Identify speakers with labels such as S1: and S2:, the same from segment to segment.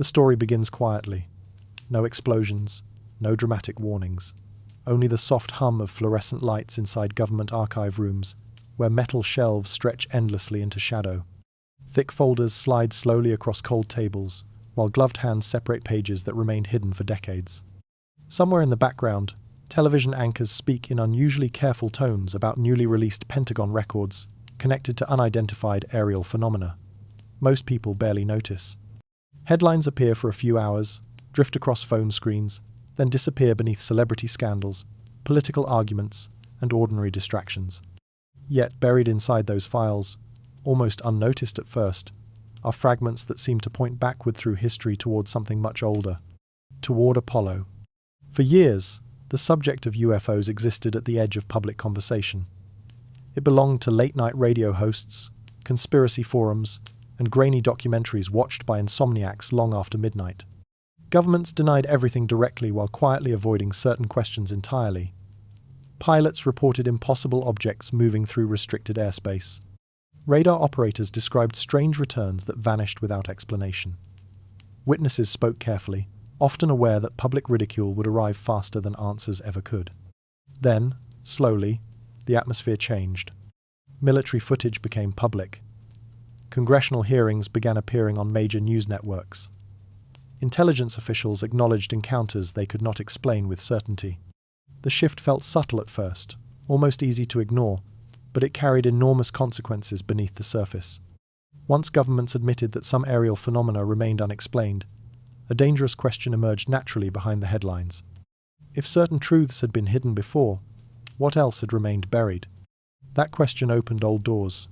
S1: The story begins quietly. No explosions, no dramatic warnings. Only the soft hum of fluorescent lights inside government archive rooms, where metal shelves stretch endlessly into shadow. Thick folders slide slowly across cold tables, while gloved hands separate pages that remained hidden for decades. Somewhere in the background, television anchors speak in unusually careful tones about newly released Pentagon records connected to unidentified aerial phenomena. Most people barely notice. Headlines appear for a few hours, drift across phone screens, then disappear beneath celebrity scandals, political arguments, and ordinary distractions. Yet buried inside those files, almost unnoticed at first, are fragments that seem to point backward through history toward something much older, toward Apollo. For years, the subject of UFOs existed at the edge of public conversation. It belonged to late-night radio hosts, conspiracy forums, and grainy documentaries watched by insomniacs long after midnight. Governments denied everything directly while quietly avoiding certain questions entirely. Pilots reported impossible objects moving through restricted airspace. Radar operators described strange returns that vanished without explanation. Witnesses spoke carefully, often aware that public ridicule would arrive faster than answers ever could. Then, slowly, the atmosphere changed. Military footage became public. Congressional hearings began appearing on major news networks. Intelligence officials acknowledged encounters they could not explain with certainty. The shift felt subtle at first, almost easy to ignore, but it carried enormous consequences beneath the surface. Once governments admitted that some aerial phenomena remained unexplained, a dangerous question emerged naturally behind the headlines. If certain truths had been hidden before, what else had remained buried? That question opened old doors.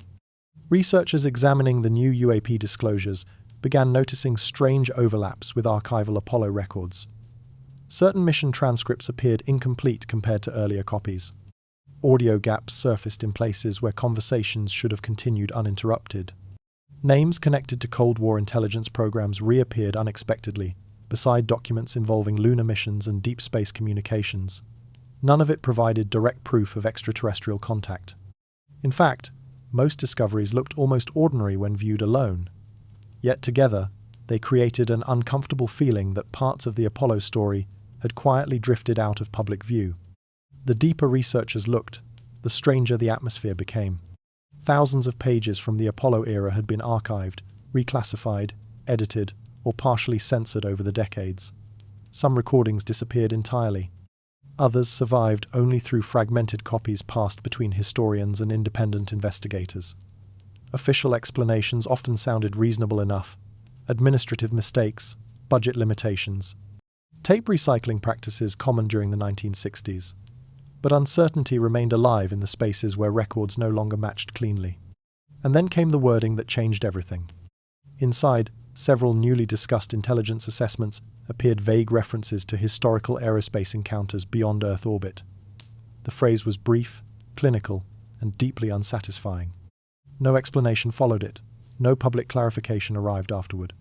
S1: Researchers examining the new UAP disclosures began noticing strange overlaps with archival Apollo records. Certain mission transcripts appeared incomplete compared to earlier copies. Audio gaps surfaced in places where conversations should have continued uninterrupted. Names connected to Cold War intelligence programs reappeared unexpectedly, beside documents involving lunar missions and deep space communications. None of it provided direct proof of extraterrestrial contact. In fact, most discoveries looked almost ordinary when viewed alone. Yet together, they created an uncomfortable feeling that parts of the Apollo story had quietly drifted out of public view. The deeper researchers looked, the stranger the atmosphere became. Thousands of pages from the Apollo era had been archived, reclassified, edited, or partially censored over the decades. Some recordings disappeared entirely. Others survived only through fragmented copies passed between historians and independent investigators. Official explanations often sounded reasonable enough: administrative mistakes, budget limitations. Tape recycling practices common during the 1960s. But uncertainty remained alive in the spaces where records no longer matched cleanly. And then came the wording that changed everything. Inside several newly discussed intelligence assessments appeared vague references to historical aerospace encounters beyond Earth orbit. The phrase was brief, clinical, and deeply unsatisfying. No explanation followed it. No public clarification arrived afterward.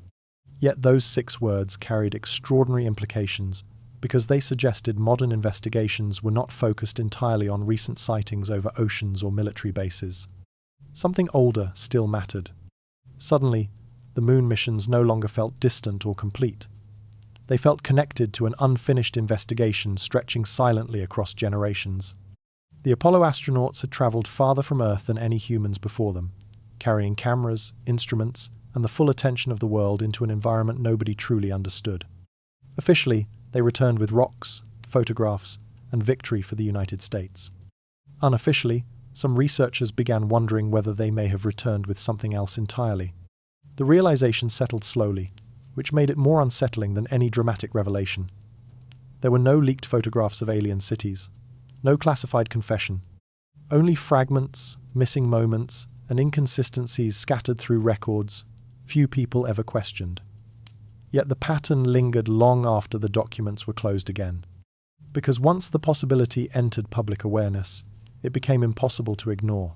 S1: Yet those 6 words carried extraordinary implications because they suggested modern investigations were not focused entirely on recent sightings over oceans or military bases. Something older still mattered. Suddenly, the moon missions no longer felt distant or complete. They felt connected to an unfinished investigation stretching silently across generations. The Apollo astronauts had traveled farther from Earth than any humans before them, carrying cameras, instruments, and the full attention of the world into an environment nobody truly understood. Officially, they returned with rocks, photographs, and victory for the United States. Unofficially, some researchers began wondering whether they may have returned with something else entirely. The realization settled slowly, which made it more unsettling than any dramatic revelation. There were no leaked photographs of alien cities, no classified confession, only fragments, missing moments, and inconsistencies scattered through records few people ever questioned. Yet the pattern lingered long after the documents were closed again. Because once the possibility entered public awareness, it became impossible to ignore.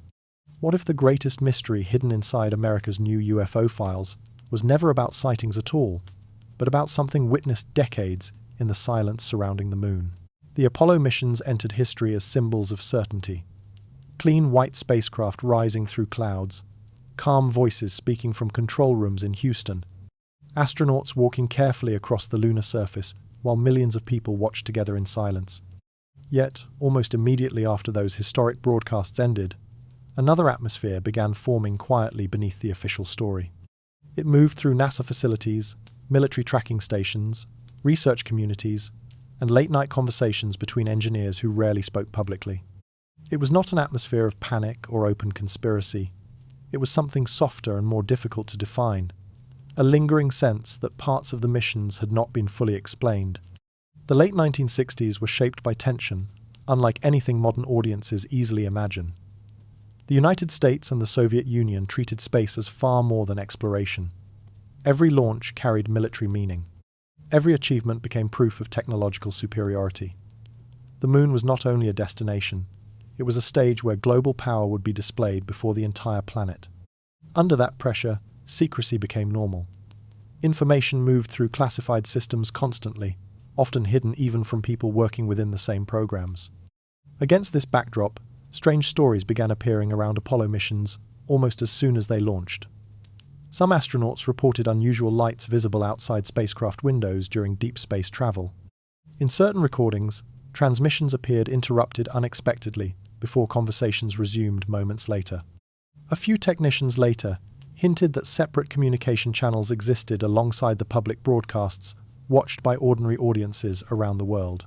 S1: What if the greatest mystery hidden inside America's new UFO files was never about sightings at all, but about something witnessed decades in the silence surrounding the moon? The Apollo missions entered history as symbols of certainty. Clean white spacecraft rising through clouds, calm voices speaking from control rooms in Houston, astronauts walking carefully across the lunar surface while millions of people watched together in silence. Yet, almost immediately after those historic broadcasts ended, another atmosphere began forming quietly beneath the official story. It moved through NASA facilities, military tracking stations, research communities, and late-night conversations between engineers who rarely spoke publicly. It was not an atmosphere of panic or open conspiracy. It was something softer and more difficult to define, a lingering sense that parts of the missions had not been fully explained. The late 1960s were shaped by tension, unlike anything modern audiences easily imagine. The United States and the Soviet Union treated space as far more than exploration. Every launch carried military meaning. Every achievement became proof of technological superiority. The moon was not only a destination, it was a stage where global power would be displayed before the entire planet. Under that pressure, secrecy became normal. Information moved through classified systems constantly, often hidden even from people working within the same programs. Against this backdrop, strange stories began appearing around Apollo missions almost as soon as they launched. Some astronauts reported unusual lights visible outside spacecraft windows during deep space travel. In certain recordings, transmissions appeared interrupted unexpectedly before conversations resumed moments later. A few technicians later hinted that separate communication channels existed alongside the public broadcasts watched by ordinary audiences around the world.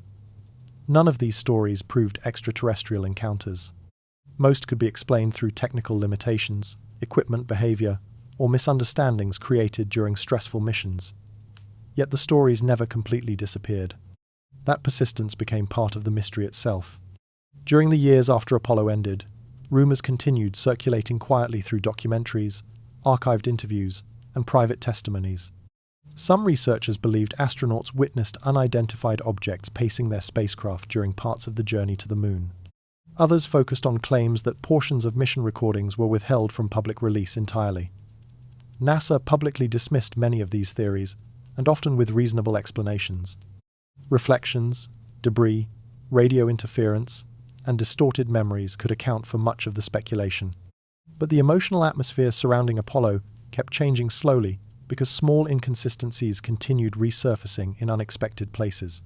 S1: None of these stories proved extraterrestrial encounters. Most could be explained through technical limitations, equipment behavior, or misunderstandings created during stressful missions. Yet the stories never completely disappeared. That persistence became part of the mystery itself. During the years after Apollo ended, rumors continued circulating quietly through documentaries, archived interviews, and private testimonies. Some researchers believed astronauts witnessed unidentified objects pacing their spacecraft during parts of the journey to the moon. Others focused on claims that portions of mission recordings were withheld from public release entirely. NASA publicly dismissed many of these theories, and often with reasonable explanations. Reflections, debris, radio interference, and distorted memories could account for much of the speculation. But the emotional atmosphere surrounding Apollo kept changing slowly because small inconsistencies continued resurfacing in unexpected places.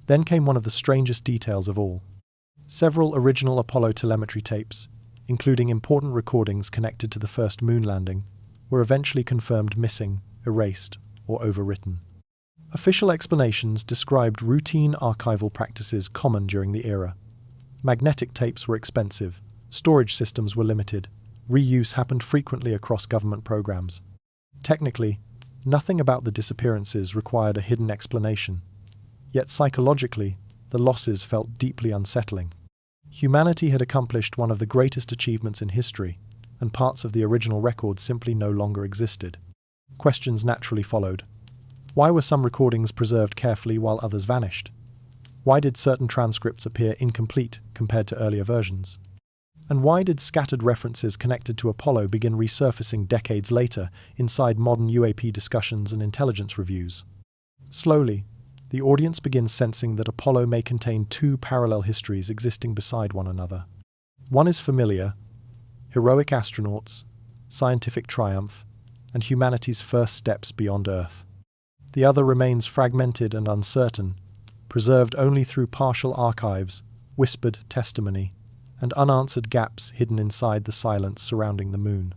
S1: Then came one of the strangest details of all. Several original Apollo telemetry tapes, including important recordings connected to the first moon landing, were eventually confirmed missing, erased, or overwritten. Official explanations described routine archival practices common during the era. Magnetic tapes were expensive, storage systems were limited, reuse happened frequently across government programs. Technically, nothing about the disappearances required a hidden explanation. Yet psychologically, the losses felt deeply unsettling. Humanity had accomplished one of the greatest achievements in history, and parts of the original record simply no longer existed. Questions naturally followed. Why were some recordings preserved carefully while others vanished? Why did certain transcripts appear incomplete compared to earlier versions? And why did scattered references connected to Apollo begin resurfacing decades later inside modern UAP discussions and intelligence reviews? Slowly, the audience begins sensing that Apollo may contain two parallel histories existing beside one another. One is familiar: heroic astronauts, scientific triumph, and humanity's first steps beyond Earth. The other remains fragmented and uncertain, preserved only through partial archives, whispered testimony, and unanswered gaps hidden inside the silence surrounding the moon.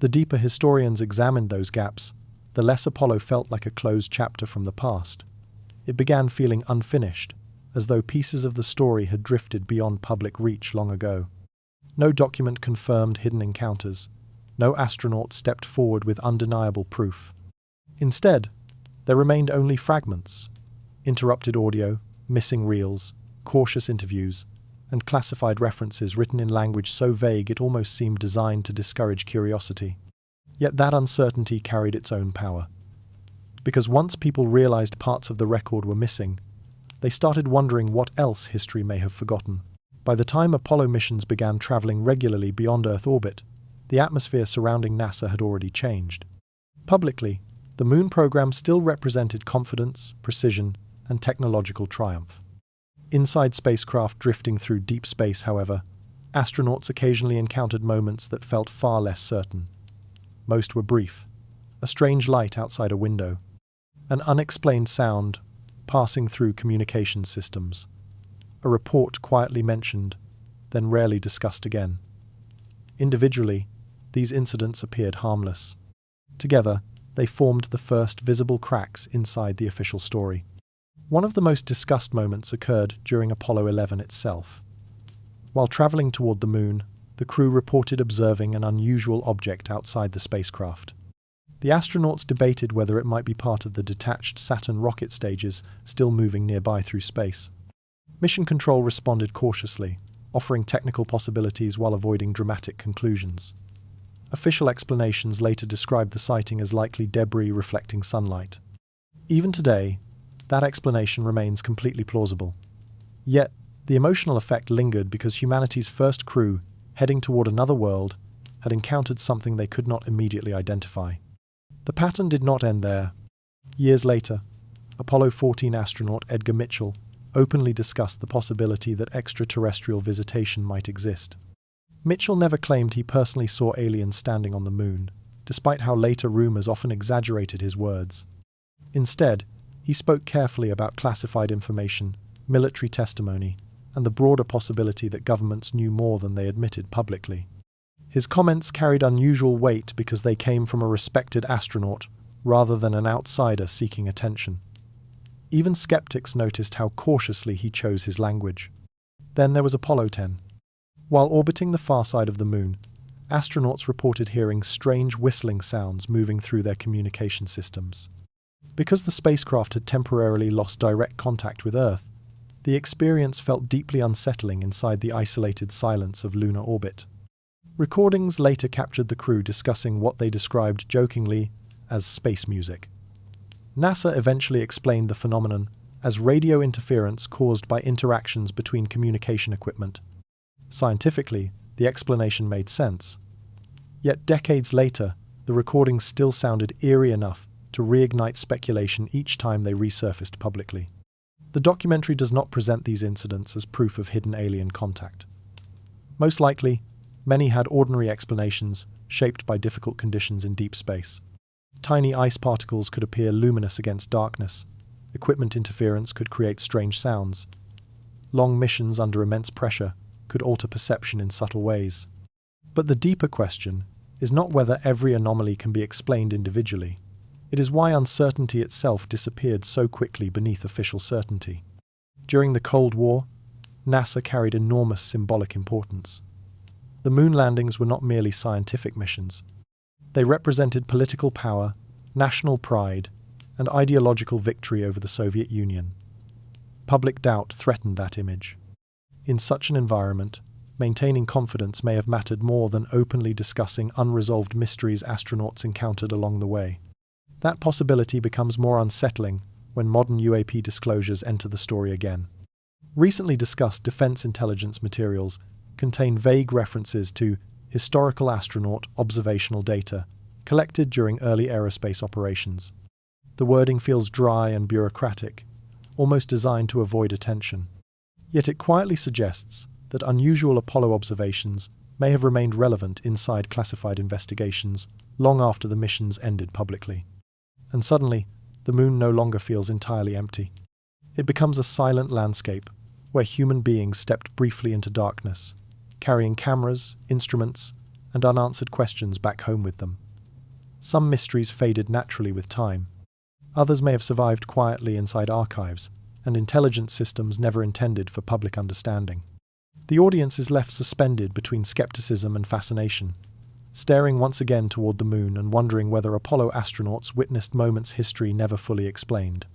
S1: The deeper historians examined those gaps, the less Apollo felt like a closed chapter from the past. It began feeling unfinished, as though pieces of the story had drifted beyond public reach long ago. No document confirmed hidden encounters. No astronaut stepped forward with undeniable proof. Instead, there remained only fragments: interrupted audio, missing reels, cautious interviews, and classified references written in language so vague it almost seemed designed to discourage curiosity. Yet that uncertainty carried its own power. Because once people realized parts of the record were missing, they started wondering what else history may have forgotten. By the time Apollo missions began traveling regularly beyond Earth orbit, the atmosphere surrounding NASA had already changed. Publicly, the moon program still represented confidence, precision, and technological triumph. Inside spacecraft drifting through deep space, however, astronauts occasionally encountered moments that felt far less certain. Most were brief. a strange light outside a window, an unexplained sound passing through communication systems, a report quietly mentioned, then rarely discussed again. Individually, these incidents appeared harmless. Together, they formed the first visible cracks inside the official story. One of the most discussed moments occurred during Apollo 11 itself. While traveling toward the moon, the crew reported observing an unusual object outside the spacecraft. The astronauts debated whether it might be part of the detached Saturn rocket stages still moving nearby through space. Mission Control responded cautiously, offering technical possibilities while avoiding dramatic conclusions. Official explanations later described the sighting as likely debris reflecting sunlight. Even today, that explanation remains completely plausible. Yet, the emotional effect lingered because humanity's first crew, heading toward another world, had encountered something they could not immediately identify. The pattern did not end there. Years later, Apollo 14 astronaut Edgar Mitchell openly discussed the possibility that extraterrestrial visitation might exist. Mitchell never claimed he personally saw aliens standing on the moon, despite how later rumors often exaggerated his words. Instead, he spoke carefully about classified information, military testimony, and the broader possibility that governments knew more than they admitted publicly. His comments carried unusual weight because they came from a respected astronaut rather than an outsider seeking attention. Even skeptics noticed how cautiously he chose his language. Then there was Apollo 10. While orbiting the far side of the moon, astronauts reported hearing strange whistling sounds moving through their communication systems. Because the spacecraft had temporarily lost direct contact with Earth, the experience felt deeply unsettling inside the isolated silence of lunar orbit. Recordings later captured the crew discussing what they described jokingly as space music. NASA eventually explained the phenomenon as radio interference caused by interactions between communication equipment. Scientifically, the explanation made sense. Yet decades later, the recordings still sounded eerie enough to reignite speculation each time they resurfaced publicly. The documentary does not present these incidents as proof of hidden alien contact. Most likely, many had ordinary explanations shaped by difficult conditions in deep space. Tiny ice particles could appear luminous against darkness. Equipment interference could create strange sounds. Long missions under immense pressure could alter perception in subtle ways. But the deeper question is not whether every anomaly can be explained individually. It is why uncertainty itself disappeared so quickly beneath official certainty. During the Cold War, NASA carried enormous symbolic importance. The moon landings were not merely scientific missions. They represented political power, national pride, and ideological victory over the Soviet Union. Public doubt threatened that image. In such an environment, maintaining confidence may have mattered more than openly discussing unresolved mysteries astronauts encountered along the way. That possibility becomes more unsettling when modern UAP disclosures enter the story again. Recently discussed defense intelligence materials contain vague references to historical astronaut observational data collected during early aerospace operations. The wording feels dry and bureaucratic, almost designed to avoid attention. Yet it quietly suggests that unusual Apollo observations may have remained relevant inside classified investigations long after the missions ended publicly. And suddenly, the moon no longer feels entirely empty. It becomes a silent landscape where human beings stepped briefly into darkness, carrying cameras, instruments, and unanswered questions back home with them. Some mysteries faded naturally with time. Others may have survived quietly inside archives and intelligence systems never intended for public understanding. The audience is left suspended between skepticism and fascination, staring once again toward the moon and wondering whether Apollo astronauts witnessed moments history never fully explained.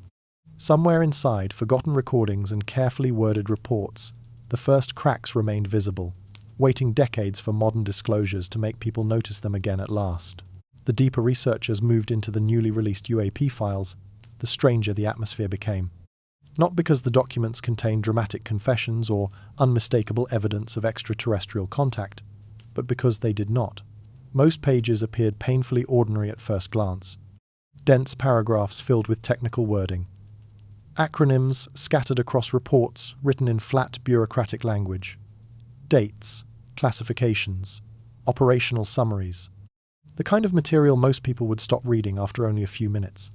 S1: Somewhere inside forgotten recordings and carefully worded reports, the first cracks remained visible, waiting decades for modern disclosures to make people notice them again at last. The deeper researchers moved into the newly released UAP files, the stranger the atmosphere became. Not because the documents contained dramatic confessions or unmistakable evidence of extraterrestrial contact, but because they did not. Most pages appeared painfully ordinary at first glance. Dense paragraphs filled with technical wording. Acronyms scattered across reports written in flat bureaucratic language. Dates, classifications, operational summaries. The kind of material most people would stop reading after only a few minutes.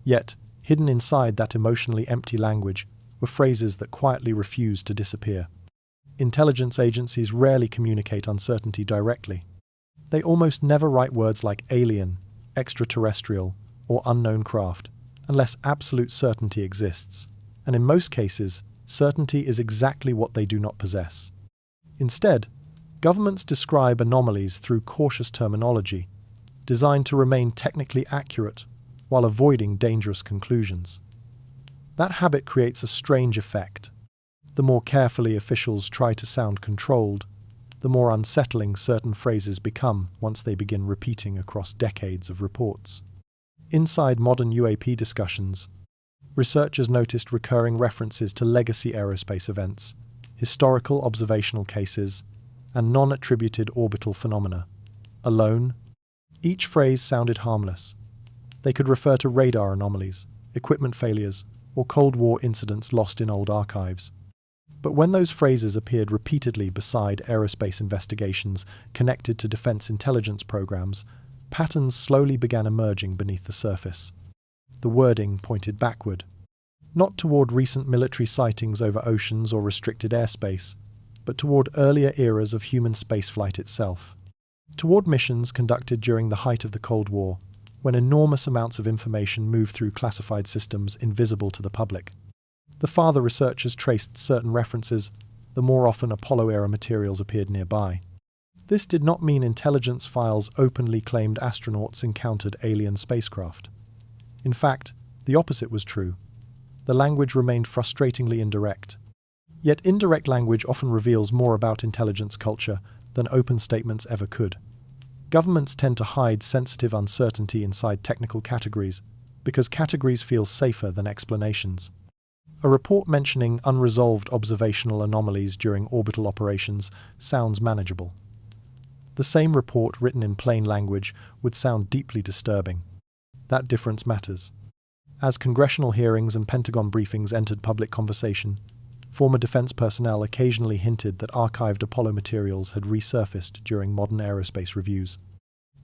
S1: Yet, hidden inside that emotionally empty language were phrases that quietly refused to disappear. Intelligence agencies rarely communicate uncertainty directly. They almost never write words like alien, extraterrestrial, or unknown craft, unless absolute certainty exists. And in most cases, certainty is exactly what they do not possess. Instead, governments describe anomalies through cautious terminology, designed to remain technically accurate while avoiding dangerous conclusions. That habit creates a strange effect. The more carefully officials try to sound controlled, the more unsettling certain phrases become once they begin repeating across decades of reports. Inside modern UAP discussions, researchers noticed recurring references to legacy aerospace events, historical observational cases, and non-attributed orbital phenomena. Alone, each phrase sounded harmless. They could refer to radar anomalies, equipment failures, or Cold War incidents lost in old archives. But when those phrases appeared repeatedly beside aerospace investigations connected to defense intelligence programs, patterns slowly began emerging beneath the surface. The wording pointed backward, not toward recent military sightings over oceans or restricted airspace, but toward earlier eras of human spaceflight itself. Toward missions conducted during the height of the Cold War, when enormous amounts of information moved through classified systems invisible to the public. The farther researchers traced certain references, the more often Apollo-era materials appeared nearby. This did not mean intelligence files openly claimed astronauts encountered alien spacecraft. In fact, the opposite was true. The language remained frustratingly indirect. Yet indirect language often reveals more about intelligence culture than open statements ever could. Governments tend to hide sensitive uncertainty inside technical categories because categories feel safer than explanations. A report mentioning unresolved observational anomalies during orbital operations sounds manageable. The same report written in plain language would sound deeply disturbing. That difference matters. As congressional hearings and Pentagon briefings entered public conversation, former defense personnel occasionally hinted that archived Apollo materials had resurfaced during modern aerospace reviews.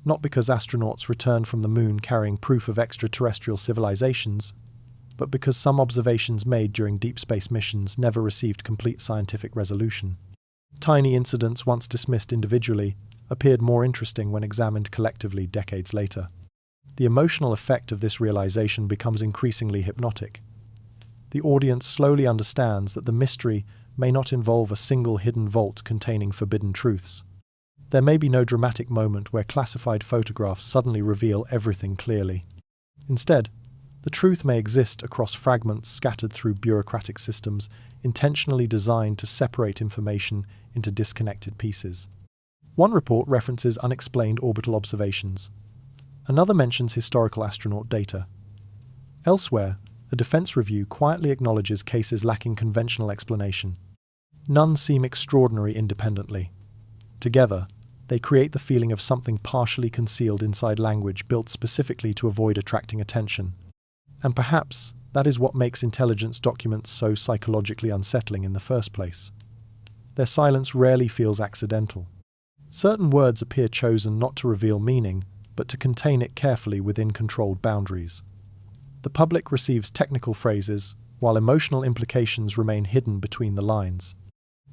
S1: Not because astronauts returned from the moon carrying proof of extraterrestrial civilizations, but because some observations made during deep space missions never received complete scientific resolution. Tiny incidents once dismissed individually appeared more interesting when examined collectively decades later. The emotional effect of this realization becomes increasingly hypnotic. The audience slowly understands that the mystery may not involve a single hidden vault containing forbidden truths. There may be no dramatic moment where classified photographs suddenly reveal everything clearly. Instead, the truth may exist across fragments scattered through bureaucratic systems intentionally designed to separate information into disconnected pieces. One report references unexplained orbital observations. Another mentions historical astronaut data. Elsewhere, a defense review quietly acknowledges cases lacking conventional explanation. None seem extraordinary independently. Together, they create the feeling of something partially concealed inside language built specifically to avoid attracting attention. And perhaps that is what makes intelligence documents so psychologically unsettling in the first place. Their silence rarely feels accidental. Certain words appear chosen not to reveal meaning, but to contain it carefully within controlled boundaries. The public receives technical phrases, while emotional implications remain hidden between the lines.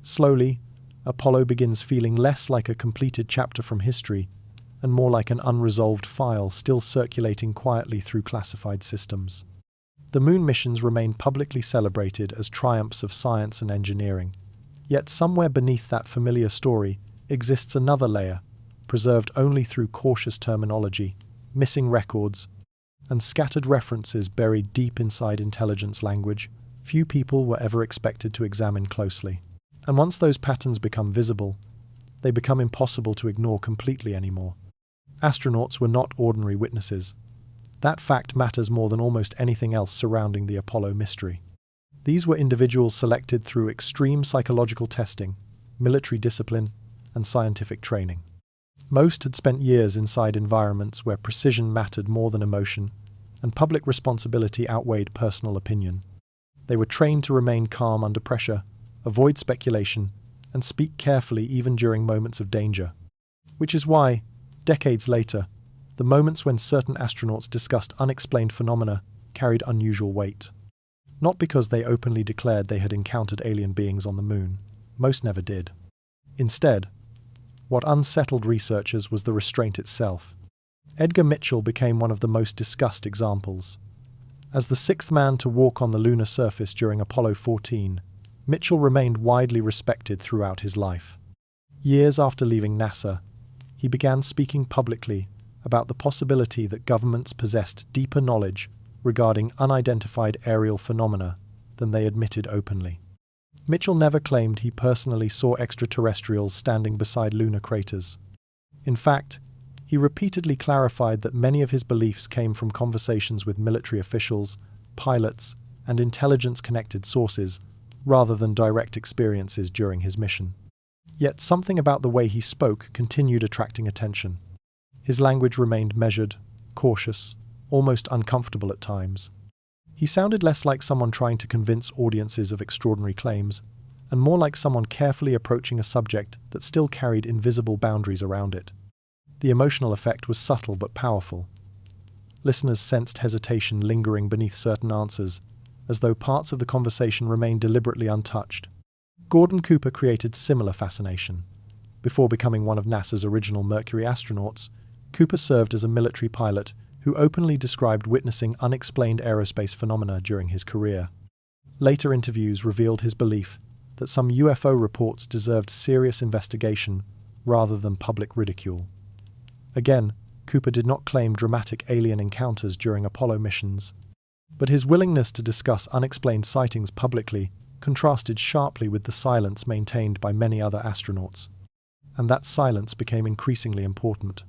S1: Slowly, Apollo begins feeling less like a completed chapter from history and more like an unresolved file still circulating quietly through classified systems. The moon missions remain publicly celebrated as triumphs of science and engineering. Yet somewhere beneath that familiar story exists another layer, preserved only through cautious terminology, missing records, and scattered references buried deep inside intelligence language few people were ever expected to examine closely. And once those patterns become visible, they become impossible to ignore completely anymore. Astronauts were not ordinary witnesses. That fact matters more than almost anything else surrounding the Apollo mystery. These were individuals selected through extreme psychological testing, military discipline, and scientific training. Most had spent years inside environments where precision mattered more than emotion, and public responsibility outweighed personal opinion. They were trained to remain calm under pressure, avoid speculation, and speak carefully even during moments of danger. Which is why, Decades later, the moments when certain astronauts discussed unexplained phenomena carried unusual weight. Not because they openly declared they had encountered alien beings on the moon. Most never did. Instead, what unsettled researchers was the restraint itself. Edgar Mitchell became one of the most discussed examples. As the sixth man to walk on the lunar surface during Apollo 14, Mitchell remained widely respected throughout his life. Years after leaving NASA, he began speaking publicly about the possibility that governments possessed deeper knowledge regarding unidentified aerial phenomena than they admitted openly. Mitchell never claimed he personally saw extraterrestrials standing beside lunar craters. In fact, he repeatedly clarified that many of his beliefs came from conversations with military officials, pilots, and intelligence-connected sources, rather than direct experiences during his mission. Yet something about the way he spoke continued attracting attention. His language remained measured, cautious, almost uncomfortable at times. He sounded less like someone trying to convince audiences of extraordinary claims, and more like someone carefully approaching a subject that still carried invisible boundaries around it. The emotional effect was subtle but powerful. Listeners sensed hesitation lingering beneath certain answers, as though parts of the conversation remained deliberately untouched. Gordon Cooper created similar fascination. Before becoming one of NASA's original Mercury astronauts, Cooper served as a military pilot who openly described witnessing unexplained aerospace phenomena during his career. Later interviews revealed his belief that some UFO reports deserved serious investigation rather than public ridicule. Again, Cooper did not claim dramatic alien encounters during Apollo missions, but his willingness to discuss unexplained sightings publicly contrasted sharply with the silence maintained by many other astronauts. And that silence became increasingly important.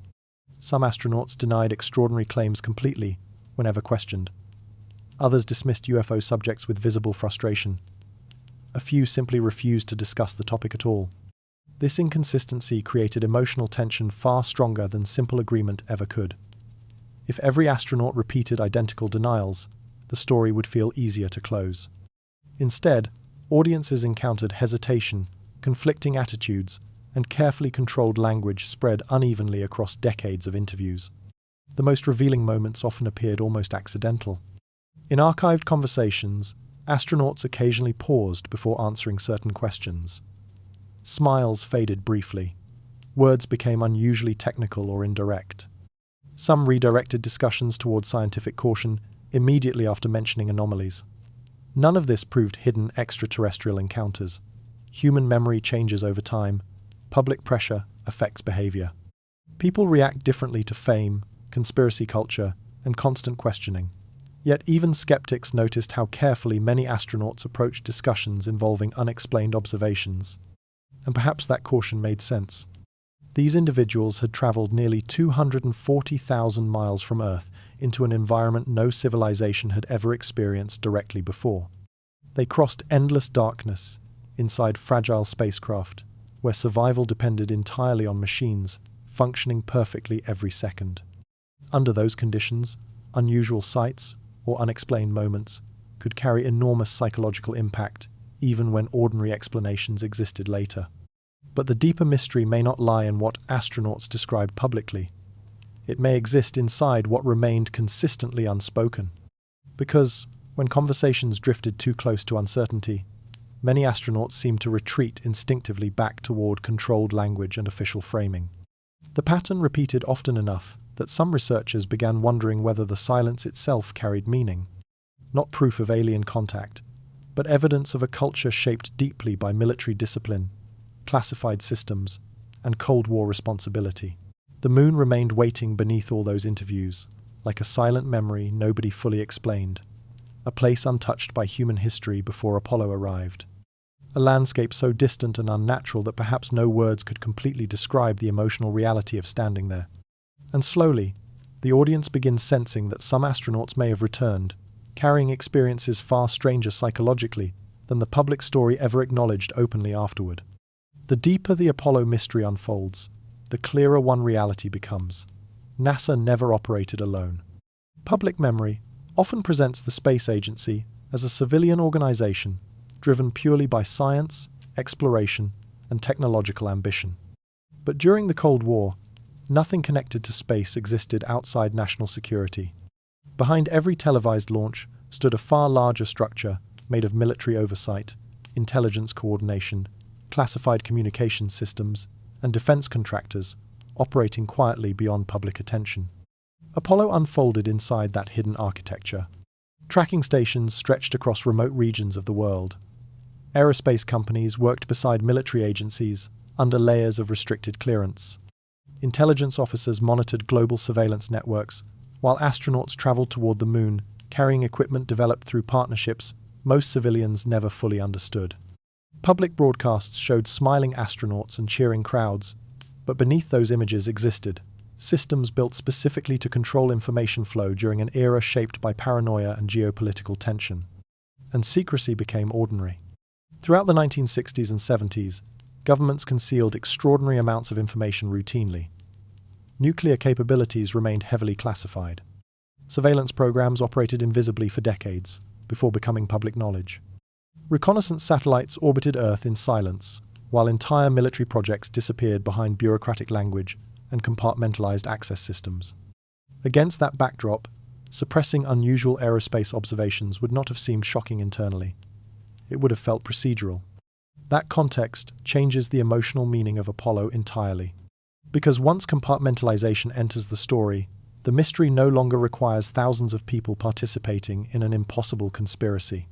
S1: Some astronauts denied extraordinary claims completely, whenever questioned. Others dismissed UFO subjects with visible frustration. A few simply refused to discuss the topic at all. This inconsistency created emotional tension far stronger than simple agreement ever could. If every astronaut repeated identical denials, the story would feel easier to close. Instead, audiences encountered hesitation, conflicting attitudes, and carefully controlled language spread unevenly across decades of interviews. The most revealing moments often appeared almost accidental. In archived conversations, astronauts occasionally paused before answering certain questions. Smiles faded briefly. Words became unusually technical or indirect. Some redirected discussions toward scientific caution immediately after mentioning anomalies. None of this proved hidden extraterrestrial encounters. Human memory changes over time. Public pressure affects behavior. People react differently to fame, conspiracy culture, and constant questioning. Yet even skeptics noticed how carefully many astronauts approached discussions involving unexplained observations. And perhaps that caution made sense. These individuals had traveled nearly 240,000 miles from Earth into an environment no civilization had ever experienced directly before. They crossed endless darkness inside fragile spacecraft, where survival depended entirely on machines functioning perfectly every second. Under those conditions, unusual sights or unexplained moments could carry enormous psychological impact, even when ordinary explanations existed later. But the deeper mystery may not lie in what astronauts described publicly. It may exist inside what remained consistently unspoken. Because, when conversations drifted too close to uncertainty, many astronauts seemed to retreat instinctively back toward controlled language and official framing. The pattern repeated often enough that some researchers began wondering whether the silence itself carried meaning. Not proof of alien contact, but evidence of a culture shaped deeply by military discipline, classified systems, and Cold War responsibility. The moon remained waiting beneath all those interviews, like a silent memory nobody fully explained, a place untouched by human history before Apollo arrived. A landscape so distant and unnatural that perhaps no words could completely describe the emotional reality of standing there. And slowly, the audience begins sensing that some astronauts may have returned, carrying experiences far stranger psychologically than the public story ever acknowledged openly afterward. The deeper the Apollo mystery unfolds, the clearer one reality becomes. NASA never operated alone. Public memory often presents the space agency as a civilian organization driven purely by science, exploration, and technological ambition. But during the Cold War, Nothing connected to space existed outside national security. Behind every televised launch stood a far larger structure made of military oversight, intelligence coordination, classified communication systems, and defense contractors operating quietly beyond public attention. Apollo unfolded inside that hidden architecture. Tracking stations stretched across remote regions of the world. Aerospace companies worked beside military agencies under layers of restricted clearance. Intelligence officers monitored global surveillance networks, while astronauts traveled toward the moon, carrying equipment developed through partnerships most civilians never fully understood. Public broadcasts showed smiling astronauts and cheering crowds, but beneath those images existed systems built specifically to control information flow during an era shaped by paranoia and geopolitical tension. And secrecy became ordinary. Throughout the 1960s and 70s, governments concealed extraordinary amounts of information routinely. Nuclear capabilities remained heavily classified. Surveillance programs operated invisibly for decades, before becoming public knowledge. Reconnaissance satellites orbited Earth in silence, while entire military projects disappeared behind bureaucratic language and compartmentalized access systems. Against that backdrop, suppressing unusual aerospace observations would not have seemed shocking internally. It would have felt procedural. That context changes the emotional meaning of Apollo entirely. Because once compartmentalization enters the story, the mystery no longer requires thousands of people participating in an impossible conspiracy.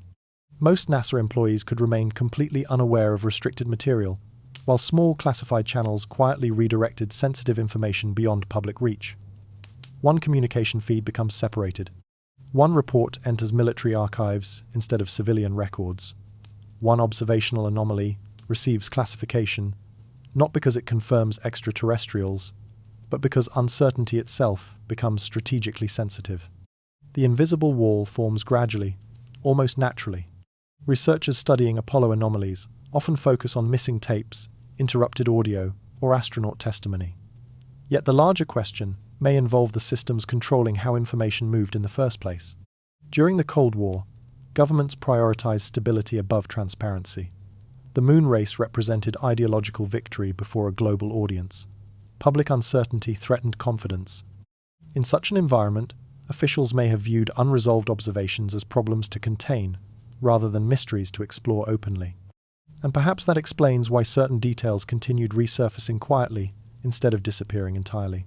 S1: Most NASA employees could remain completely unaware of restricted material, while small classified channels quietly redirected sensitive information beyond public reach. One communication feed becomes separated. One report enters military archives instead of civilian records. One observational anomaly receives classification, not because it confirms extraterrestrials, but because uncertainty itself becomes strategically sensitive. The invisible wall forms gradually, almost naturally. Researchers studying Apollo anomalies often focus on missing tapes, interrupted audio, or astronaut testimony. Yet the larger question may involve the systems controlling how information moved in the first place. During the Cold War, governments prioritized stability above transparency. The moon race represented ideological victory before a global audience. Public uncertainty threatened confidence. In such an environment, officials may have viewed unresolved observations as problems to contain, rather than mysteries to explore openly. And perhaps that explains why certain details continued resurfacing quietly instead of disappearing entirely.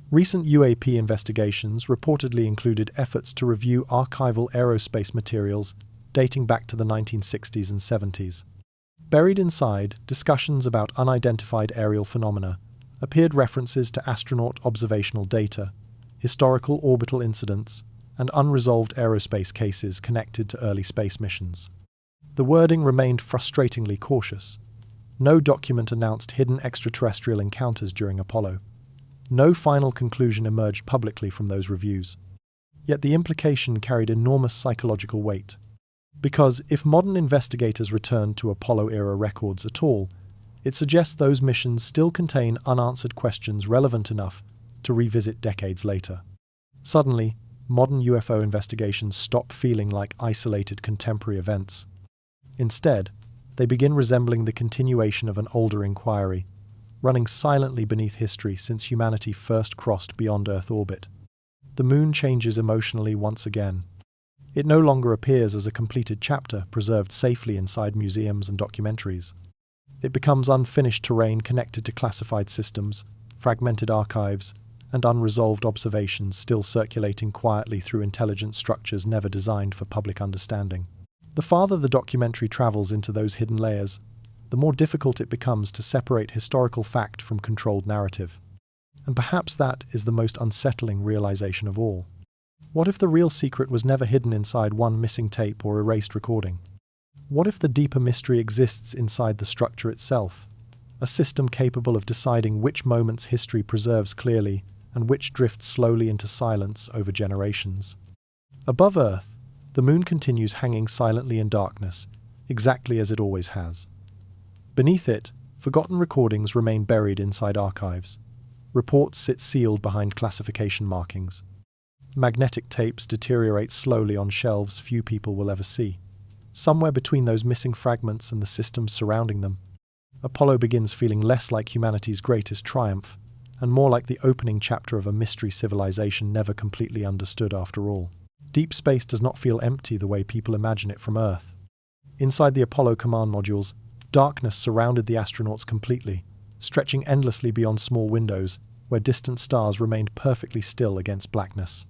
S1: Recent UAP investigations reportedly included efforts to review archival aerospace materials dating back to the 1960s and 70s. Buried inside discussions about unidentified aerial phenomena appeared references to astronaut observational data, historical orbital incidents, and unresolved aerospace cases connected to early space missions. The wording remained frustratingly cautious. No document announced hidden extraterrestrial encounters during Apollo. No final conclusion emerged publicly from those reviews. Yet the implication carried enormous psychological weight. Because if modern investigators return to Apollo-era records at all, it suggests those missions still contain unanswered questions relevant enough to revisit decades later. Suddenly, modern UFO investigations stop feeling like isolated contemporary events. Instead, they begin resembling the continuation of an older inquiry, running silently beneath history since humanity first crossed beyond Earth orbit. The moon changes emotionally once again. It no longer appears as a completed chapter preserved safely inside museums and documentaries. It becomes unfinished terrain connected to classified systems, fragmented archives, and unresolved observations still circulating quietly through intelligent structures never designed for public understanding. The farther the documentary travels into those hidden layers, the more difficult it becomes to separate historical fact from controlled narrative. And perhaps that is the most unsettling realization of all. What if the real secret was never hidden inside one missing tape or erased recording? What if the deeper mystery exists inside the structure itself, a system capable of deciding which moments history preserves clearly and which drifts slowly into silence over generations? Above Earth, the moon continues hanging silently in darkness, exactly as it always has. Beneath it, forgotten recordings remain buried inside archives. Reports sit sealed behind classification markings. Magnetic tapes deteriorate slowly on shelves few people will ever see. Somewhere between those missing fragments and the systems surrounding them, Apollo begins feeling less like humanity's greatest triumph and more like the opening chapter of a mystery civilization never completely understood after all. Deep space does not feel empty the way people imagine it from Earth. Inside the Apollo command modules, darkness surrounded the astronauts completely, stretching endlessly beyond small windows, where distant stars remained perfectly still against blackness.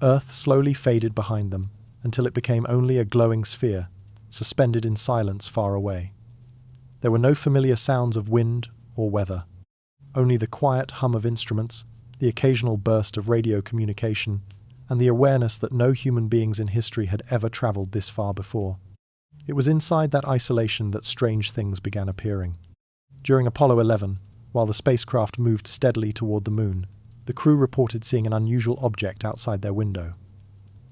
S1: Earth slowly faded behind them, until it became only a glowing sphere, suspended in silence far away. There were no familiar sounds of wind or weather, only the quiet hum of instruments, the occasional burst of radio communication, and the awareness that no human beings in history had ever traveled this far before. It was inside that isolation that strange things began appearing. During Apollo 11, while the spacecraft moved steadily toward the moon, the crew reported seeing an unusual object outside their window.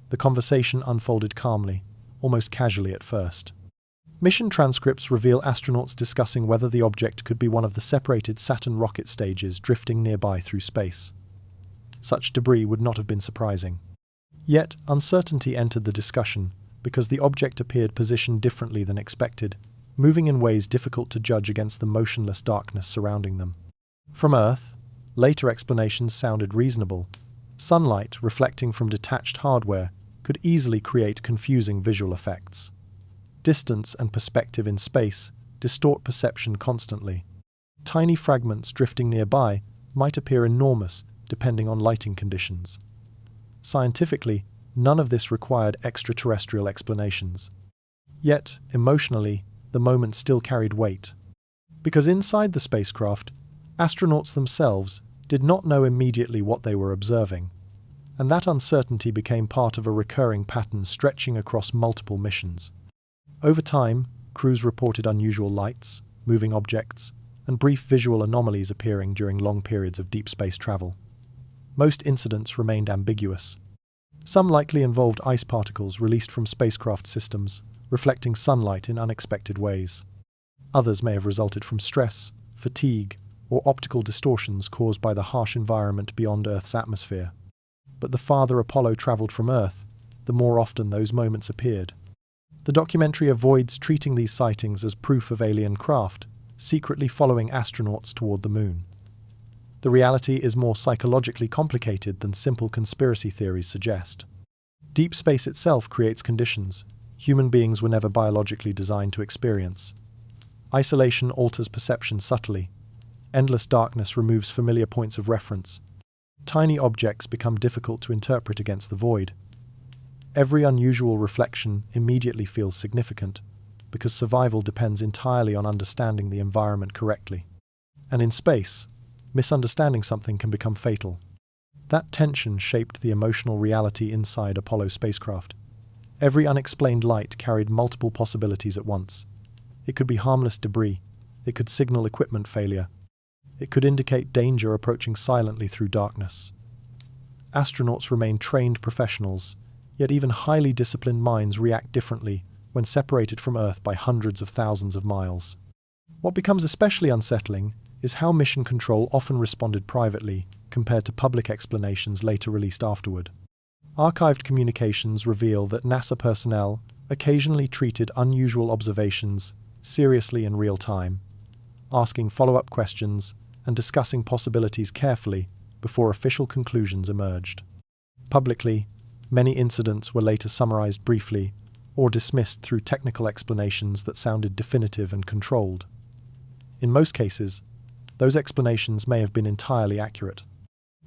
S1: The conversation unfolded calmly, almost casually at first. Mission transcripts reveal astronauts discussing whether the object could be one of the separated Saturn rocket stages drifting nearby through space. Such debris would not have been surprising. Yet, uncertainty entered the discussion because the object appeared positioned differently than expected, moving in ways difficult to judge against the motionless darkness surrounding them. From Earth, later explanations sounded reasonable. Sunlight reflecting from detached hardware could easily create confusing visual effects. Distance and perspective in space distort perception constantly. Tiny fragments drifting nearby might appear enormous depending on lighting conditions. Scientifically, none of this required extraterrestrial explanations. Yet, emotionally, the moment still carried weight. Because inside the spacecraft, astronauts themselves did not know immediately what they were observing, and that uncertainty became part of a recurring pattern stretching across multiple missions. Over time, crews reported unusual lights, moving objects, and brief visual anomalies appearing during long periods of deep space travel. Most incidents remained ambiguous. Some likely involved ice particles released from spacecraft systems, reflecting sunlight in unexpected ways. Others may have resulted from stress, fatigue, or optical distortions caused by the harsh environment beyond Earth's atmosphere. But the farther Apollo traveled from Earth, the more often those moments appeared. The documentary avoids treating these sightings as proof of alien craft, secretly following astronauts toward the moon. The reality is more psychologically complicated than simple conspiracy theories suggest. Deep space itself creates conditions human beings were never biologically designed to experience. Isolation alters perception subtly. Endless darkness removes familiar points of reference. Tiny objects become difficult to interpret against the void. Every unusual reflection immediately feels significant, because survival depends entirely on understanding the environment correctly. And in space, misunderstanding something can become fatal. That tension shaped the emotional reality inside Apollo spacecraft. Every unexplained light carried multiple possibilities at once. It could be harmless debris. It could signal equipment failure. It could indicate danger approaching silently through darkness. Astronauts remain trained professionals, yet even highly disciplined minds react differently when separated from Earth by hundreds of thousands of miles. What becomes especially unsettling is how mission control often responded privately compared to public explanations later released afterward. Archived communications reveal that NASA personnel occasionally treated unusual observations seriously in real time, asking follow-up questions and discussing possibilities carefully before official conclusions emerged. Publicly, many incidents were later summarized briefly or dismissed through technical explanations that sounded definitive and controlled. In most cases, those explanations may have been entirely accurate.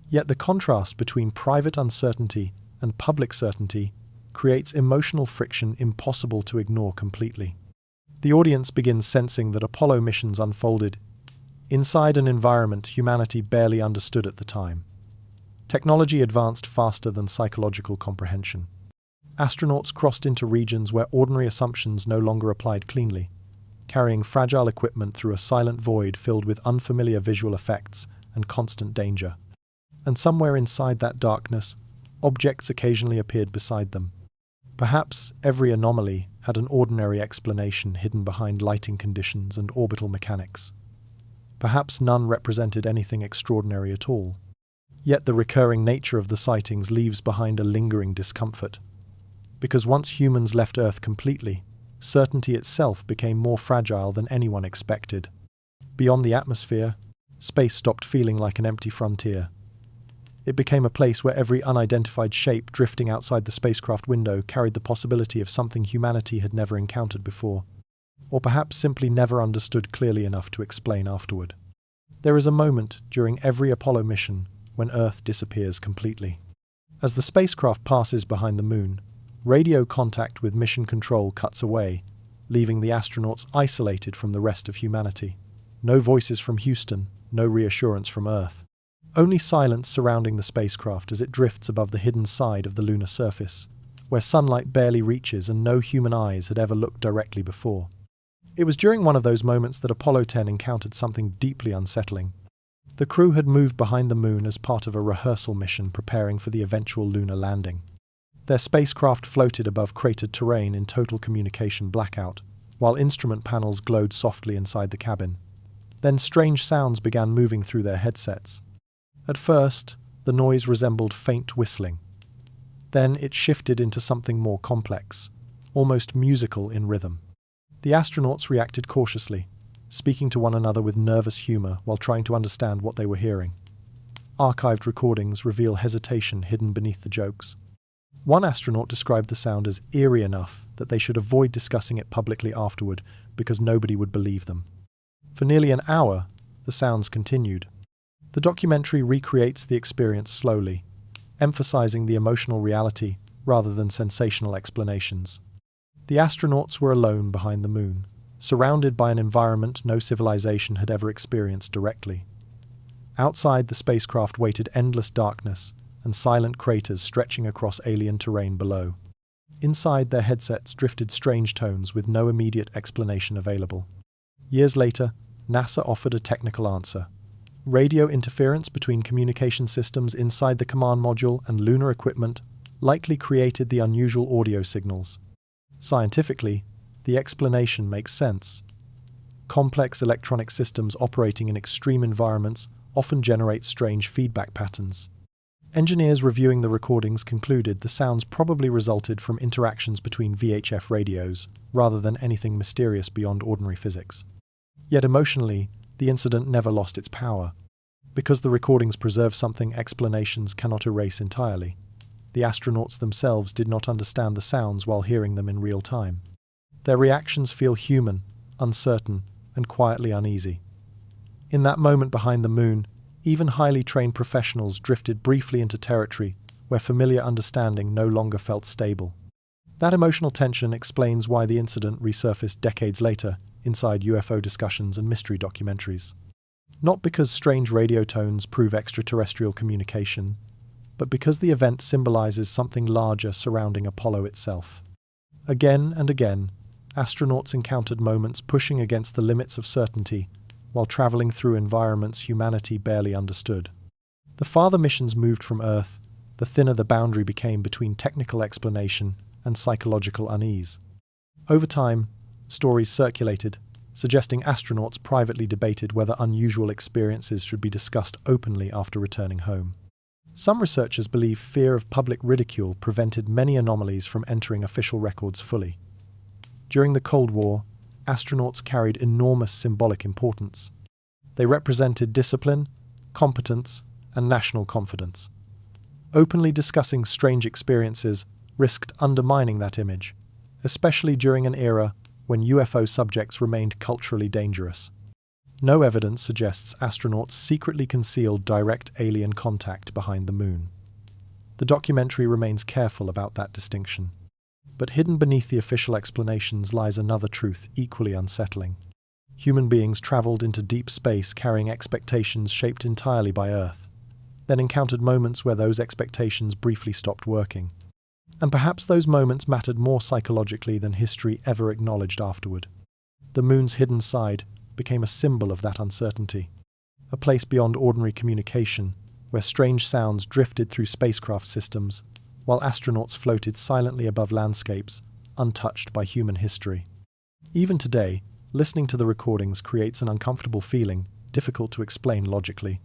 S1: Yet the contrast between private uncertainty and public certainty creates emotional friction impossible to ignore completely. The audience begins sensing that Apollo missions unfolded inside an environment humanity barely understood at the time. Technology advanced faster than psychological comprehension. Astronauts crossed into regions where ordinary assumptions no longer applied cleanly, carrying fragile equipment through a silent void filled with unfamiliar visual effects and constant danger. And somewhere inside that darkness, objects occasionally appeared beside them. Perhaps every anomaly had an ordinary explanation hidden behind lighting conditions and orbital mechanics. Perhaps none represented anything extraordinary at all. Yet the recurring nature of the sightings leaves behind a lingering discomfort. Because once humans left Earth completely, certainty itself became more fragile than anyone expected. Beyond the atmosphere, space stopped feeling like an empty frontier. It became a place where every unidentified shape drifting outside the spacecraft window carried the possibility of something humanity had never encountered before, or perhaps simply never understood clearly enough to explain afterward. There is a moment during every Apollo mission when Earth disappears completely. As the spacecraft passes behind the Moon, radio contact with mission control cuts away, leaving the astronauts isolated from the rest of humanity. No voices from Houston, no reassurance from Earth. Only silence surrounding the spacecraft as it drifts above the hidden side of the lunar surface, where sunlight barely reaches and no human eyes had ever looked directly before. It was during one of those moments that Apollo 10 encountered something deeply unsettling. The crew had moved behind the Moon as part of a rehearsal mission preparing for the eventual lunar landing. Their spacecraft floated above cratered terrain in total communication blackout, while instrument panels glowed softly inside the cabin. Then strange sounds began moving through their headsets. At first, the noise resembled faint whistling. Then it shifted into something more complex, almost musical in rhythm. The astronauts reacted cautiously, speaking to one another with nervous humor while trying to understand what they were hearing. Archived recordings reveal hesitation hidden beneath the jokes. One astronaut described the sound as eerie enough that they should avoid discussing it publicly afterward because nobody would believe them. For nearly an hour, the sounds continued. The documentary recreates the experience slowly, emphasizing the emotional reality rather than sensational explanations. The astronauts were alone behind the Moon, surrounded by an environment no civilization had ever experienced directly. Outside, the spacecraft waited endless darkness and silent craters stretching across alien terrain below. Inside, their headsets drifted strange tones with no immediate explanation available. Years later, NASA offered a technical answer. Radio interference between communication systems inside the command module and lunar equipment likely created the unusual audio signals. Scientifically, the explanation makes sense. Complex electronic systems operating in extreme environments often generate strange feedback patterns. Engineers reviewing the recordings concluded the sounds probably resulted from interactions between VHF radios, rather than anything mysterious beyond ordinary physics. Yet emotionally, the incident never lost its power. Because the recordings preserve something explanations cannot erase entirely. The astronauts themselves did not understand the sounds while hearing them in real time. Their reactions feel human, uncertain, and quietly uneasy. In that moment behind the Moon, even highly trained professionals drifted briefly into territory where familiar understanding no longer felt stable. That emotional tension explains why the incident resurfaced decades later inside UFO discussions and mystery documentaries. Not because strange radio tones prove extraterrestrial communication, but because the event symbolizes something larger surrounding Apollo itself. Again and again, astronauts encountered moments pushing against the limits of certainty while traveling through environments humanity barely understood. The farther missions moved from Earth, the thinner the boundary became between technical explanation and psychological unease. Over time, stories circulated, suggesting astronauts privately debated whether unusual experiences should be discussed openly after returning home. Some researchers believe fear of public ridicule prevented many anomalies from entering official records fully. During the Cold War, astronauts carried enormous symbolic importance. They represented discipline, competence, and national confidence. Openly discussing strange experiences risked undermining that image, especially during an era when UFO subjects remained culturally dangerous. No evidence suggests astronauts secretly concealed direct alien contact behind the Moon. The documentary remains careful about that distinction. But hidden beneath the official explanations lies another truth equally unsettling. Human beings traveled into deep space carrying expectations shaped entirely by Earth, then encountered moments where those expectations briefly stopped working. And perhaps those moments mattered more psychologically than history ever acknowledged afterward. The Moon's hidden side became a symbol of that uncertainty, a place beyond ordinary communication, where strange sounds drifted through spacecraft systems, while astronauts floated silently above landscapes untouched by human history. Even today, listening to the recordings creates an uncomfortable feeling, difficult to explain logically.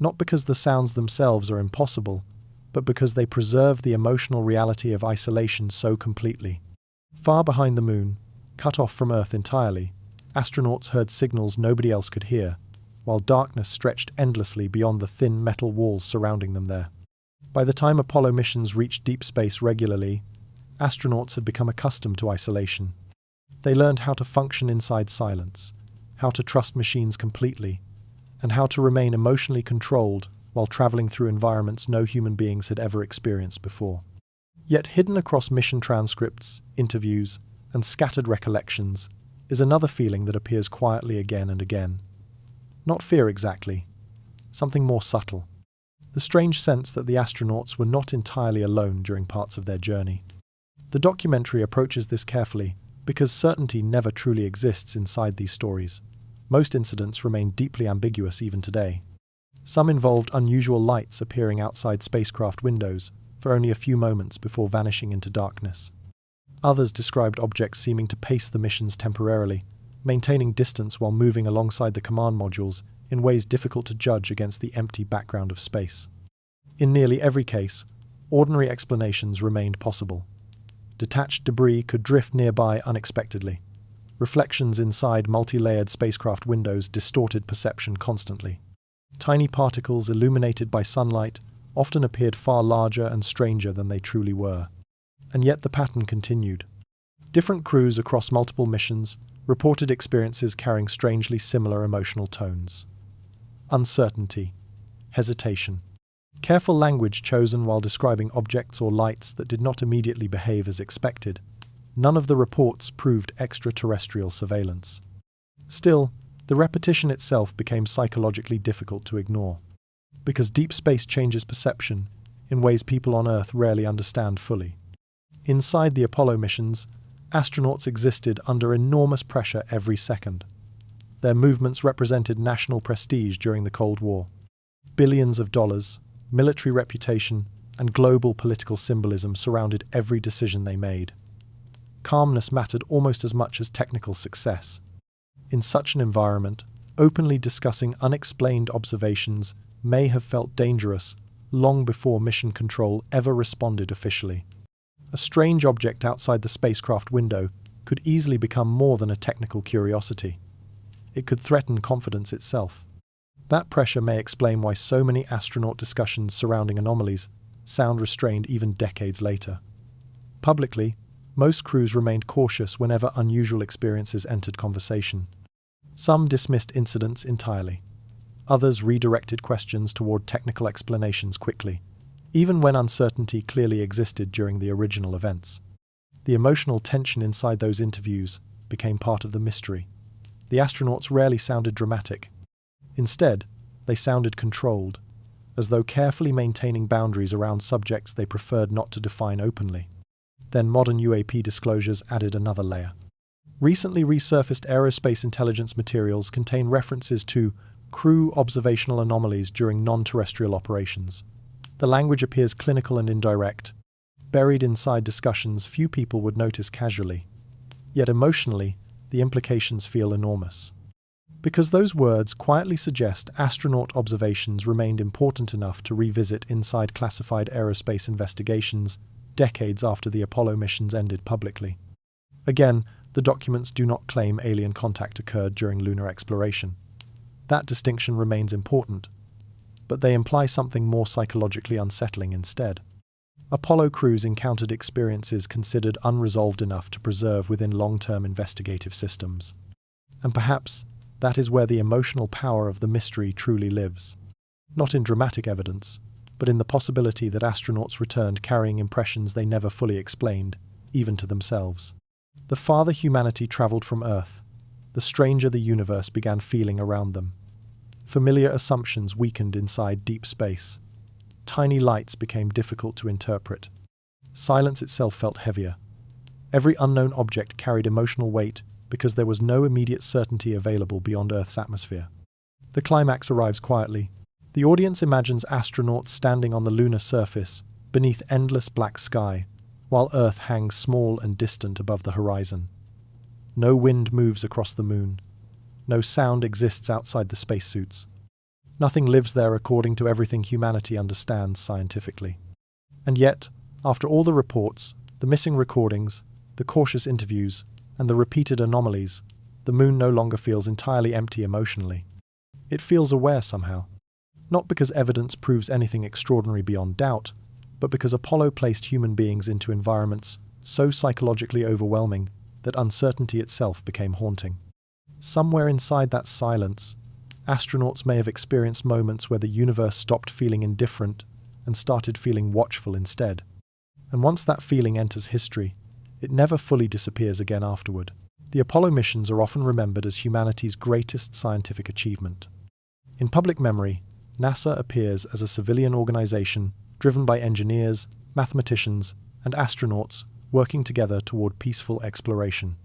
S1: Not because the sounds themselves are impossible, but because they preserve the emotional reality of isolation so completely. Far behind the Moon, cut off from Earth entirely, astronauts heard signals nobody else could hear, while darkness stretched endlessly beyond the thin metal walls surrounding them there. By the time Apollo missions reached deep space regularly, astronauts had become accustomed to isolation. They learned how to function inside silence, how to trust machines completely, and how to remain emotionally controlled while traveling through environments no human beings had ever experienced before. Yet hidden across mission transcripts, interviews, and scattered recollections is another feeling that appears quietly again and again. Not fear exactly, something more subtle. The strange sense that the astronauts were not entirely alone during parts of their journey. The documentary approaches this carefully because certainty never truly exists inside these stories. Most incidents remain deeply ambiguous even today. Some involved unusual lights appearing outside spacecraft windows for only a few moments before vanishing into darkness. Others described objects seeming to pace the missions temporarily, maintaining distance while moving alongside the command modules in ways difficult to judge against the empty background of space. In nearly every case, ordinary explanations remained possible. Detached debris could drift nearby unexpectedly. Reflections inside multi-layered spacecraft windows distorted perception constantly. Tiny particles illuminated by sunlight often appeared far larger and stranger than they truly were. And yet the pattern continued. Different crews across multiple missions reported experiences carrying strangely similar emotional tones. Uncertainty, hesitation, careful language chosen while describing objects or lights that did not immediately behave as expected. None of the reports proved extraterrestrial surveillance. Still, the repetition itself became psychologically difficult to ignore, because deep space changes perception in ways people on Earth rarely understand fully. Inside the Apollo missions, astronauts existed under enormous pressure every second. Their movements represented national prestige during the Cold War. Billions of dollars, military reputation, and global political symbolism surrounded every decision they made. Calmness mattered almost as much as technical success. In such an environment, openly discussing unexplained observations may have felt dangerous long before mission control ever responded officially. A strange object outside the spacecraft window could easily become more than a technical curiosity. It could threaten confidence itself. That pressure may explain why so many astronaut discussions surrounding anomalies sound restrained even decades later. Publicly, most crews remained cautious whenever unusual experiences entered conversation. Some dismissed incidents entirely. Others redirected questions toward technical explanations quickly, even when uncertainty clearly existed during the original events. The emotional tension inside those interviews became part of the mystery. The astronauts rarely sounded dramatic. Instead, they sounded controlled, as though carefully maintaining boundaries around subjects they preferred not to define openly. Then modern UAP disclosures added another layer. Recently resurfaced aerospace intelligence materials contain references to crew observational anomalies during non-terrestrial operations. The language appears clinical and indirect, buried inside discussions few people would notice casually. Yet emotionally, the implications feel enormous. Because those words quietly suggest astronaut observations remained important enough to revisit inside classified aerospace investigations decades after the Apollo missions ended publicly. Again, the documents do not claim alien contact occurred during lunar exploration. That distinction remains important, but they imply something more psychologically unsettling instead. Apollo crews encountered experiences considered unresolved enough to preserve within long-term investigative systems. And perhaps that is where the emotional power of the mystery truly lives. Not in dramatic evidence, but in the possibility that astronauts returned carrying impressions they never fully explained, even to themselves. The farther humanity traveled from Earth, the stranger the universe began feeling around them. Familiar assumptions weakened inside deep space. Tiny lights became difficult to interpret. Silence itself felt heavier. Every unknown object carried emotional weight because there was no immediate certainty available beyond Earth's atmosphere. The climax arrives quietly. The audience imagines astronauts standing on the lunar surface, beneath endless black sky, while Earth hangs small and distant above the horizon. No wind moves across the moon. No sound exists outside the spacesuits. Nothing lives there according to everything humanity understands scientifically. And yet, after all the reports, the missing recordings, the cautious interviews, and the repeated anomalies, the moon no longer feels entirely empty emotionally. It feels aware somehow. Not because evidence proves anything extraordinary beyond doubt, but because Apollo placed human beings into environments so psychologically overwhelming that uncertainty itself became haunting. Somewhere inside that silence, astronauts may have experienced moments where the universe stopped feeling indifferent and started feeling watchful instead. And once that feeling enters history, it never fully disappears again afterward. The Apollo missions are often remembered as humanity's greatest scientific achievement. In public memory, NASA appears as a civilian organization driven by engineers, mathematicians, and astronauts working together toward peaceful exploration.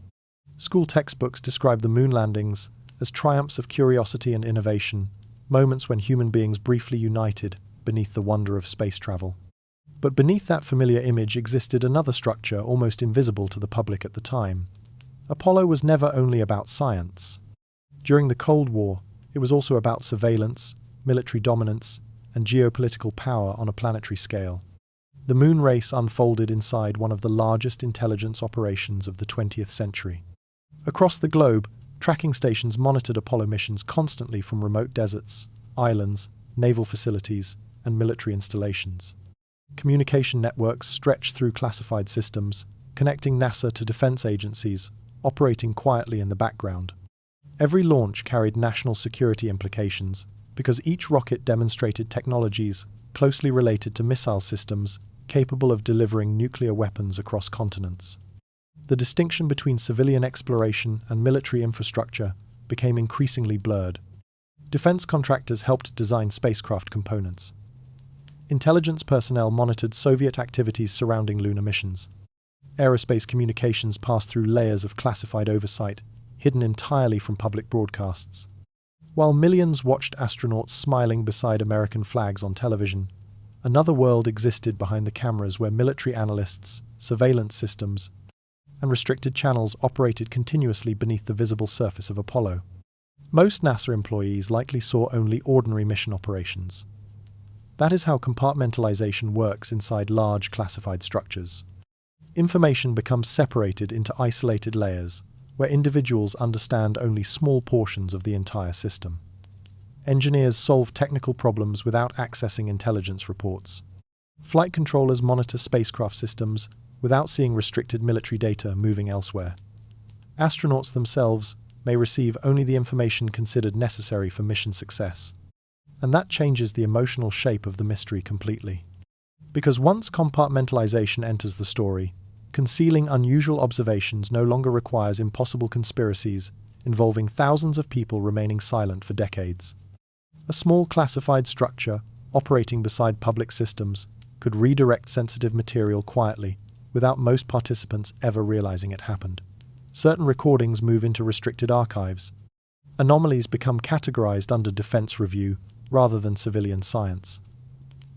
S1: School textbooks describe the moon landings as triumphs of curiosity and innovation, moments when human beings briefly united beneath the wonder of space travel. But beneath that familiar image existed another structure almost invisible to the public at the time. Apollo was never only about science. During the Cold War, it was also about surveillance, military dominance, and geopolitical power on a planetary scale. The moon race unfolded inside one of the largest intelligence operations of the 20th century. Across the globe, tracking stations monitored Apollo missions constantly from remote deserts, islands, naval facilities, and military installations. Communication networks stretched through classified systems, connecting NASA to defense agencies, operating quietly in the background. Every launch carried national security implications, because each rocket demonstrated technologies closely related to missile systems capable of delivering nuclear weapons across continents. The distinction between civilian exploration and military infrastructure became increasingly blurred. Defense contractors helped design spacecraft components. Intelligence personnel monitored Soviet activities surrounding lunar missions. Aerospace communications passed through layers of classified oversight, hidden entirely from public broadcasts. While millions watched astronauts smiling beside American flags on television, another world existed behind the cameras where military analysts, surveillance systems, and restricted channels operated continuously beneath the visible surface of Apollo. Most NASA employees likely saw only ordinary mission operations. That is how compartmentalization works inside large classified structures. Information becomes separated into isolated layers, where individuals understand only small portions of the entire system. Engineers solve technical problems without accessing intelligence reports. Flight controllers monitor spacecraft systems without seeing restricted military data moving elsewhere. Astronauts themselves may receive only the information considered necessary for mission success. And that changes the emotional shape of the mystery completely. Because once compartmentalization enters the story, concealing unusual observations no longer requires impossible conspiracies involving thousands of people remaining silent for decades. A small classified structure, operating beside public systems, could redirect sensitive material quietly, without most participants ever realizing it happened. Certain recordings move into restricted archives. Anomalies become categorized under defense review rather than civilian science.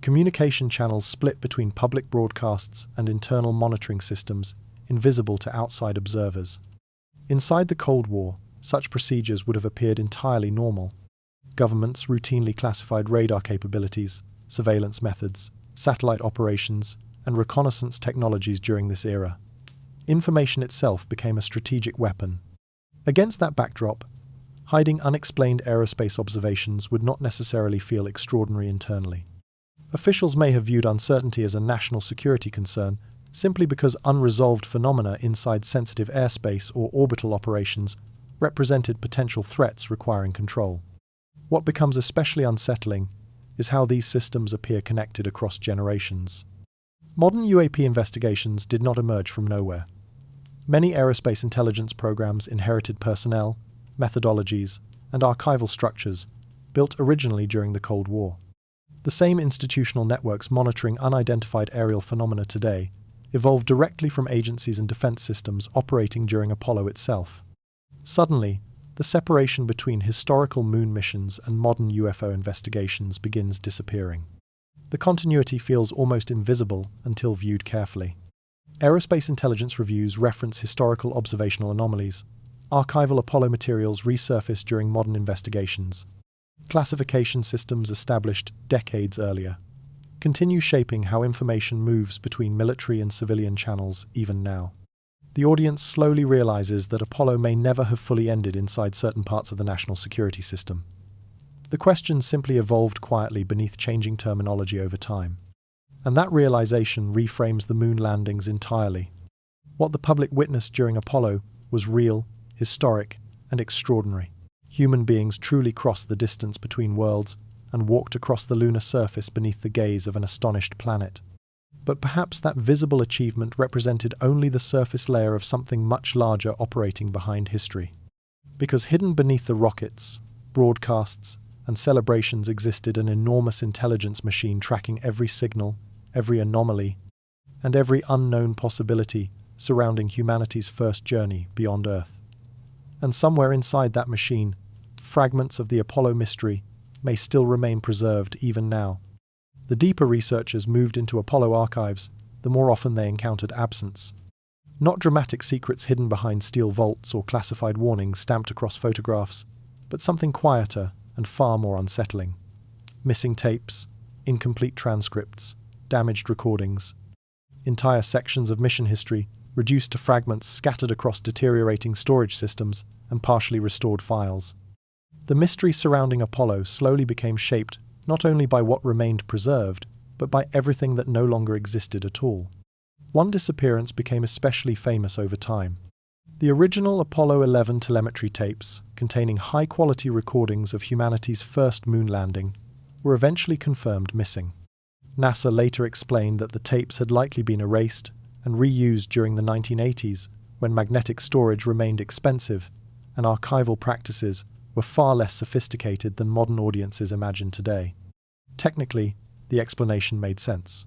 S1: Communication channels split between public broadcasts and internal monitoring systems, invisible to outside observers. Inside the Cold War, such procedures would have appeared entirely normal. Governments routinely classified radar capabilities, surveillance methods, satellite operations, and reconnaissance technologies during this era. Information itself became a strategic weapon. Against that backdrop, hiding unexplained aerospace observations would not necessarily feel extraordinary internally. Officials may have viewed uncertainty as a national security concern simply because unresolved phenomena inside sensitive airspace or orbital operations represented potential threats requiring control. What becomes especially unsettling is how these systems appear connected across generations. Modern UAP investigations did not emerge from nowhere. Many aerospace intelligence programs inherited personnel, methodologies, and archival structures built originally during the Cold War. The same institutional networks monitoring unidentified aerial phenomena today evolved directly from agencies and defense systems operating during Apollo itself. Suddenly, the separation between historical moon missions and modern UFO investigations begins disappearing. The continuity feels almost invisible until viewed carefully. Aerospace intelligence reviews reference historical observational anomalies. Archival Apollo materials resurface during modern investigations. Classification systems established decades earlier continue shaping how information moves between military and civilian channels even now. The audience slowly realizes that Apollo may never have fully ended inside certain parts of the national security system. The question simply evolved quietly beneath changing terminology over time. And that realization reframes the moon landings entirely. What the public witnessed during Apollo was real, historic, and extraordinary. Human beings truly crossed the distance between worlds and walked across the lunar surface beneath the gaze of an astonished planet. But perhaps that visible achievement represented only the surface layer of something much larger operating behind history. Because hidden beneath the rockets, broadcasts, and celebrations existed an enormous intelligence machine tracking every signal, every anomaly, and every unknown possibility surrounding humanity's first journey beyond Earth. And somewhere inside that machine, fragments of the Apollo mystery may still remain preserved even now. The deeper researchers moved into Apollo archives, the more often they encountered absence. Not dramatic secrets hidden behind steel vaults or classified warnings stamped across photographs, but something quieter and far more unsettling. Missing tapes, incomplete transcripts, damaged recordings. Entire sections of mission history reduced to fragments scattered across deteriorating storage systems and partially restored files. The mystery surrounding Apollo slowly became shaped not only by what remained preserved, but by everything that no longer existed at all. One disappearance became especially famous over time. The original Apollo 11 telemetry tapes, containing high-quality recordings of humanity's first moon landing, were eventually confirmed missing. NASA later explained that the tapes had likely been erased and reused during the 1980s, when magnetic storage remained expensive and archival practices were far less sophisticated than modern audiences imagine today. Technically, the explanation made sense.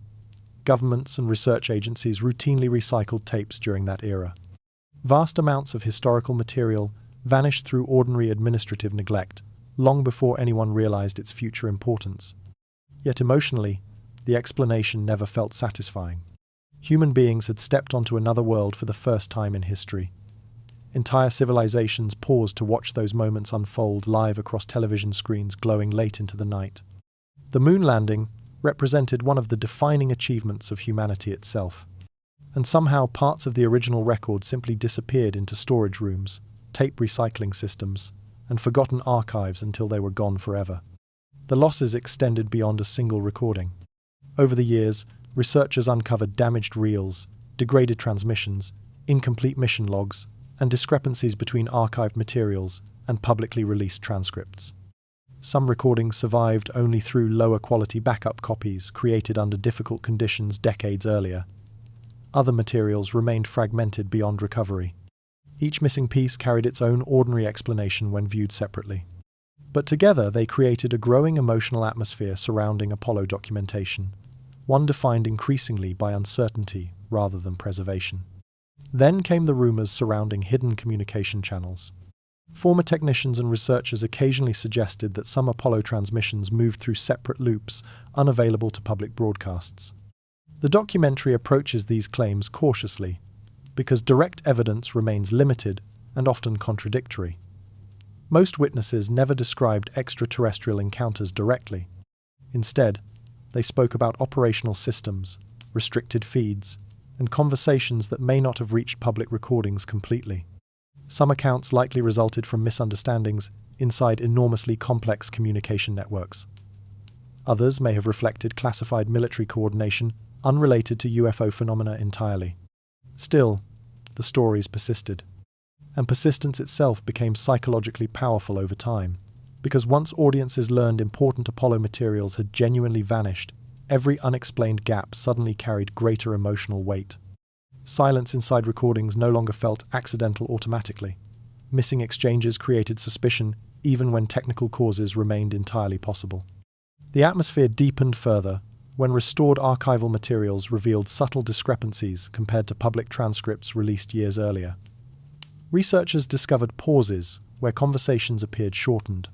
S1: Governments and research agencies routinely recycled tapes during that era. Vast amounts of historical material vanished through ordinary administrative neglect, long before anyone realized its future importance. Yet emotionally, the explanation never felt satisfying. Human beings had stepped onto another world for the first time in history. Entire civilizations paused to watch those moments unfold live across television screens glowing late into the night. The moon landing represented one of the defining achievements of humanity itself. And somehow parts of the original record simply disappeared into storage rooms, tape recycling systems, and forgotten archives until they were gone forever. The losses extended beyond a single recording. Over the years, researchers uncovered damaged reels, degraded transmissions, incomplete mission logs, and discrepancies between archived materials and publicly released transcripts. Some recordings survived only through lower-quality backup copies created under difficult conditions decades earlier. Other materials remained fragmented beyond recovery. Each missing piece carried its own ordinary explanation when viewed separately. But together they created a growing emotional atmosphere surrounding Apollo documentation, one defined increasingly by uncertainty rather than preservation. Then came the rumors surrounding hidden communication channels. Former technicians and researchers occasionally suggested that some Apollo transmissions moved through separate loops, unavailable to public broadcasts. The documentary approaches these claims cautiously, because direct evidence remains limited and often contradictory. Most witnesses never described extraterrestrial encounters directly. Instead, they spoke about operational systems, restricted feeds, and conversations that may not have reached public recordings completely. Some accounts likely resulted from misunderstandings inside enormously complex communication networks. Others may have reflected classified military coordination unrelated to UFO phenomena entirely. Still, the stories persisted. And persistence itself became psychologically powerful over time, because once audiences learned important Apollo materials had genuinely vanished, every unexplained gap suddenly carried greater emotional weight. Silence inside recordings no longer felt accidental automatically. Missing exchanges created suspicion even when technical causes remained entirely possible. The atmosphere deepened further when restored archival materials revealed subtle discrepancies compared to public transcripts released years earlier. Researchers discovered pauses where conversations appeared shortened.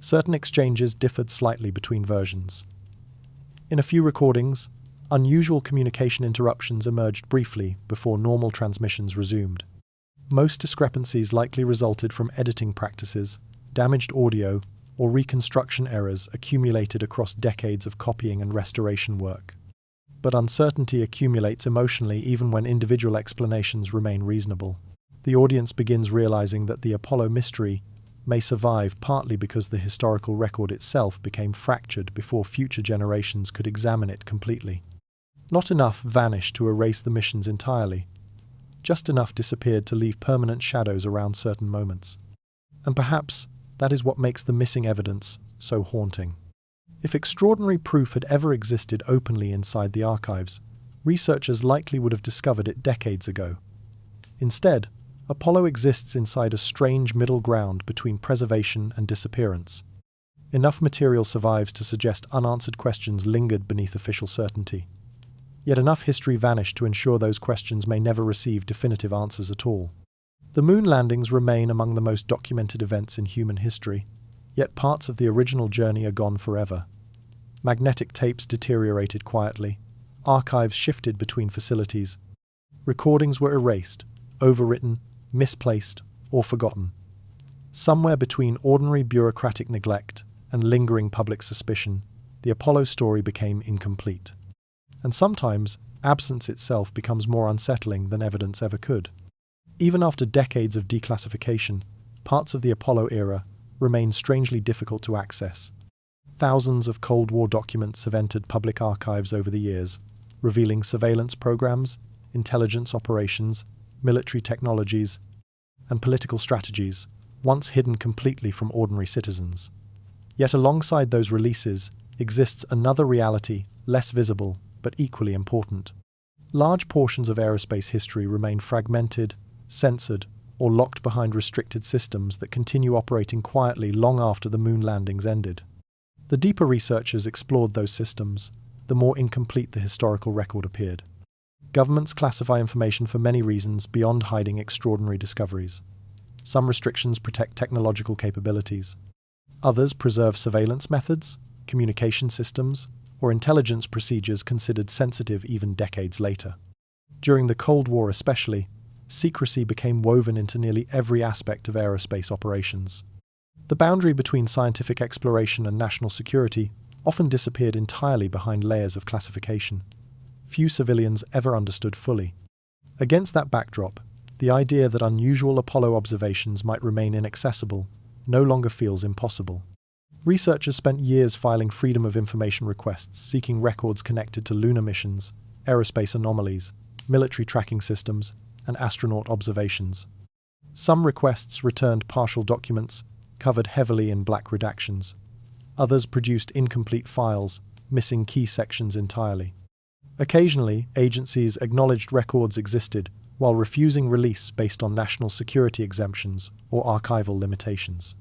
S1: Certain exchanges differed slightly between versions. In a few recordings, unusual communication interruptions emerged briefly before normal transmissions resumed. Most discrepancies likely resulted from editing practices, damaged audio, or reconstruction errors accumulated across decades of copying and restoration work. But uncertainty accumulates emotionally even when individual explanations remain reasonable. The audience begins realizing that the Apollo mystery may survive partly because the historical record itself became fractured before future generations could examine it completely. Not enough vanished to erase the missions entirely. Just enough disappeared to leave permanent shadows around certain moments. And perhaps that is what makes the missing evidence so haunting. If extraordinary proof had ever existed openly inside the archives, researchers likely would have discovered it decades ago. Instead, Apollo exists inside a strange middle ground between preservation and disappearance. Enough material survives to suggest unanswered questions lingered beneath official certainty. Yet enough history vanished to ensure those questions may never receive definitive answers at all. The moon landings remain among the most documented events in human history, yet parts of the original journey are gone forever. Magnetic tapes deteriorated quietly, archives shifted between facilities, recordings were erased, overwritten, misplaced, or forgotten. Somewhere between ordinary bureaucratic neglect and lingering public suspicion, the Apollo story became incomplete. And sometimes, absence itself becomes more unsettling than evidence ever could. Even after decades of declassification, parts of the Apollo era remain strangely difficult to access. Thousands of Cold War documents have entered public archives over the years, revealing surveillance programs, intelligence operations, military technologies, and political strategies, once hidden completely from ordinary citizens. Yet alongside those releases exists another reality, less visible, but equally important. Large portions of aerospace history remain fragmented, censored, or locked behind restricted systems that continue operating quietly long after the moon landings ended. The deeper researchers explored those systems, the more incomplete the historical record appeared. Governments classify information for many reasons beyond hiding extraordinary discoveries. Some restrictions protect technological capabilities. Others preserve surveillance methods, communication systems, or intelligence procedures considered sensitive even decades later. During the Cold War especially, secrecy became woven into nearly every aspect of aerospace operations. The boundary between scientific exploration and national security often disappeared entirely behind layers of classification. Few civilians ever understood fully. Against that backdrop, the idea that unusual Apollo observations might remain inaccessible no longer feels impossible. Researchers spent years filing Freedom of Information requests seeking records connected to lunar missions, aerospace anomalies, military tracking systems, and astronaut observations. Some requests returned partial documents, covered heavily in black redactions. Others produced incomplete files, missing key sections entirely. Occasionally, agencies acknowledged records existed while refusing release based on national security exemptions or archival limitations.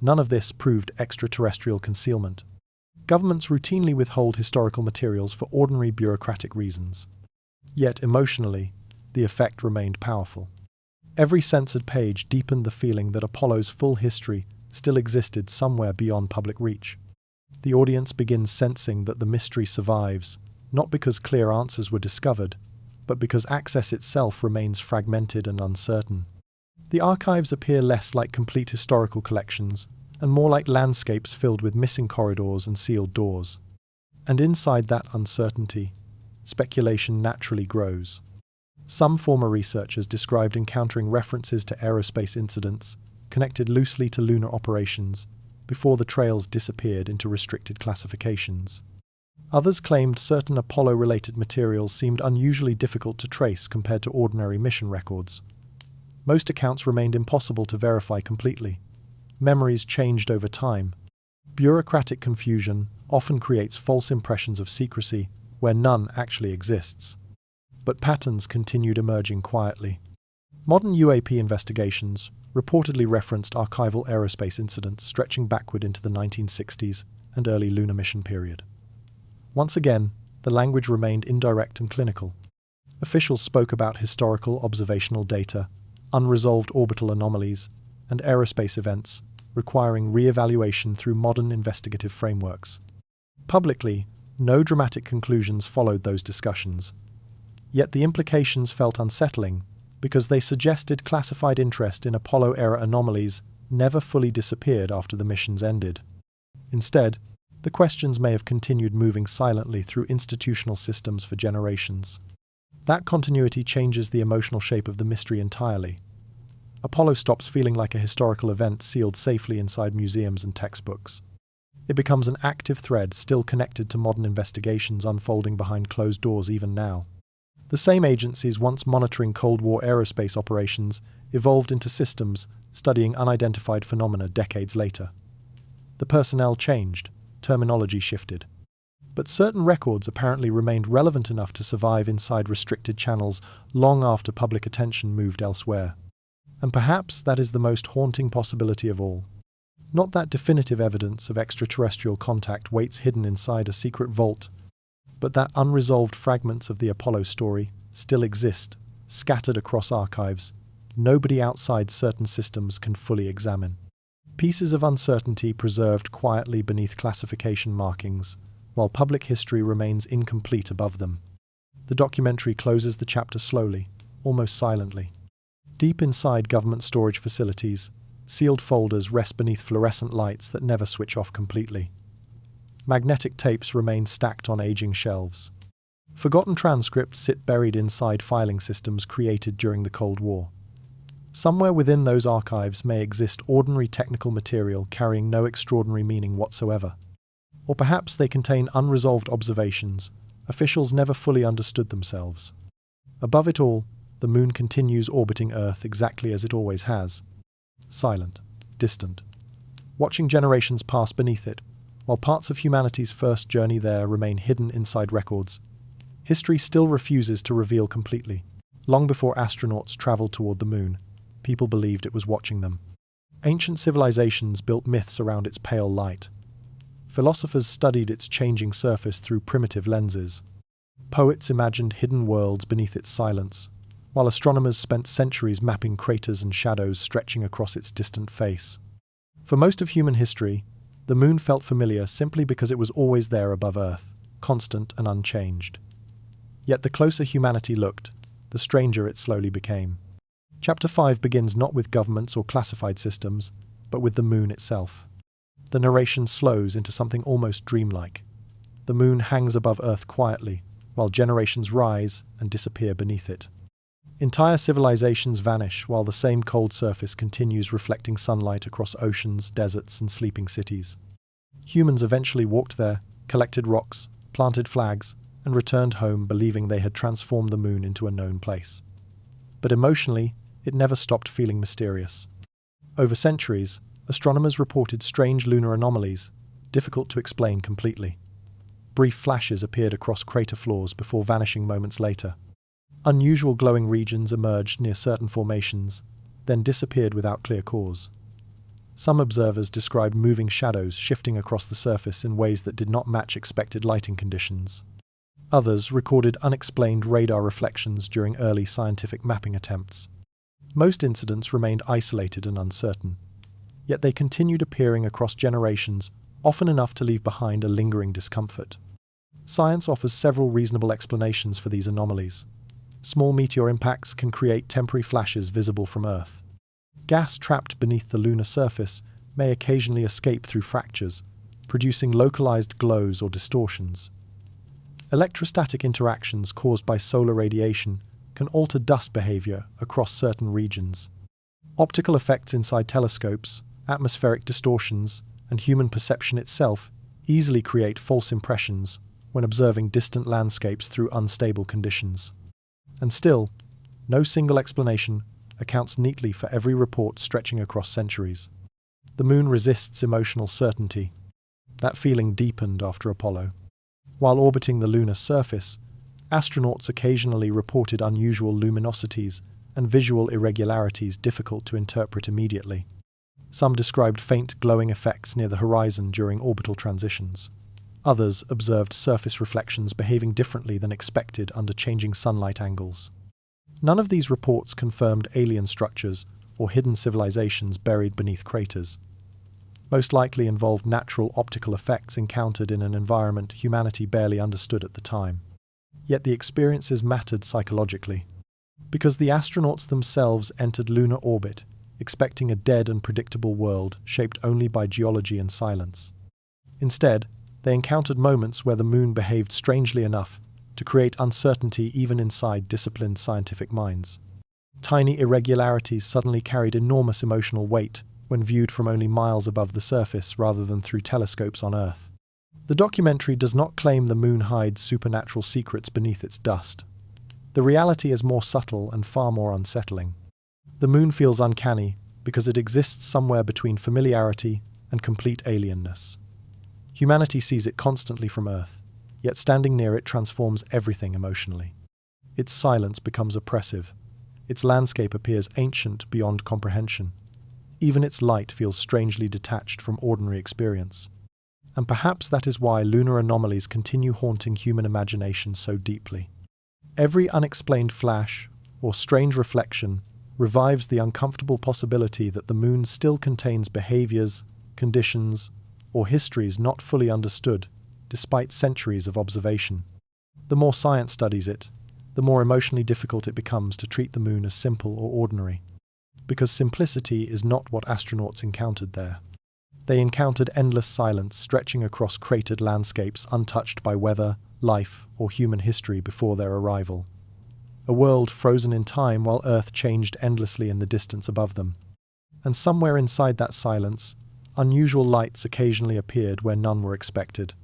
S1: None of this proved extraterrestrial concealment. Governments routinely withhold historical materials for ordinary bureaucratic reasons. Yet emotionally, the effect remained powerful. Every censored page deepened the feeling that Apollo's full history still existed somewhere beyond public reach. The audience begins sensing that the mystery survives, not because clear answers were discovered, but because access itself remains fragmented and uncertain. The archives appear less like complete historical collections, and more like landscapes filled with missing corridors and sealed doors. And inside that uncertainty, speculation naturally grows. Some former researchers described encountering references to aerospace incidents connected loosely to lunar operations before the trails disappeared into restricted classifications. Others claimed certain Apollo-related materials seemed unusually difficult to trace compared to ordinary mission records. Most accounts remained impossible to verify completely. Memories changed over time. Bureaucratic confusion often creates false impressions of secrecy where none actually exists. But patterns continued emerging quietly. Modern UAP investigations reportedly referenced archival aerospace incidents stretching backward into the 1960s and early lunar mission period. Once again, the language remained indirect and clinical. Officials spoke about historical observational data, unresolved orbital anomalies, and aerospace events requiring re-evaluation through modern investigative frameworks. Publicly, no dramatic conclusions followed those discussions. Yet the implications felt unsettling because they suggested classified interest in Apollo-era anomalies never fully disappeared after the missions ended. Instead, the questions may have continued moving silently through institutional systems for generations. That continuity changes the emotional shape of the mystery entirely. Apollo stops feeling like a historical event sealed safely inside museums and textbooks. It becomes an active thread still connected to modern investigations unfolding behind closed doors even now. The same agencies once monitoring Cold War aerospace operations evolved into systems studying unidentified phenomena decades later. The personnel changed, terminology shifted. But certain records apparently remained relevant enough to survive inside restricted channels long after public attention moved elsewhere. And perhaps that is the most haunting possibility of all. Not that definitive evidence of extraterrestrial contact waits hidden inside a secret vault, but that unresolved fragments of the Apollo story still exist, scattered across archives, nobody outside certain systems can fully examine. Pieces of uncertainty preserved quietly beneath classification markings, while public history remains incomplete above them. The documentary closes the chapter slowly, almost silently. Deep inside government storage facilities, sealed folders rest beneath fluorescent lights that never switch off completely. Magnetic tapes remain stacked on aging shelves. Forgotten transcripts sit buried inside filing systems created during the Cold War. Somewhere within those archives may exist ordinary technical material carrying no extraordinary meaning whatsoever. Or perhaps they contain unresolved observations, officials never fully understood themselves. Above it all, the moon continues orbiting Earth exactly as it always has. Silent, distant, watching generations pass beneath it, while parts of humanity's first journey there remain hidden inside records. History still refuses to reveal completely. Long before astronauts traveled toward the moon, people believed it was watching them. Ancient civilizations built myths around its pale light. Philosophers studied its changing surface through primitive lenses. Poets imagined hidden worlds beneath its silence, while astronomers spent centuries mapping craters and shadows stretching across its distant face. For most of human history, the moon felt familiar simply because it was always there above Earth, constant and unchanged. Yet the closer humanity looked, the stranger it slowly became. Chapter 5 begins not with governments or classified systems, but with the moon itself. The narration slows into something almost dreamlike. The moon hangs above Earth quietly, while generations rise and disappear beneath it. Entire civilizations vanish while the same cold surface continues reflecting sunlight across oceans, deserts, and sleeping cities. Humans eventually walked there, collected rocks, planted flags, and returned home believing they had transformed the moon into a known place. But emotionally, it never stopped feeling mysterious. Over centuries, astronomers reported strange lunar anomalies, difficult to explain completely. Brief flashes appeared across crater floors before vanishing moments later. Unusual glowing regions emerged near certain formations, then disappeared without clear cause. Some observers described moving shadows shifting across the surface in ways that did not match expected lighting conditions. Others recorded unexplained radar reflections during early scientific mapping attempts. Most incidents remained isolated and uncertain, yet they continued appearing across generations, often enough to leave behind a lingering discomfort. Science offers several reasonable explanations for these anomalies. Small meteor impacts can create temporary flashes visible from Earth. Gas trapped beneath the lunar surface may occasionally escape through fractures, producing localized glows or distortions. Electrostatic interactions caused by solar radiation can alter dust behavior across certain regions. Optical effects inside telescopes, atmospheric distortions, and human perception itself easily create false impressions when observing distant landscapes through unstable conditions. And still, no single explanation accounts neatly for every report stretching across centuries. The moon resists emotional certainty. That feeling deepened after Apollo. While orbiting the lunar surface, astronauts occasionally reported unusual luminosities and visual irregularities difficult to interpret immediately. Some described faint glowing effects near the horizon during orbital transitions. Others observed surface reflections behaving differently than expected under changing sunlight angles. None of these reports confirmed alien structures or hidden civilizations buried beneath craters. Most likely involved natural optical effects encountered in an environment humanity barely understood at the time. Yet the experiences mattered psychologically, because the astronauts themselves entered lunar orbit, expecting a dead and predictable world shaped only by geology and silence. Instead, they encountered moments where the moon behaved strangely enough to create uncertainty even inside disciplined scientific minds. Tiny irregularities suddenly carried enormous emotional weight when viewed from only miles above the surface rather than through telescopes on Earth. The documentary does not claim the moon hides supernatural secrets beneath its dust. The reality is more subtle and far more unsettling. The moon feels uncanny because it exists somewhere between familiarity and complete alienness. Humanity sees it constantly from Earth, yet standing near it transforms everything emotionally. Its silence becomes oppressive. Its landscape appears ancient beyond comprehension. Even its light feels strangely detached from ordinary experience. And perhaps that is why lunar anomalies continue haunting human imagination so deeply. Every unexplained flash or strange reflection revives the uncomfortable possibility that the moon still contains behaviors, conditions, or histories not fully understood, despite centuries of observation. The more science studies it, the more emotionally difficult it becomes to treat the moon as simple or ordinary. Because simplicity is not what astronauts encountered there. They encountered endless silence stretching across cratered landscapes untouched by weather, life, or human history before their arrival. A world frozen in time while Earth changed endlessly in the distance above them. And somewhere inside that silence, unusual lights occasionally appeared where none were expected.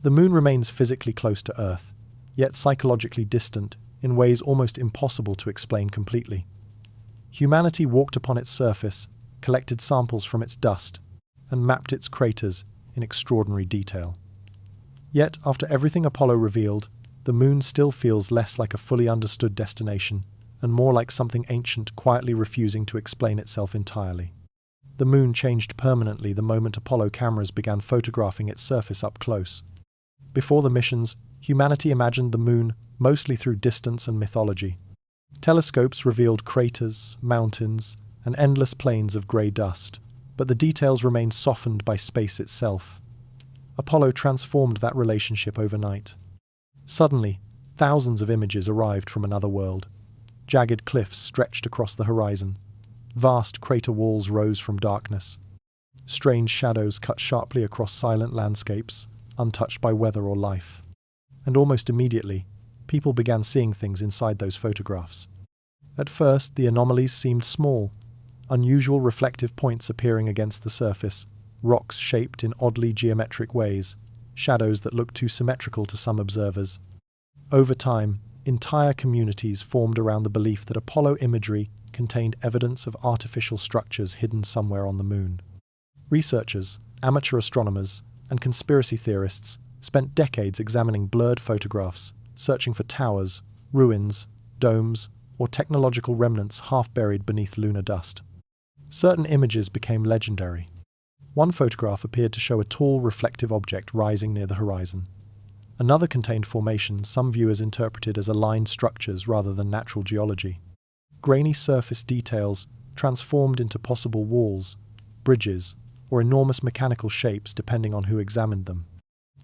S1: The moon remains physically close to Earth, yet psychologically distant in ways almost impossible to explain completely. Humanity walked upon its surface, collected samples from its dust, and mapped its craters in extraordinary detail. Yet, after everything Apollo revealed, the moon still feels less like a fully understood destination and more like something ancient quietly refusing to explain itself entirely. The moon changed permanently the moment Apollo cameras began photographing its surface up close. Before the missions, humanity imagined the moon mostly through distance and mythology. Telescopes revealed craters, mountains, and endless plains of grey dust, but the details remained softened by space itself. Apollo transformed that relationship overnight. Suddenly, thousands of images arrived from another world. Jagged cliffs stretched across the horizon. Vast crater walls rose from darkness. Strange shadows cut sharply across silent landscapes, untouched by weather or life. And almost immediately, people began seeing things inside those photographs. At first, the anomalies seemed small, unusual reflective points appearing against the surface, rocks shaped in oddly geometric ways, shadows that looked too symmetrical to some observers. Over time, entire communities formed around the belief that Apollo imagery contained evidence of artificial structures hidden somewhere on the moon. Researchers, amateur astronomers, and conspiracy theorists spent decades examining blurred photographs, searching for towers, ruins, domes, or technological remnants half buried beneath lunar dust. Certain images became legendary. One photograph appeared to show a tall, reflective object rising near the horizon. Another contained formations some viewers interpreted as aligned structures rather than natural geology. Grainy surface details transformed into possible walls, bridges, or enormous mechanical shapes depending on who examined them.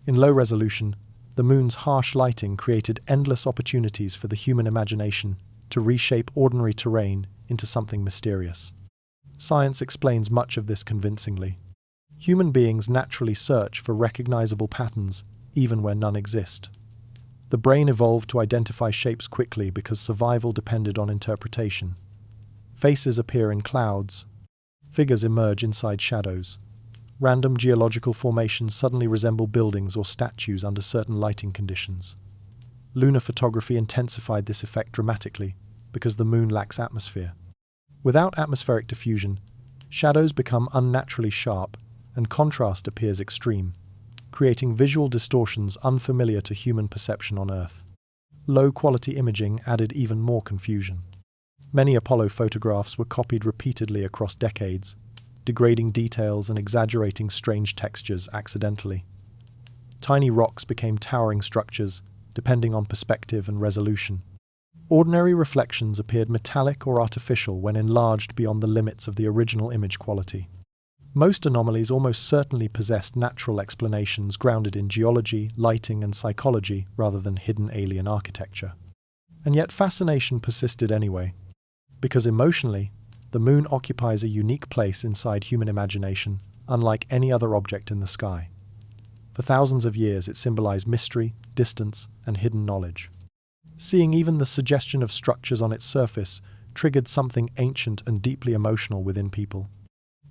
S1: In low resolution, the moon's harsh lighting created endless opportunities for the human imagination to reshape ordinary terrain into something mysterious. Science explains much of this convincingly. Human beings naturally search for recognizable patterns, even where none exist. The brain evolved to identify shapes quickly because survival depended on interpretation. Faces appear in clouds. Figures emerge inside shadows. Random geological formations suddenly resemble buildings or statues under certain lighting conditions. Lunar photography intensified this effect dramatically because the moon lacks atmosphere. Without atmospheric diffusion, shadows become unnaturally sharp and contrast appears extreme, creating visual distortions unfamiliar to human perception on Earth. Low-quality imaging added even more confusion. Many Apollo photographs were copied repeatedly across decades, degrading details and exaggerating strange textures accidentally. Tiny rocks became towering structures, depending on perspective and resolution. Ordinary reflections appeared metallic or artificial when enlarged beyond the limits of the original image quality. Most anomalies almost certainly possessed natural explanations grounded in geology, lighting, and psychology rather than hidden alien architecture. And yet fascination persisted anyway. Because emotionally, the moon occupies a unique place inside human imagination, unlike any other object in the sky. For thousands of years it symbolized mystery, distance, and hidden knowledge. Seeing even the suggestion of structures on its surface triggered something ancient and deeply emotional within people.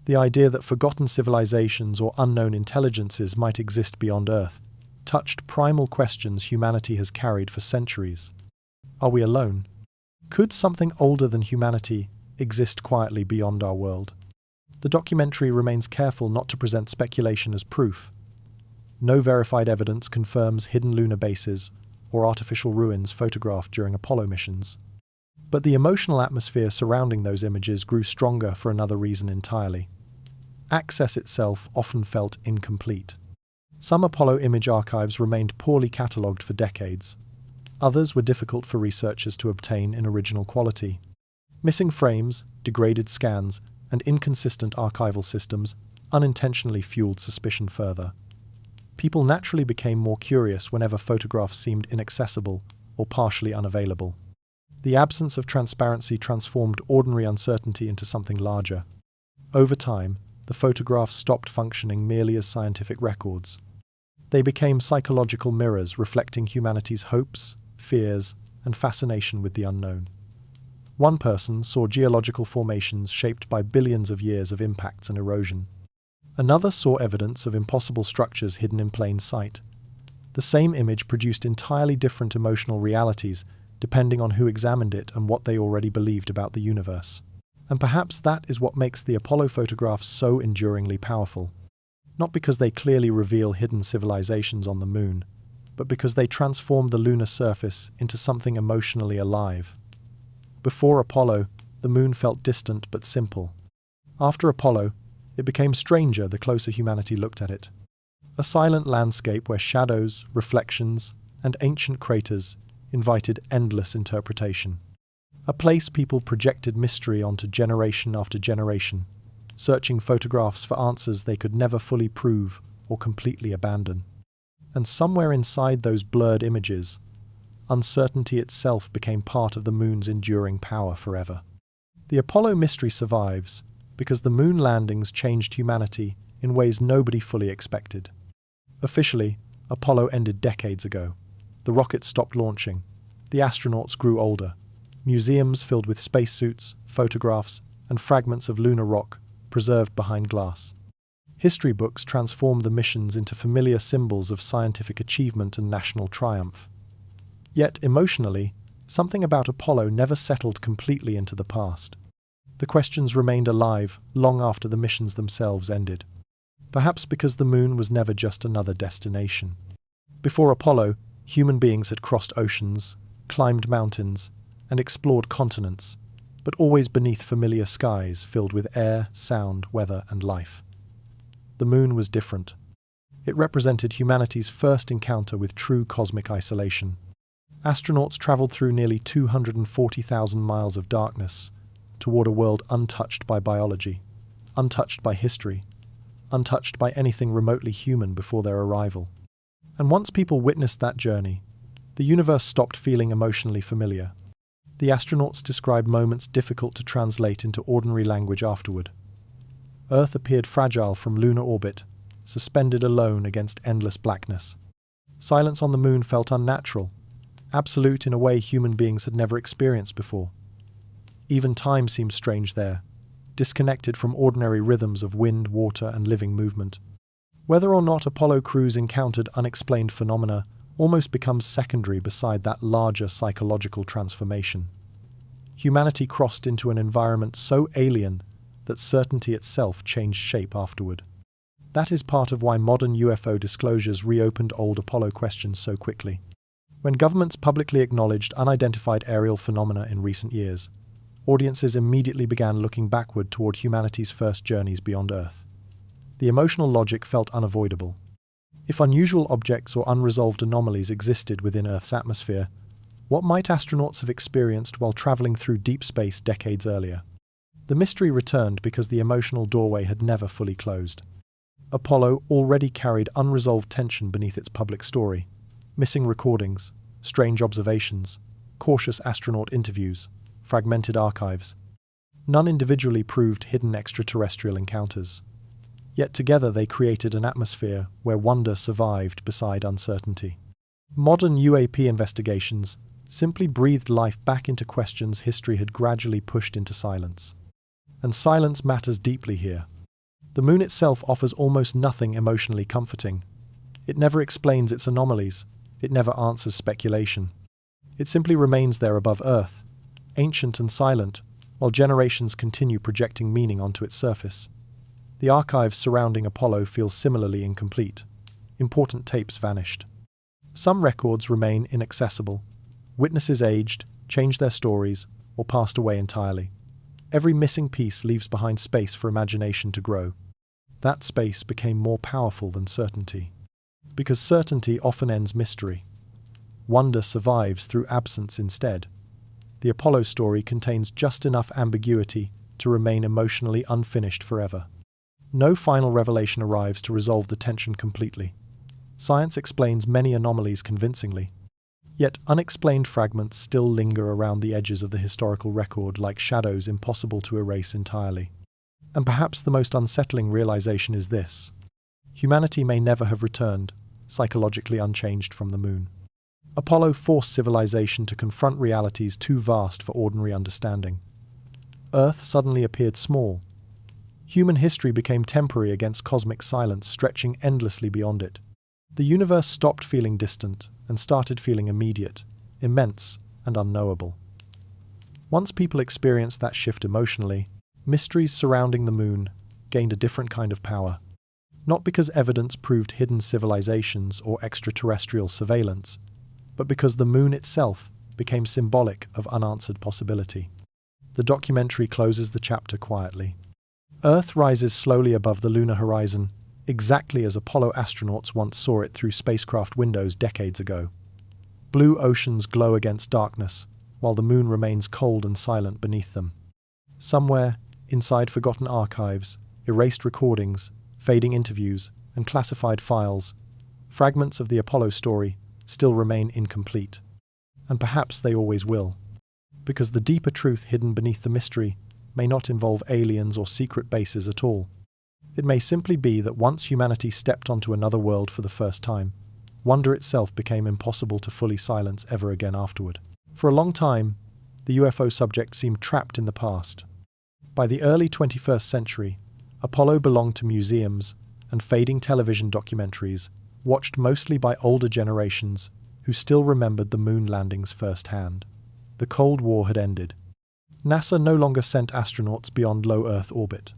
S1: The idea that forgotten civilizations or unknown intelligences might exist beyond Earth touched primal questions humanity has carried for centuries. Are we alone? Could something older than humanity exist quietly beyond our world? The documentary remains careful not to present speculation as proof. No verified evidence confirms hidden lunar bases or artificial ruins photographed during Apollo missions. But the emotional atmosphere surrounding those images grew stronger for another reason entirely. Access itself often felt incomplete. Some Apollo image archives remained poorly catalogued for decades. Others were difficult for researchers to obtain in original quality. Missing frames, degraded scans, and inconsistent archival systems unintentionally fueled suspicion further. People naturally became more curious whenever photographs seemed inaccessible or partially unavailable. The absence of transparency transformed ordinary uncertainty into something larger. Over time, the photographs stopped functioning merely as scientific records. They became psychological mirrors reflecting humanity's hopes, fears, and fascination with the unknown. One person saw geological formations shaped by billions of years of impacts and erosion. Another saw evidence of impossible structures hidden in plain sight. The same image produced entirely different emotional realities depending on who examined it and what they already believed about the universe. And perhaps that is what makes the Apollo photographs so enduringly powerful. Not because they clearly reveal hidden civilizations on the moon, but because they transform the lunar surface into something emotionally alive. Before Apollo, the moon felt distant but simple. After Apollo, it became stranger the closer humanity looked at it. A silent landscape where shadows, reflections, and ancient craters invited endless interpretation. A place people projected mystery onto generation after generation, searching photographs for answers they could never fully prove or completely abandon. And somewhere inside those blurred images, uncertainty itself became part of the moon's enduring power forever. The Apollo mystery survives because the moon landings changed humanity in ways nobody fully expected. Officially, Apollo ended decades ago. The rocket stopped launching. The astronauts grew older. Museums filled with spacesuits, photographs, and fragments of lunar rock preserved behind glass. History books transformed the missions into familiar symbols of scientific achievement and national triumph. Yet, emotionally, something about Apollo never settled completely into the past. The questions remained alive long after the missions themselves ended. Perhaps because the moon was never just another destination. Before Apollo, human beings had crossed oceans, climbed mountains, and explored continents, but always beneath familiar skies filled with air, sound, weather, and life. The moon was different. It represented humanity's first encounter with true cosmic isolation. Astronauts traveled through nearly 240,000 miles of darkness toward a world untouched by biology, untouched by history, untouched by anything remotely human before their arrival. And once people witnessed that journey, the universe stopped feeling emotionally familiar. The astronauts described moments difficult to translate into ordinary language afterward. Earth appeared fragile from lunar orbit, suspended alone against endless blackness. Silence on the moon felt unnatural, absolute in a way human beings had never experienced before. Even time seemed strange there, disconnected from ordinary rhythms of wind, water, and living movement. Whether or not Apollo crews encountered unexplained phenomena almost becomes secondary beside that larger psychological transformation. Humanity crossed into an environment so alien that certainty itself changed shape afterward. That is part of why modern UFO disclosures reopened old Apollo questions so quickly. When governments publicly acknowledged unidentified aerial phenomena in recent years, audiences immediately began looking backward toward humanity's first journeys beyond Earth. The emotional logic felt unavoidable. If unusual objects or unresolved anomalies existed within Earth's atmosphere, what might astronauts have experienced while traveling through deep space decades earlier? The mystery returned because the emotional doorway had never fully closed. Apollo already carried unresolved tension beneath its public story. Missing recordings, strange observations, cautious astronaut interviews, fragmented archives. None individually proved hidden extraterrestrial encounters. Yet together they created an atmosphere where wonder survived beside uncertainty. Modern UAP investigations simply breathed life back into questions history had gradually pushed into silence. And silence matters deeply here. The moon itself offers almost nothing emotionally comforting. It never explains its anomalies. It never answers speculation. It simply remains there above Earth, ancient and silent, while generations continue projecting meaning onto its surface. The archives surrounding Apollo feel similarly incomplete. Important tapes vanished. Some records remain inaccessible. Witnesses aged, changed their stories, or passed away entirely. Every missing piece leaves behind space for imagination to grow. That space became more powerful than certainty. Because certainty often ends mystery. Wonder survives through absence instead. The Apollo story contains just enough ambiguity to remain emotionally unfinished forever. No final revelation arrives to resolve the tension completely. Science explains many anomalies convincingly. Yet unexplained fragments still linger around the edges of the historical record like shadows impossible to erase entirely. And perhaps the most unsettling realization is this: humanity may never have returned, psychologically unchanged from the moon. Apollo forced civilization to confront realities too vast for ordinary understanding. Earth suddenly appeared small. Human history became temporary against cosmic silence stretching endlessly beyond it. The universe stopped feeling distant and started feeling immediate, immense, and unknowable. Once people experienced that shift emotionally, mysteries surrounding the moon gained a different kind of power. Not because evidence proved hidden civilizations or extraterrestrial surveillance, but because the moon itself became symbolic of unanswered possibility. The documentary closes the chapter quietly. Earth rises slowly above the lunar horizon, exactly as Apollo astronauts once saw it through spacecraft windows decades ago. Blue oceans glow against darkness, while the moon remains cold and silent beneath them. Somewhere, inside forgotten archives, erased recordings, fading interviews, and classified files, fragments of the Apollo story still remain incomplete. And perhaps they always will. Because the deeper truth hidden beneath the mystery may not involve aliens or secret bases at all. It may simply be that once humanity stepped onto another world for the first time, wonder itself became impossible to fully silence ever again afterward. For a long time, the UFO subject seemed trapped in the past. By the early 21st century, Apollo belonged to museums and fading television documentaries, watched mostly by older generations who still remembered the moon landings firsthand. The Cold War had ended. NASA no longer sent astronauts beyond low Earth orbit.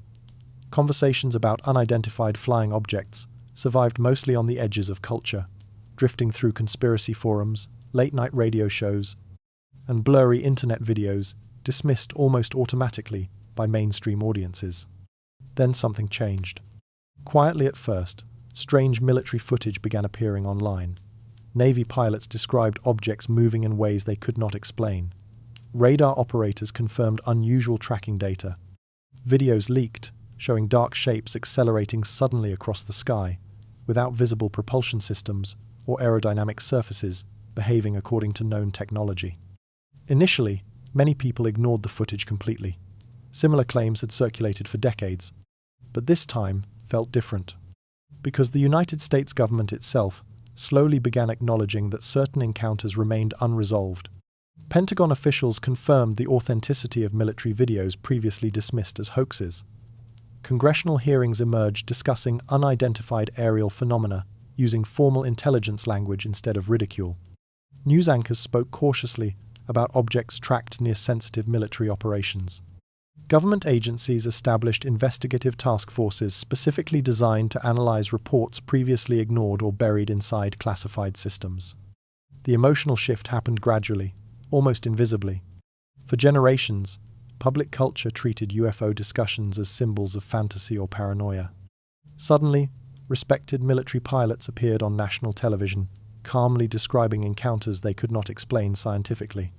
S1: Conversations about unidentified flying objects survived mostly on the edges of culture, drifting through conspiracy forums, late-night radio shows, and blurry internet videos dismissed almost automatically by mainstream audiences. Then something changed. Quietly at first, strange military footage began appearing online. Navy pilots described objects moving in ways they could not explain. Radar operators confirmed unusual tracking data. Videos leaked, showing dark shapes accelerating suddenly across the sky, without visible propulsion systems or aerodynamic surfaces behaving according to known technology. Initially, many people ignored the footage completely. Similar claims had circulated for decades, but this time felt different. Because the United States government itself slowly began acknowledging that certain encounters remained unresolved. Pentagon officials confirmed the authenticity of military videos previously dismissed as hoaxes. Congressional hearings emerged discussing unidentified aerial phenomena using formal intelligence language instead of ridicule. News anchors spoke cautiously about objects tracked near sensitive military operations. Government agencies established investigative task forces specifically designed to analyze reports previously ignored or buried inside classified systems. The emotional shift happened gradually, almost invisibly. For generations, public culture treated UFO discussions as symbols of fantasy or paranoia. Suddenly, respected military pilots appeared on national television, calmly describing encounters they could not explain scientifically.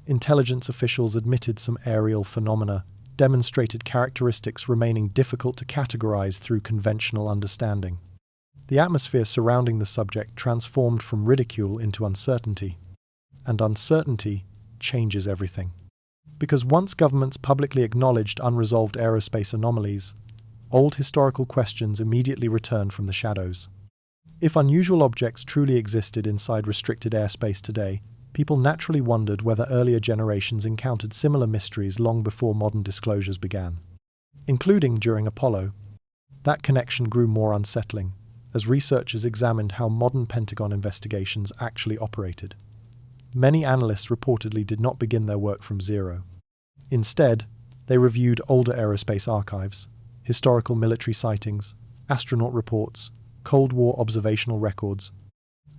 S1: Intelligence officials admitted some aerial phenomena demonstrated characteristics remaining difficult to categorize through conventional understanding. The atmosphere surrounding the subject transformed from ridicule into uncertainty. And uncertainty changes everything. Because once governments publicly acknowledged unresolved aerospace anomalies, old historical questions immediately returned from the shadows. If unusual objects truly existed inside restricted airspace today, people naturally wondered whether earlier generations encountered similar mysteries long before modern disclosures began, including during Apollo. That connection grew more unsettling as researchers examined how modern Pentagon investigations actually operated. Many analysts reportedly did not begin their work from zero. Instead, they reviewed older aerospace archives, historical military sightings, astronaut reports, Cold War observational records,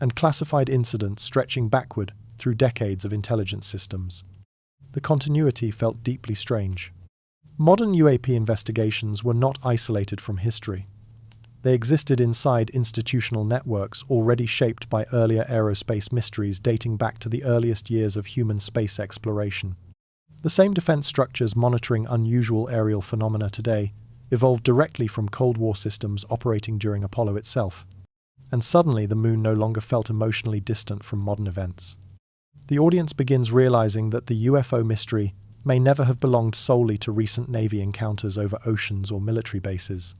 S1: and classified incidents stretching backward through decades of intelligence systems. The continuity felt deeply strange. Modern UAP investigations were not isolated from history. They existed inside institutional networks already shaped by earlier aerospace mysteries dating back to the earliest years of human space exploration. The same defense structures monitoring unusual aerial phenomena today evolved directly from Cold War systems operating during Apollo itself, and suddenly the moon no longer felt emotionally distant from modern events. The audience begins realizing that the UFO mystery may never have belonged solely to recent Navy encounters over oceans or military bases.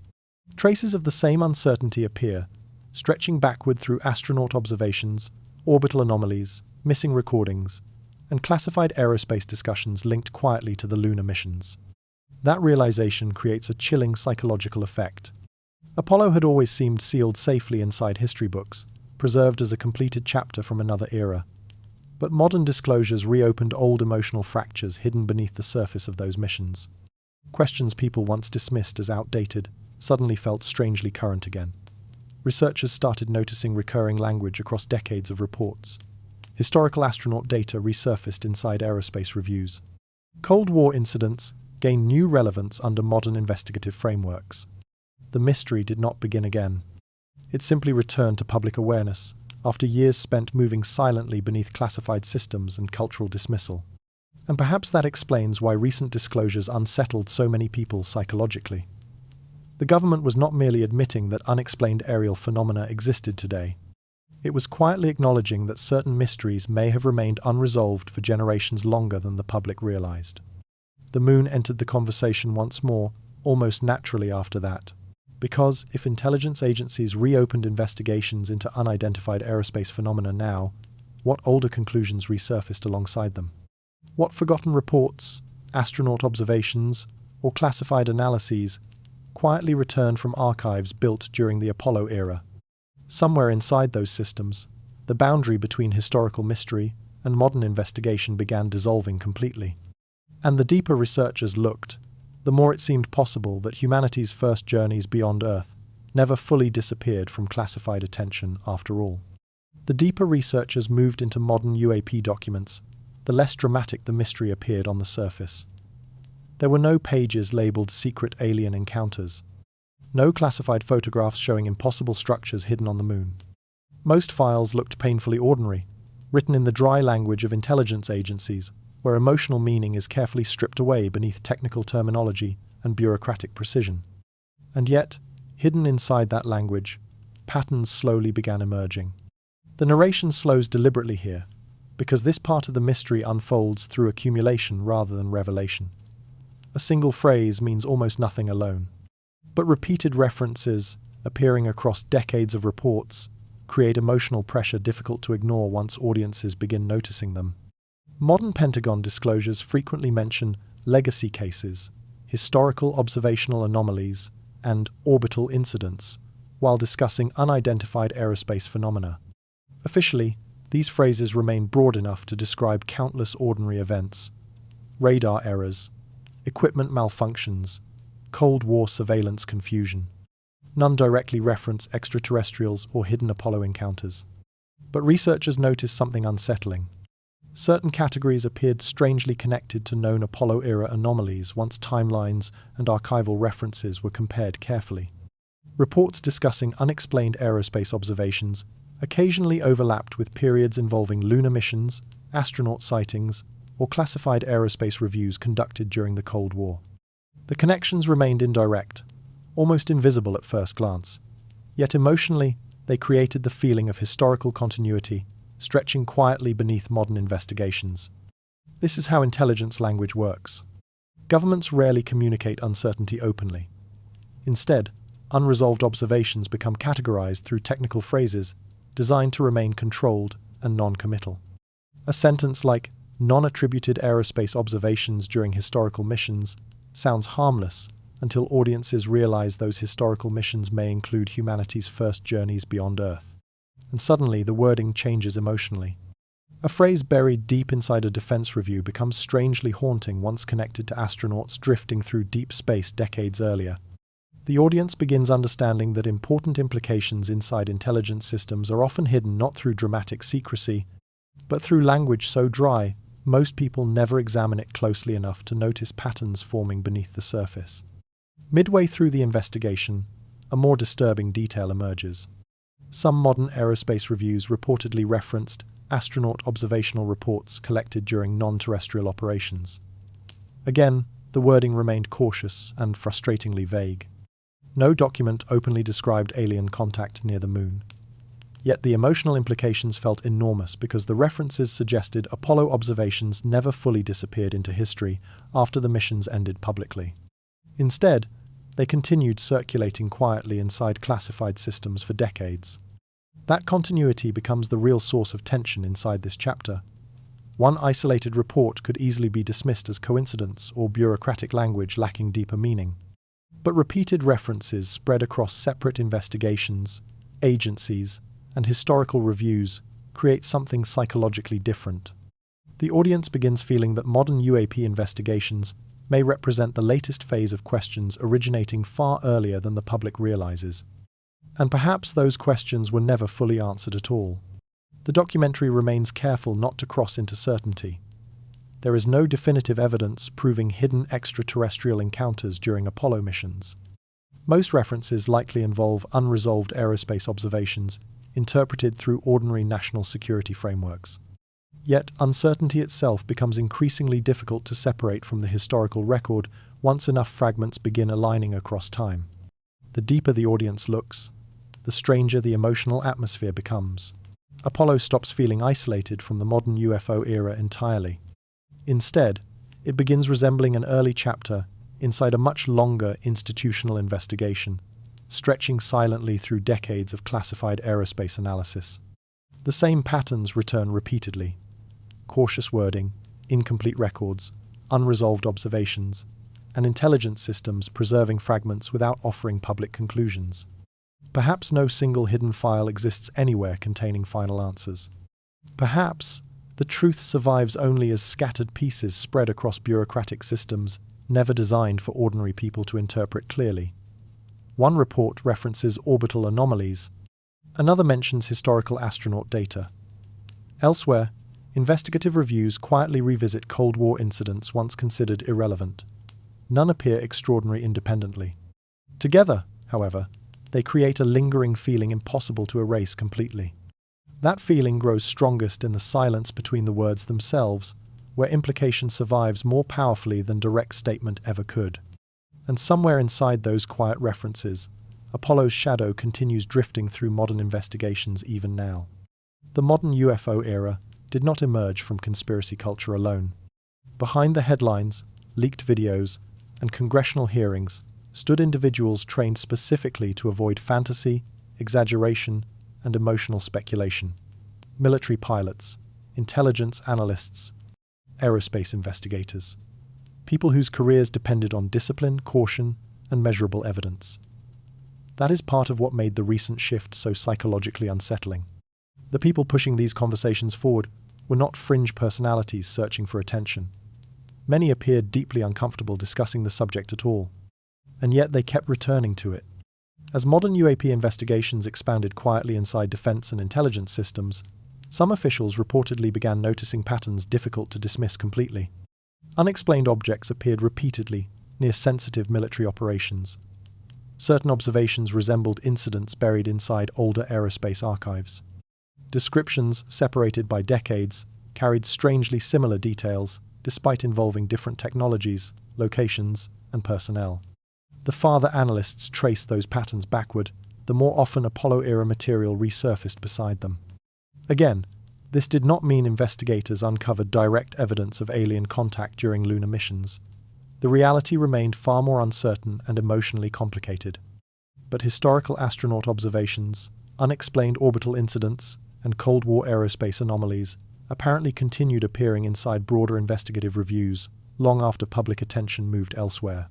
S1: Traces of the same uncertainty appear, stretching backward through astronaut observations, orbital anomalies, missing recordings, and classified aerospace discussions linked quietly to the lunar missions. That realization creates a chilling psychological effect. Apollo had always seemed sealed safely inside history books, preserved as a completed chapter from another era. But modern disclosures reopened old emotional fractures hidden beneath the surface of those missions. Questions people once dismissed as outdated suddenly felt strangely current again. Researchers started noticing recurring language across decades of reports. Historical astronaut data resurfaced inside aerospace reviews. Cold War incidents gained new relevance under modern investigative frameworks. The mystery did not begin again. It simply returned to public awareness after years spent moving silently beneath classified systems and cultural dismissal. And perhaps that explains why recent disclosures unsettled so many people psychologically. The government was not merely admitting that unexplained aerial phenomena existed today. It was quietly acknowledging that certain mysteries may have remained unresolved for generations longer than the public realized. The moon entered the conversation once more, almost naturally after that. Because if intelligence agencies reopened investigations into unidentified aerospace phenomena now, what older conclusions resurfaced alongside them? What forgotten reports, astronaut observations, or classified analyses quietly returned from archives built during the Apollo era? Somewhere inside those systems, the boundary between historical mystery and modern investigation began dissolving completely. And the deeper researchers looked, the more it seemed possible that humanity's first journeys beyond Earth never fully disappeared from classified attention after all. The deeper researchers moved into modern UAP documents, the less dramatic the mystery appeared on the surface. There were no pages labeled secret alien encounters, no classified photographs showing impossible structures hidden on the moon. Most files looked painfully ordinary, written in the dry language of intelligence agencies, where emotional meaning is carefully stripped away beneath technical terminology and bureaucratic precision. And yet, hidden inside that language, patterns slowly began emerging. The narration slows deliberately here, because this part of the mystery unfolds through accumulation rather than revelation. A single phrase means almost nothing alone, but repeated references, appearing across decades of reports, create emotional pressure difficult to ignore once audiences begin noticing them. Modern Pentagon disclosures frequently mention legacy cases, historical observational anomalies, and orbital incidents, while discussing unidentified aerospace phenomena. Officially, these phrases remain broad enough to describe countless ordinary events: radar errors, equipment malfunctions, Cold War surveillance confusion. None directly reference extraterrestrials or hidden Apollo encounters. But researchers noticed something unsettling. Certain categories appeared strangely connected to known Apollo-era anomalies once timelines and archival references were compared carefully. Reports discussing unexplained aerospace observations occasionally overlapped with periods involving lunar missions, astronaut sightings, or classified aerospace reviews conducted during the Cold War. The connections remained indirect, almost invisible at first glance, yet emotionally they created the feeling of historical continuity, stretching quietly beneath modern investigations. This is how intelligence language works. Governments rarely communicate uncertainty openly. Instead, unresolved observations become categorized through technical phrases designed to remain controlled and non-committal. A sentence like non-attributed aerospace observations during historical missions sounds harmless until audiences realize those historical missions may include humanity's first journeys beyond Earth. And suddenly the wording changes emotionally. A phrase buried deep inside a defense review becomes strangely haunting once connected to astronauts drifting through deep space decades earlier. The audience begins understanding that important implications inside intelligence systems are often hidden not through dramatic secrecy, but through language so dry, most people never examine it closely enough to notice patterns forming beneath the surface. Midway through the investigation, a more disturbing detail emerges. Some modern aerospace reviews reportedly referenced astronaut observational reports collected during non-terrestrial operations. Again, the wording remained cautious and frustratingly vague. No document openly described alien contact near the moon. Yet the emotional implications felt enormous because the references suggested Apollo observations never fully disappeared into history after the missions ended publicly. Instead, they continued circulating quietly inside classified systems for decades. That continuity becomes the real source of tension inside this chapter. One isolated report could easily be dismissed as coincidence or bureaucratic language lacking deeper meaning. But repeated references spread across separate investigations, agencies, and historical reviews create something psychologically different. The audience begins feeling that modern UAP investigations may represent the latest phase of questions originating far earlier than the public realizes. And perhaps those questions were never fully answered at all. The documentary remains careful not to cross into certainty. There is no definitive evidence proving hidden extraterrestrial encounters during Apollo missions. Most references likely involve unresolved aerospace observations interpreted through ordinary national security frameworks. Yet uncertainty itself becomes increasingly difficult to separate from the historical record once enough fragments begin aligning across time. The deeper the audience looks, the stranger the emotional atmosphere becomes. Apollo stops feeling isolated from the modern UFO era entirely. Instead, it begins resembling an early chapter inside a much longer institutional investigation, stretching silently through decades of classified aerospace analysis. The same patterns return repeatedly: cautious wording, incomplete records, unresolved observations, and intelligence systems preserving fragments without offering public conclusions. Perhaps no single hidden file exists anywhere containing final answers. Perhaps the truth survives only as scattered pieces spread across bureaucratic systems never designed for ordinary people to interpret clearly. One report references orbital anomalies. Another mentions historical astronaut data. Elsewhere, investigative reviews quietly revisit Cold War incidents once considered irrelevant. None appear extraordinary independently. Together, however, they create a lingering feeling impossible to erase completely. That feeling grows strongest in the silence between the words themselves, where implication survives more powerfully than direct statement ever could. And somewhere inside those quiet references, Apollo's shadow continues drifting through modern investigations even now. The modern UFO era did not emerge from conspiracy culture alone. Behind the headlines, leaked videos, and congressional hearings stood individuals trained specifically to avoid fantasy, exaggeration, and emotional speculation. Military pilots, intelligence analysts, aerospace investigators. People whose careers depended on discipline, caution, and measurable evidence. That is part of what made the recent shift so psychologically unsettling. The people pushing these conversations forward were not fringe personalities searching for attention. Many appeared deeply uncomfortable discussing the subject at all, and yet they kept returning to it. As modern UAP investigations expanded quietly inside defense and intelligence systems, some officials reportedly began noticing patterns difficult to dismiss completely. Unexplained objects appeared repeatedly near sensitive military operations. Certain observations resembled incidents buried inside older aerospace archives. Descriptions, separated by decades, carried strangely similar details, despite involving different technologies, locations, and personnel. The farther analysts traced those patterns backward, the more often Apollo-era material resurfaced beside them. Again, this did not mean investigators uncovered direct evidence of alien contact during lunar missions. The reality remained far more uncertain and emotionally complicated. But historical astronaut observations, unexplained orbital incidents, and Cold War aerospace anomalies apparently continued appearing inside broader investigative reviews long after public attention moved elsewhere.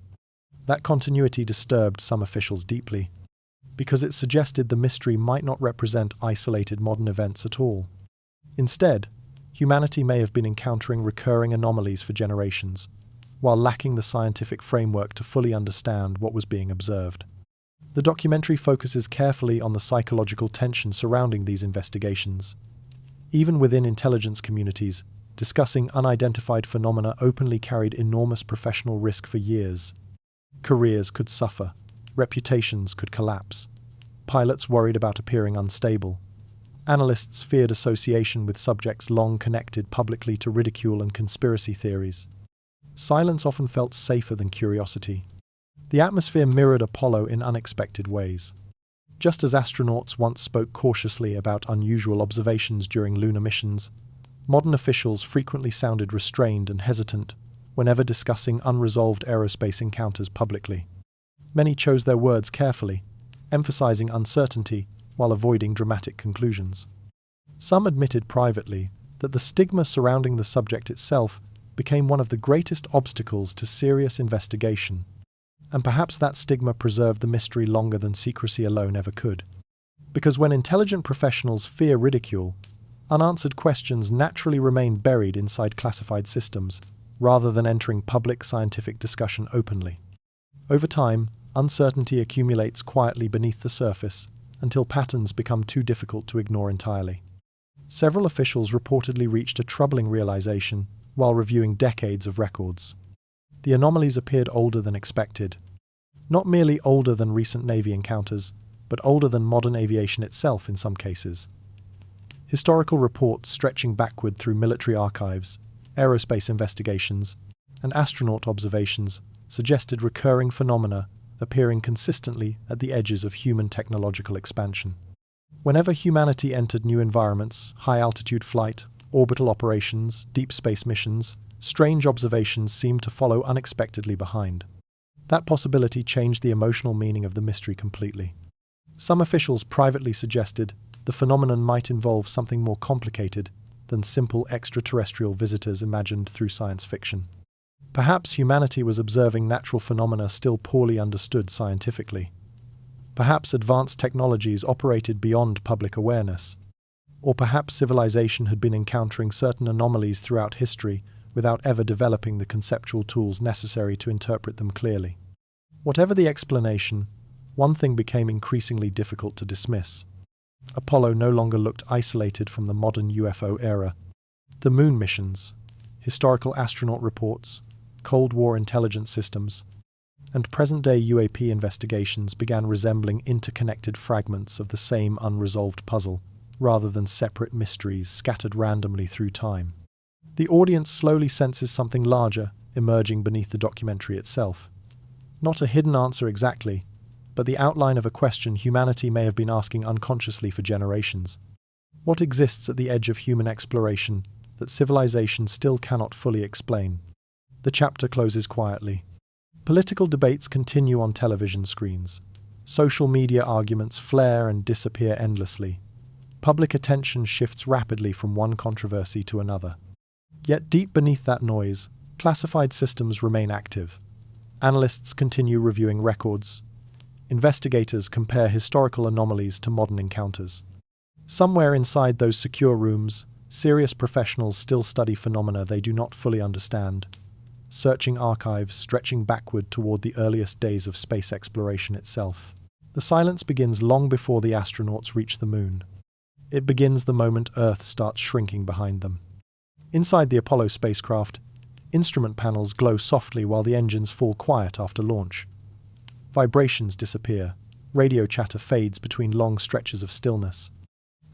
S1: That continuity disturbed some officials deeply, because it suggested the mystery might not represent isolated modern events at all. Instead, humanity may have been encountering recurring anomalies for generations, while lacking the scientific framework to fully understand what was being observed. The documentary focuses carefully on the psychological tension surrounding these investigations. Even within intelligence communities, discussing unidentified phenomena openly carried enormous professional risk for years. Careers could suffer, reputations could collapse. Pilots worried about appearing unstable. Analysts feared association with subjects long connected publicly to ridicule and conspiracy theories. Silence often felt safer than curiosity. The atmosphere mirrored Apollo in unexpected ways. Just as astronauts once spoke cautiously about unusual observations during lunar missions, modern officials frequently sounded restrained and hesitant whenever discussing unresolved aerospace encounters publicly. Many chose their words carefully, emphasizing uncertainty while avoiding dramatic conclusions. Some admitted privately that the stigma surrounding the subject itself became one of the greatest obstacles to serious investigation, and perhaps that stigma preserved the mystery longer than secrecy alone ever could. Because when intelligent professionals fear ridicule, unanswered questions naturally remain buried inside classified systems, rather than entering public scientific discussion openly. Over time, uncertainty accumulates quietly beneath the surface until patterns become too difficult to ignore entirely. Several officials reportedly reached a troubling realization while reviewing decades of records. The anomalies appeared older than expected. Not merely older than recent Navy encounters, but older than modern aviation itself in some cases. Historical reports stretching backward through military archives, aerospace investigations, and astronaut observations suggested recurring phenomena appearing consistently at the edges of human technological expansion. Whenever humanity entered new environments, high-altitude flight, orbital operations, deep space missions, strange observations seemed to follow unexpectedly behind. That possibility changed the emotional meaning of the mystery completely. Some officials privately suggested the phenomenon might involve something more complicated than simple extraterrestrial visitors imagined through science fiction. Perhaps humanity was observing natural phenomena still poorly understood scientifically. Perhaps advanced technologies operated beyond public awareness. Or perhaps civilization had been encountering certain anomalies throughout history without ever developing the conceptual tools necessary to interpret them clearly. Whatever the explanation, one thing became increasingly difficult to dismiss. Apollo no longer looked isolated from the modern UFO era. The moon missions, historical astronaut reports, Cold War intelligence systems, and present-day UAP investigations began resembling interconnected fragments of the same unresolved puzzle, rather than separate mysteries scattered randomly through time. The audience slowly senses something larger emerging beneath the documentary itself. Not a hidden answer exactly, but the outline of a question humanity may have been asking unconsciously for generations. What exists at the edge of human exploration that civilization still cannot fully explain? The chapter closes quietly. Political debates continue on television screens. Social media arguments flare and disappear endlessly. Public attention shifts rapidly from one controversy to another. Yet deep beneath that noise, classified systems remain active. Analysts continue reviewing records. Investigators compare historical anomalies to modern encounters. Somewhere inside those secure rooms, serious professionals still study phenomena they do not fully understand, searching archives stretching backward toward the earliest days of space exploration itself. The silence begins long before the astronauts reach the moon. It begins the moment Earth starts shrinking behind them. Inside the Apollo spacecraft, instrument panels glow softly while the engines fall quiet after launch. Vibrations disappear. Radio chatter fades between long stretches of stillness.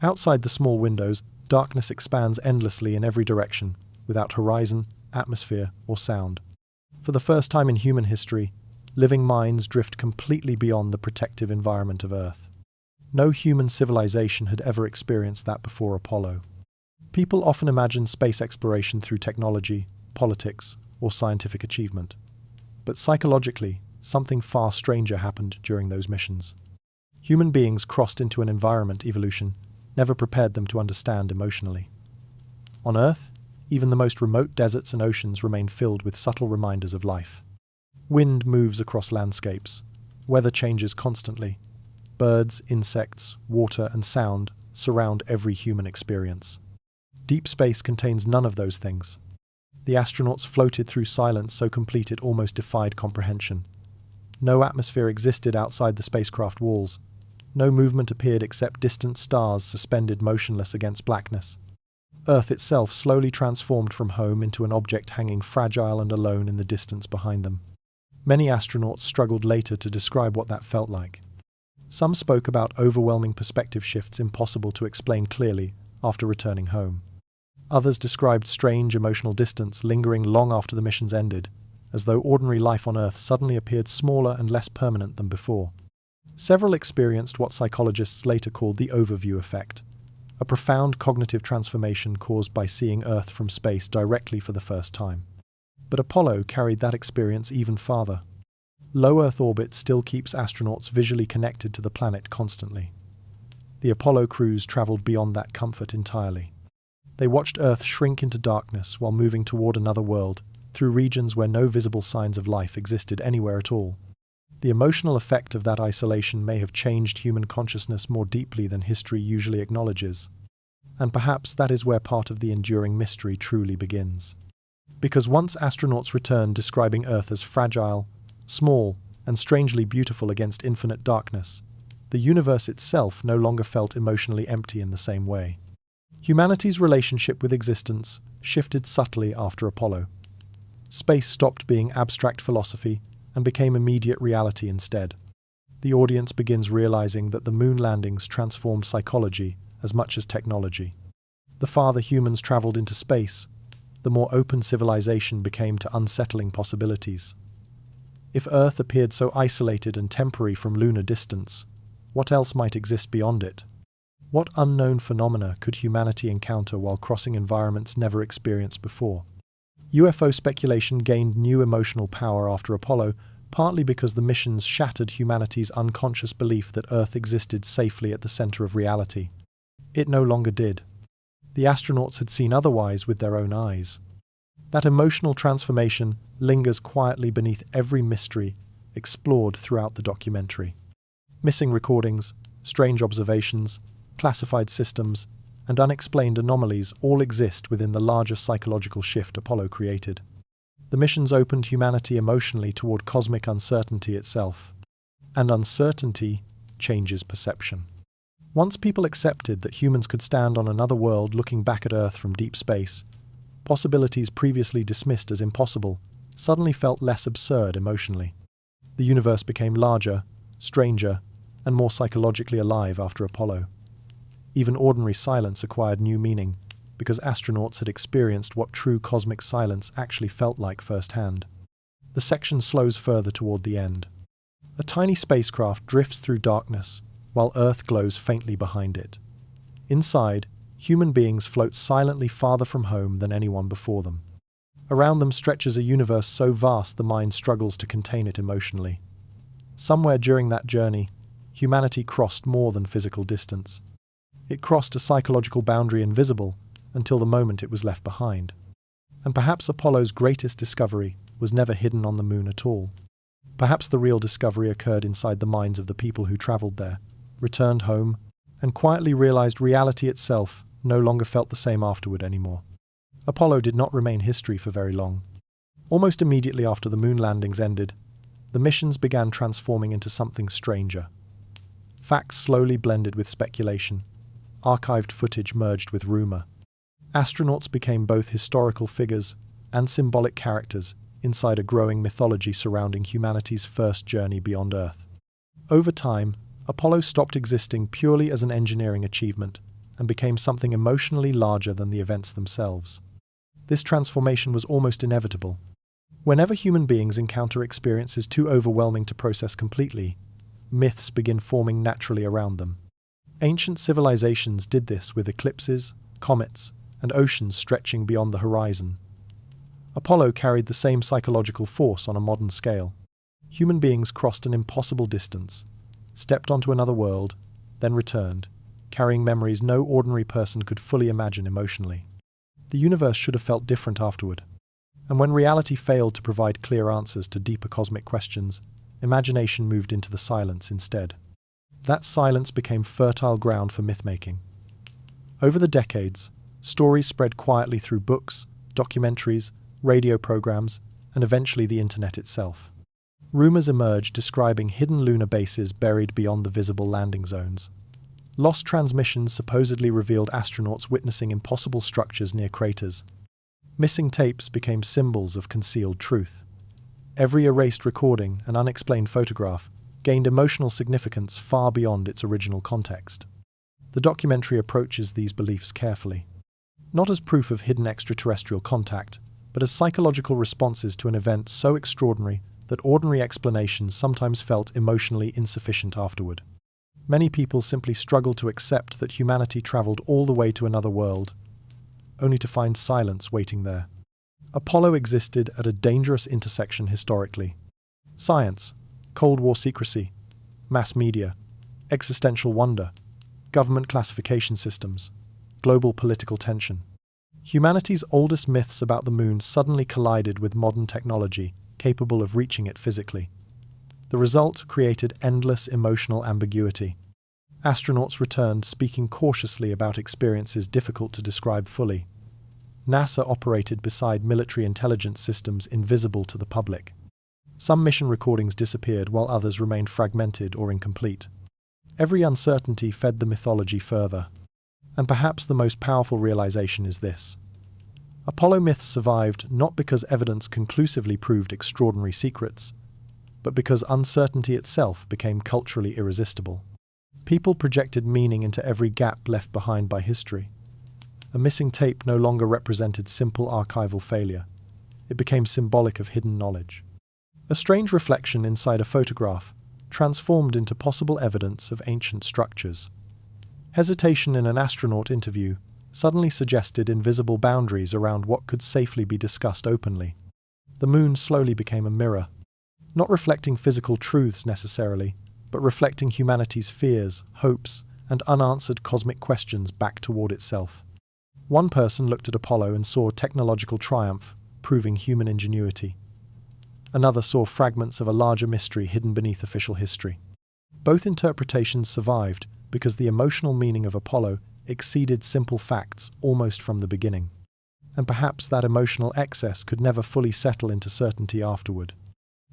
S1: Outside the small windows, darkness expands endlessly in every direction, without horizon, atmosphere, or sound. For the first time in human history, living minds drift completely beyond the protective environment of Earth. No human civilization had ever experienced that before Apollo. People often imagine space exploration through technology, politics, or scientific achievement. But psychologically, something far stranger happened during those missions. Human beings crossed into an environment evolution never prepared them to understand emotionally. On Earth, even the most remote deserts and oceans remain filled with subtle reminders of life. Wind moves across landscapes. Weather changes constantly. Birds, insects, water, and sound surround every human experience. Deep space contains none of those things. The astronauts floated through silence so complete it almost defied comprehension. No atmosphere existed outside the spacecraft walls. No movement appeared except distant stars suspended motionless against blackness. Earth itself slowly transformed from home into an object hanging fragile and alone in the distance behind them. Many astronauts struggled later to describe what that felt like. Some spoke about overwhelming perspective shifts impossible to explain clearly after returning home. Others described strange emotional distance lingering long after the missions ended, as though ordinary life on Earth suddenly appeared smaller and less permanent than before. Several experienced what psychologists later called the overview effect, a profound cognitive transformation caused by seeing Earth from space directly for the first time. But Apollo carried that experience even farther. Low Earth orbit still keeps astronauts visually connected to the planet constantly. The Apollo crews traveled beyond that comfort entirely. They watched Earth shrink into darkness while moving toward another world, through regions where no visible signs of life existed anywhere at all. The emotional effect of that isolation may have changed human consciousness more deeply than history usually acknowledges. And perhaps that is where part of the enduring mystery truly begins. Because once astronauts returned describing Earth as fragile, small, and strangely beautiful against infinite darkness, the universe itself no longer felt emotionally empty in the same way. Humanity's relationship with existence shifted subtly after Apollo. Space stopped being abstract philosophy and became immediate reality instead. The audience begins realizing that the moon landings transformed psychology as much as technology. The farther humans traveled into space, the more open civilization became to unsettling possibilities. If Earth appeared so isolated and temporary from lunar distance, what else might exist beyond it? What unknown phenomena could humanity encounter while crossing environments never experienced before? UFO speculation gained new emotional power after Apollo, partly because the missions shattered humanity's unconscious belief that Earth existed safely at the center of reality. It no longer did. The astronauts had seen otherwise with their own eyes. That emotional transformation lingers quietly beneath every mystery explored throughout the documentary. Missing recordings, strange observations, classified systems, and unexplained anomalies all exist within the larger psychological shift Apollo created. The missions opened humanity emotionally toward cosmic uncertainty itself. And uncertainty changes perception. Once people accepted that humans could stand on another world looking back at Earth from deep space, possibilities previously dismissed as impossible suddenly felt less absurd emotionally. The universe became larger, stranger, and more psychologically alive after Apollo. Even ordinary silence acquired new meaning, because astronauts had experienced what true cosmic silence actually felt like firsthand. The section slows further toward the end. A tiny spacecraft drifts through darkness, while Earth glows faintly behind it. Inside, human beings float silently farther from home than anyone before them. Around them stretches a universe so vast the mind struggles to contain it emotionally. Somewhere during that journey, humanity crossed more than physical distance. It crossed a psychological boundary invisible until the moment it was left behind. And perhaps Apollo's greatest discovery was never hidden on the moon at all. Perhaps the real discovery occurred inside the minds of the people who traveled there, returned home, and quietly realized reality itself no longer felt the same afterward anymore. Apollo did not remain history for very long. Almost immediately after the moon landings ended, the missions began transforming into something stranger. Facts slowly blended with speculation. Archived footage merged with rumor. Astronauts became both historical figures and symbolic characters inside a growing mythology surrounding humanity's first journey beyond Earth. Over time, Apollo stopped existing purely as an engineering achievement and became something emotionally larger than the events themselves. This transformation was almost inevitable. Whenever human beings encounter experiences too overwhelming to process completely, myths begin forming naturally around them. Ancient civilizations did this with eclipses, comets, and oceans stretching beyond the horizon. Apollo carried the same psychological force on a modern scale. Human beings crossed an impossible distance, stepped onto another world, then returned, carrying memories no ordinary person could fully imagine emotionally. The universe should have felt different afterward. And when reality failed to provide clear answers to deeper cosmic questions, imagination moved into the silence instead. That silence became fertile ground for myth-making. Over the decades, stories spread quietly through books, documentaries, radio programs, and eventually the internet itself. Rumors emerged describing hidden lunar bases buried beyond the visible landing zones. Lost transmissions supposedly revealed astronauts witnessing impossible structures near craters. Missing tapes became symbols of concealed truth. Every erased recording and unexplained photograph gained emotional significance far beyond its original context. The documentary approaches these beliefs carefully, not as proof of hidden extraterrestrial contact, but as psychological responses to an event so extraordinary that ordinary explanations sometimes felt emotionally insufficient afterward. Many people simply struggle to accept that humanity traveled all the way to another world, only to find silence waiting there. Apollo existed at a dangerous intersection historically. Science, Cold War secrecy, mass media, existential wonder, government classification systems, global political tension. Humanity's oldest myths about the moon suddenly collided with modern technology capable of reaching it physically. The result created endless emotional ambiguity. Astronauts returned speaking cautiously about experiences difficult to describe fully. NASA operated beside military intelligence systems invisible to the public. Some mission recordings disappeared while others remained fragmented or incomplete. Every uncertainty fed the mythology further. And perhaps the most powerful realization is this. Apollo myths survived not because evidence conclusively proved extraordinary secrets, but because uncertainty itself became culturally irresistible. People projected meaning into every gap left behind by history. A missing tape no longer represented simple archival failure. It became symbolic of hidden knowledge. A strange reflection inside a photograph transformed into possible evidence of ancient structures. Hesitation in an astronaut interview suddenly suggested invisible boundaries around what could safely be discussed openly. The moon slowly became a mirror, not reflecting physical truths necessarily, but reflecting humanity's fears, hopes, and unanswered cosmic questions back toward itself. One person looked at Apollo and saw technological triumph, proving human ingenuity. Another saw fragments of a larger mystery hidden beneath official history. Both interpretations survived because the emotional meaning of Apollo exceeded simple facts almost from the beginning. And perhaps that emotional excess could never fully settle into certainty afterward.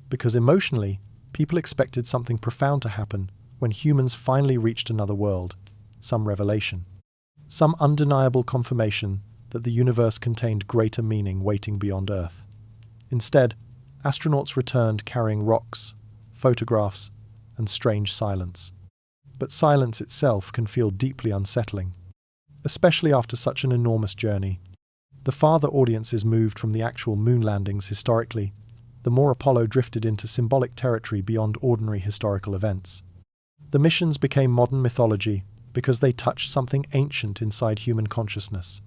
S1: Because emotionally, people expected something profound to happen when humans finally reached another world, some revelation, some undeniable confirmation that the universe contained greater meaning waiting beyond Earth. Instead, astronauts returned carrying rocks, photographs, and strange silence. But silence itself can feel deeply unsettling, especially after such an enormous journey. The farther audiences moved from the actual moon landings historically, the more Apollo drifted into symbolic territory beyond ordinary historical events. The missions became modern mythology because they touched something ancient inside human consciousness.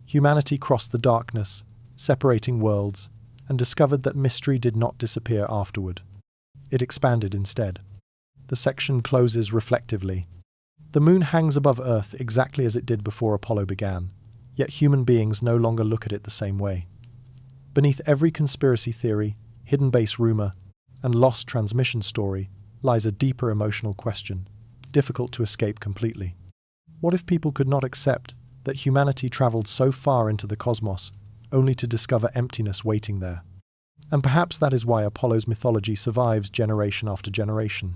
S1: Humanity crossed the darkness, separating worlds, and discovered that mystery did not disappear afterward. It expanded instead. The section closes reflectively. The moon hangs above Earth exactly as it did before Apollo began, yet human beings no longer look at it the same way. Beneath every conspiracy theory, hidden base rumor, and lost transmission story lies a deeper emotional question, difficult to escape completely. What if people could not accept that humanity traveled so far into the cosmos only to discover emptiness waiting there? And perhaps that is why Apollo's mythology survives generation after generation.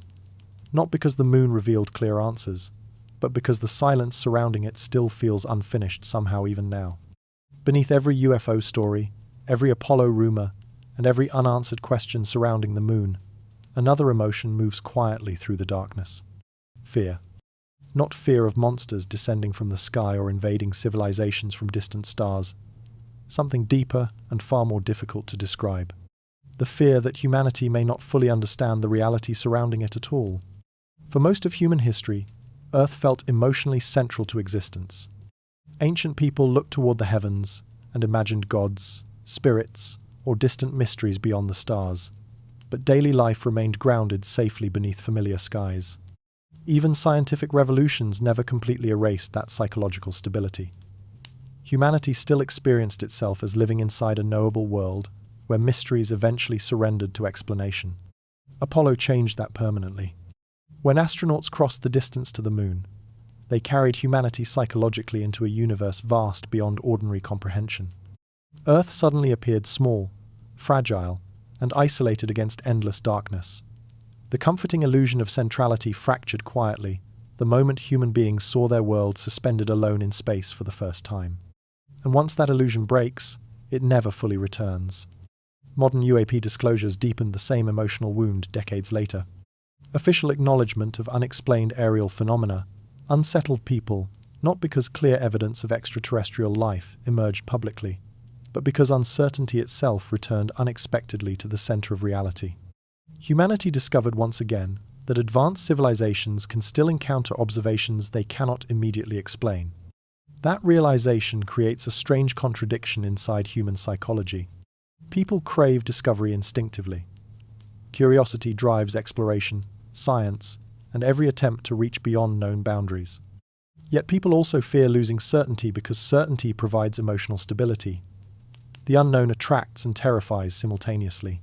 S1: Not because the moon revealed clear answers, but because the silence surrounding it still feels unfinished somehow even now. Beneath every UFO story, every Apollo rumor, and every unanswered question surrounding the moon, another emotion moves quietly through the darkness. Fear. Not fear of monsters descending from the sky or invading civilizations from distant stars. Something deeper and far more difficult to describe. The fear that humanity may not fully understand the reality surrounding it at all. For most of human history, Earth felt emotionally central to existence. Ancient people looked toward the heavens and imagined gods, spirits, or distant mysteries beyond the stars. But daily life remained grounded safely beneath familiar skies. Even scientific revolutions never completely erased that psychological stability. Humanity still experienced itself as living inside a knowable world where mysteries eventually surrendered to explanation. Apollo changed that permanently. When astronauts crossed the distance to the moon, they carried humanity psychologically into a universe vast beyond ordinary comprehension. Earth suddenly appeared small, fragile, and isolated against endless darkness. The comforting illusion of centrality fractured quietly the moment human beings saw their world suspended alone in space for the first time. And once that illusion breaks, it never fully returns. Modern UAP disclosures deepened the same emotional wound decades later. Official acknowledgement of unexplained aerial phenomena unsettled people, not because clear evidence of extraterrestrial life emerged publicly, but because uncertainty itself returned unexpectedly to the center of reality. Humanity discovered once again that advanced civilizations can still encounter observations they cannot immediately explain. That realization creates a strange contradiction inside human psychology. People crave discovery instinctively. Curiosity drives exploration, science, and every attempt to reach beyond known boundaries. Yet people also fear losing certainty because certainty provides emotional stability. The unknown attracts and terrifies simultaneously.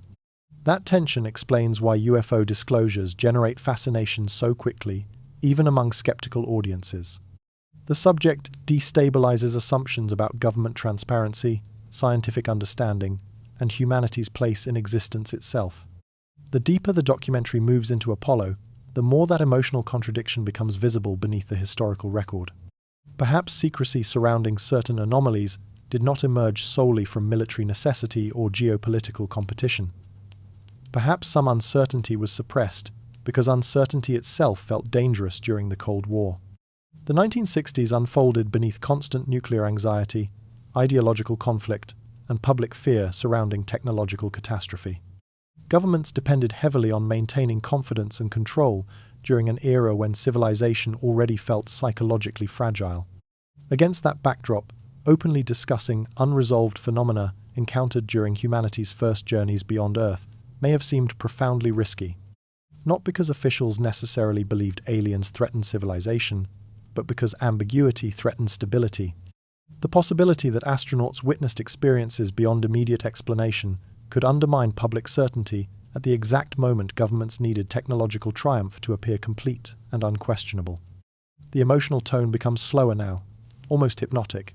S1: That tension explains why UFO disclosures generate fascination so quickly, even among skeptical audiences. The subject destabilizes assumptions about government transparency, scientific understanding, and humanity's place in existence itself. The deeper the documentary moves into Apollo, the more that emotional contradiction becomes visible beneath the historical record. Perhaps secrecy surrounding certain anomalies did not emerge solely from military necessity or geopolitical competition. Perhaps some uncertainty was suppressed because uncertainty itself felt dangerous during the Cold War. The 1960s unfolded beneath constant nuclear anxiety, ideological conflict, and public fear surrounding technological catastrophe. Governments depended heavily on maintaining confidence and control during an era when civilization already felt psychologically fragile. Against that backdrop, openly discussing unresolved phenomena encountered during humanity's first journeys beyond Earth may have seemed profoundly risky. Not because officials necessarily believed aliens threatened civilization, but because ambiguity threatened stability. The possibility that astronauts witnessed experiences beyond immediate explanation could undermine public certainty at the exact moment governments needed technological triumph to appear complete and unquestionable. The emotional tone becomes slower now, almost hypnotic.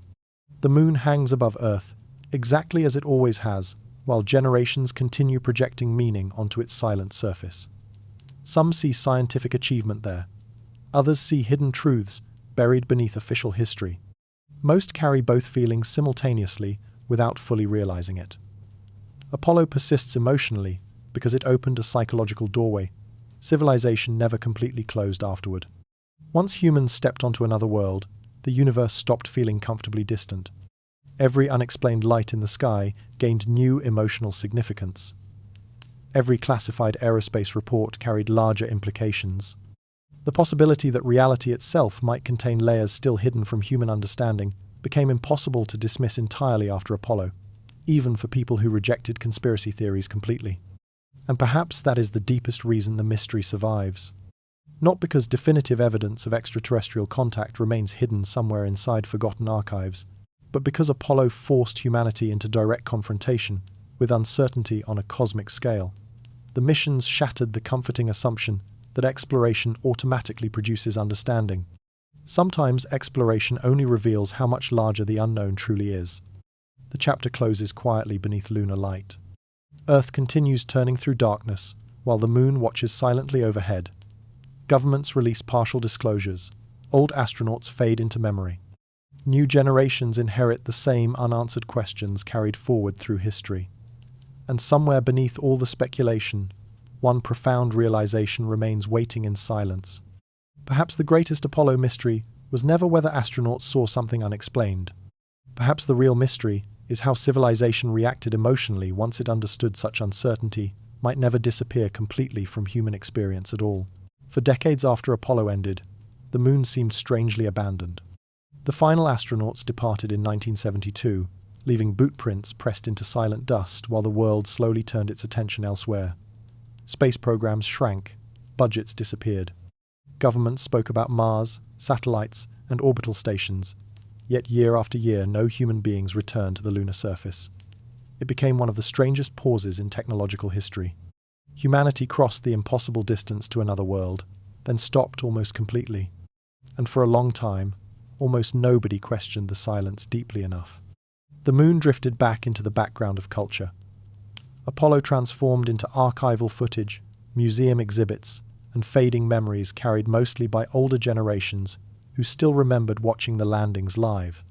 S1: The moon hangs above Earth, exactly as it always has, while generations continue projecting meaning onto its silent surface. Some see scientific achievement there. Others see hidden truths buried beneath official history. Most carry both feelings simultaneously without fully realizing it. Apollo persists emotionally because it opened a psychological doorway. Civilization never completely closed afterward. Once humans stepped onto another world, the universe stopped feeling comfortably distant. Every unexplained light in the sky gained new emotional significance. Every classified aerospace report carried larger implications. The possibility that reality itself might contain layers still hidden from human understanding became impossible to dismiss entirely after Apollo, even for people who rejected conspiracy theories completely. And perhaps that is the deepest reason the mystery survives. Not because definitive evidence of extraterrestrial contact remains hidden somewhere inside forgotten archives, but because Apollo forced humanity into direct confrontation with uncertainty on a cosmic scale. The missions shattered the comforting assumption that exploration automatically produces understanding. Sometimes exploration only reveals how much larger the unknown truly is. The chapter closes quietly beneath lunar light. Earth continues turning through darkness, while the moon watches silently overhead. Governments release partial disclosures. Old astronauts fade into memory. New generations inherit the same unanswered questions carried forward through history. And somewhere beneath all the speculation, one profound realization remains waiting in silence. Perhaps the greatest Apollo mystery was never whether astronauts saw something unexplained. Perhaps the real mystery is how civilization reacted emotionally once it understood such uncertainty might never disappear completely from human experience at all. For decades after Apollo ended, the moon seemed strangely abandoned. The final astronauts departed in 1972, leaving boot prints pressed into silent dust while the world slowly turned its attention elsewhere. Space programs shrank, budgets disappeared. Governments spoke about Mars, satellites, and orbital stations, Yet year after year, no human beings returned to the lunar surface. It became one of the strangest pauses in technological history. Humanity crossed the impossible distance to another world, then stopped almost completely. And for a long time, almost nobody questioned the silence deeply enough. The moon drifted back into the background of culture. Apollo transformed into archival footage, museum exhibits, and fading memories carried mostly by older generations who still remembered watching the landings live.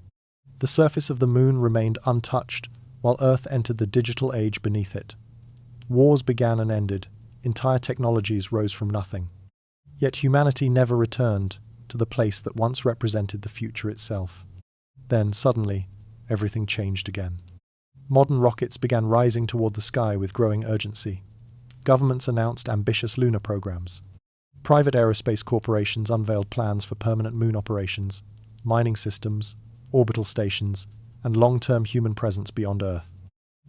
S1: The surface of the moon remained untouched, while Earth entered the digital age beneath it. Wars began and ended, entire technologies rose from nothing. Yet humanity never returned to the place that once represented the future itself. Then, suddenly, everything changed again. Modern rockets began rising toward the sky with growing urgency. Governments announced ambitious lunar programs. Private aerospace corporations unveiled plans for permanent moon operations, mining systems, orbital stations, and long-term human presence beyond Earth.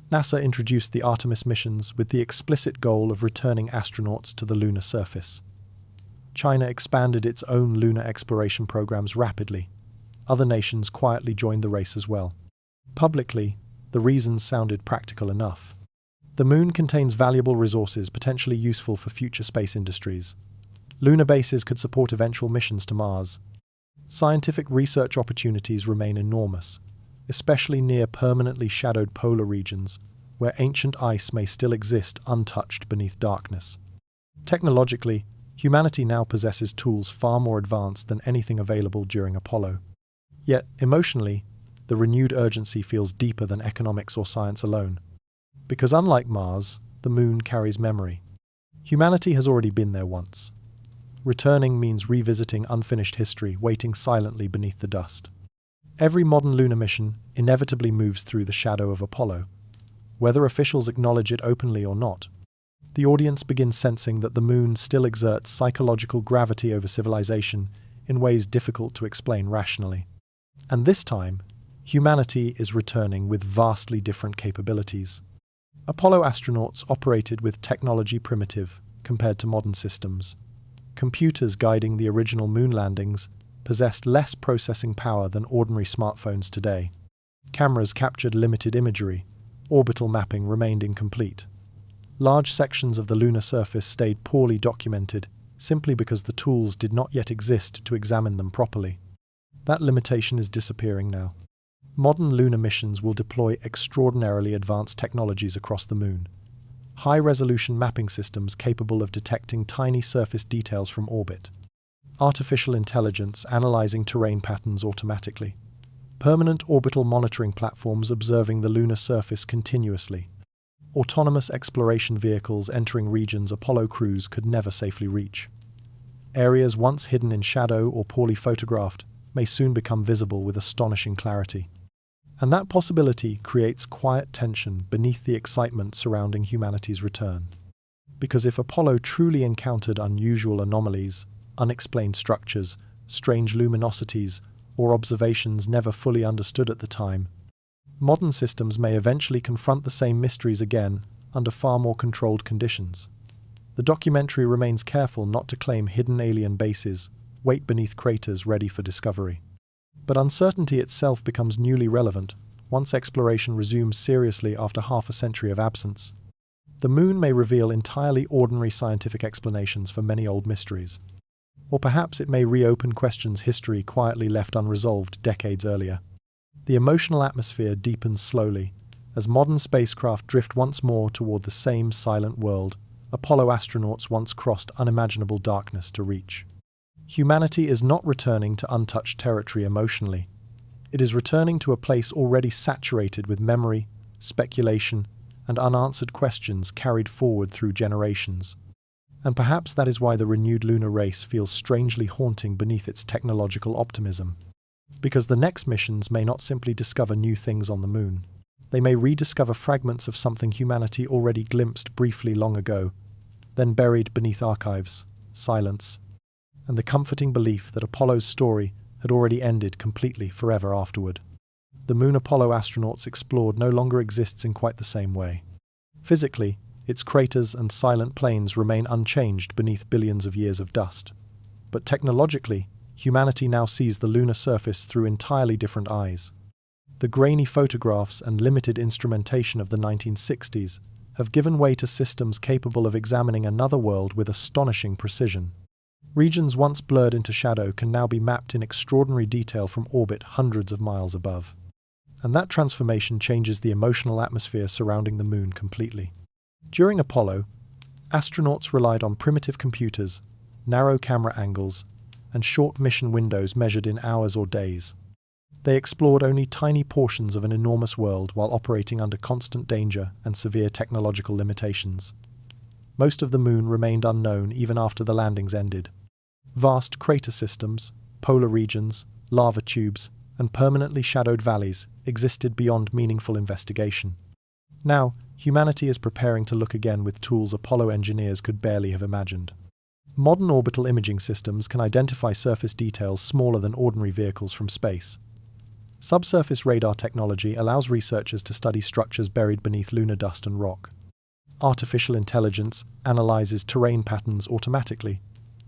S1: NASA introduced the Artemis missions with the explicit goal of returning astronauts to the lunar surface. China expanded its own lunar exploration programs rapidly. Other nations quietly joined the race as well. Publicly, the reasons sounded practical enough. The moon contains valuable resources potentially useful for future space industries. Lunar bases could support eventual missions to Mars. Scientific research opportunities remain enormous, especially near permanently shadowed polar regions, where ancient ice may still exist untouched beneath darkness. Technologically, humanity now possesses tools far more advanced than anything available during Apollo. Yet, emotionally, the renewed urgency feels deeper than economics or science alone. Because unlike Mars, the moon carries memory. Humanity has already been there once. Returning means revisiting unfinished history, waiting silently beneath the dust. Every modern lunar mission inevitably moves through the shadow of Apollo. Whether officials acknowledge it openly or not, the audience begins sensing that the moon still exerts psychological gravity over civilization in ways difficult to explain rationally. And this time, humanity is returning with vastly different capabilities. Apollo astronauts operated with technology primitive compared to modern systems. Computers guiding the original moon landings possessed less processing power than ordinary smartphones today. Cameras captured limited imagery. Orbital mapping remained incomplete. Large sections of the lunar surface stayed poorly documented simply because the tools did not yet exist to examine them properly. That limitation is disappearing now. Modern lunar missions will deploy extraordinarily advanced technologies across the moon. High-resolution mapping systems capable of detecting tiny surface details from orbit. Artificial intelligence analyzing terrain patterns automatically. Permanent orbital monitoring platforms observing the lunar surface continuously. Autonomous exploration vehicles entering regions Apollo crews could never safely reach. Areas once hidden in shadow or poorly photographed may soon become visible with astonishing clarity. And that possibility creates quiet tension beneath the excitement surrounding humanity's return. Because if Apollo truly encountered unusual anomalies, unexplained structures, strange luminosities, or observations never fully understood at the time, modern systems may eventually confront the same mysteries again under far more controlled conditions. The documentary remains careful not to claim hidden alien bases wait beneath craters ready for discovery. But uncertainty itself becomes newly relevant once exploration resumes seriously after half a century of absence. The moon may reveal entirely ordinary scientific explanations for many old mysteries. Or perhaps it may reopen questions history quietly left unresolved decades earlier. The emotional atmosphere deepens slowly as modern spacecraft drift once more toward the same silent world Apollo astronauts once crossed unimaginable darkness to reach. Humanity is not returning to untouched territory emotionally. It is returning to a place already saturated with memory, speculation, and unanswered questions carried forward through generations. And perhaps that is why the renewed lunar race feels strangely haunting beneath its technological optimism. Because the next missions may not simply discover new things on the moon. They may rediscover fragments of something humanity already glimpsed briefly long ago, then buried beneath archives, silence, and the comforting belief that Apollo's story had already ended completely forever afterward. The moon Apollo astronauts explored no longer exists in quite the same way. Physically, its craters and silent plains remain unchanged beneath billions of years of dust. But technologically, humanity now sees the lunar surface through entirely different eyes. The grainy photographs and limited instrumentation of the 1960s have given way to systems capable of examining another world with astonishing precision. Regions once blurred into shadow can now be mapped in extraordinary detail from orbit hundreds of miles above. And that transformation changes the emotional atmosphere surrounding the moon completely. During Apollo, astronauts relied on primitive computers, narrow camera angles, and short mission windows measured in hours or days. They explored only tiny portions of an enormous world while operating under constant danger and severe technological limitations. Most of the moon remained unknown even after the landings ended. Vast crater systems, polar regions, lava tubes, and permanently shadowed valleys existed beyond meaningful investigation. Now, humanity is preparing to look again with tools Apollo engineers could barely have imagined. Modern orbital imaging systems can identify surface details smaller than ordinary vehicles from space. Subsurface radar technology allows researchers to study structures buried beneath lunar dust and rock. Artificial intelligence analyzes terrain patterns automatically,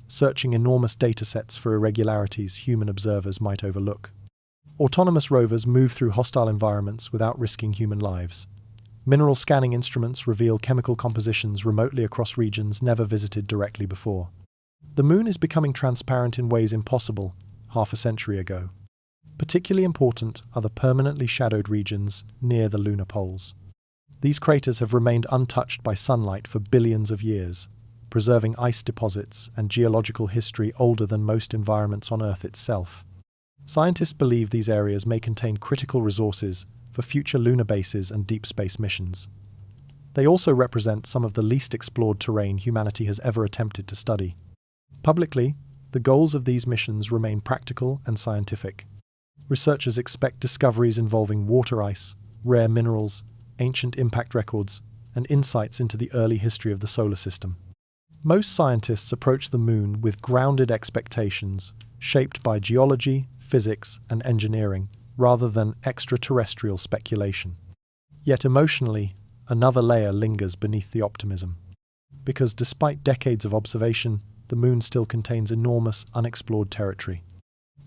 S1: searching enormous datasets for irregularities human observers might overlook. Autonomous rovers move through hostile environments without risking human lives. Mineral scanning instruments reveal chemical compositions remotely across regions never visited directly before. The moon is becoming transparent in ways impossible half a century ago. Particularly important are the permanently shadowed regions near the lunar poles. These craters have remained untouched by sunlight for billions of years, preserving ice deposits and geological history older than most environments on Earth itself. Scientists believe these areas may contain critical resources for future lunar bases and deep space missions. They also represent some of the least explored terrain humanity has ever attempted to study. Publicly, the goals of these missions remain practical and scientific. Researchers expect discoveries involving water ice, rare minerals, ancient impact records, and insights into the early history of the solar system. Most scientists approach the moon with grounded expectations, shaped by geology, physics, and engineering, rather than extraterrestrial speculation. Yet emotionally, another layer lingers beneath the optimism. Because despite decades of observation, the moon still contains enormous, unexplored territory.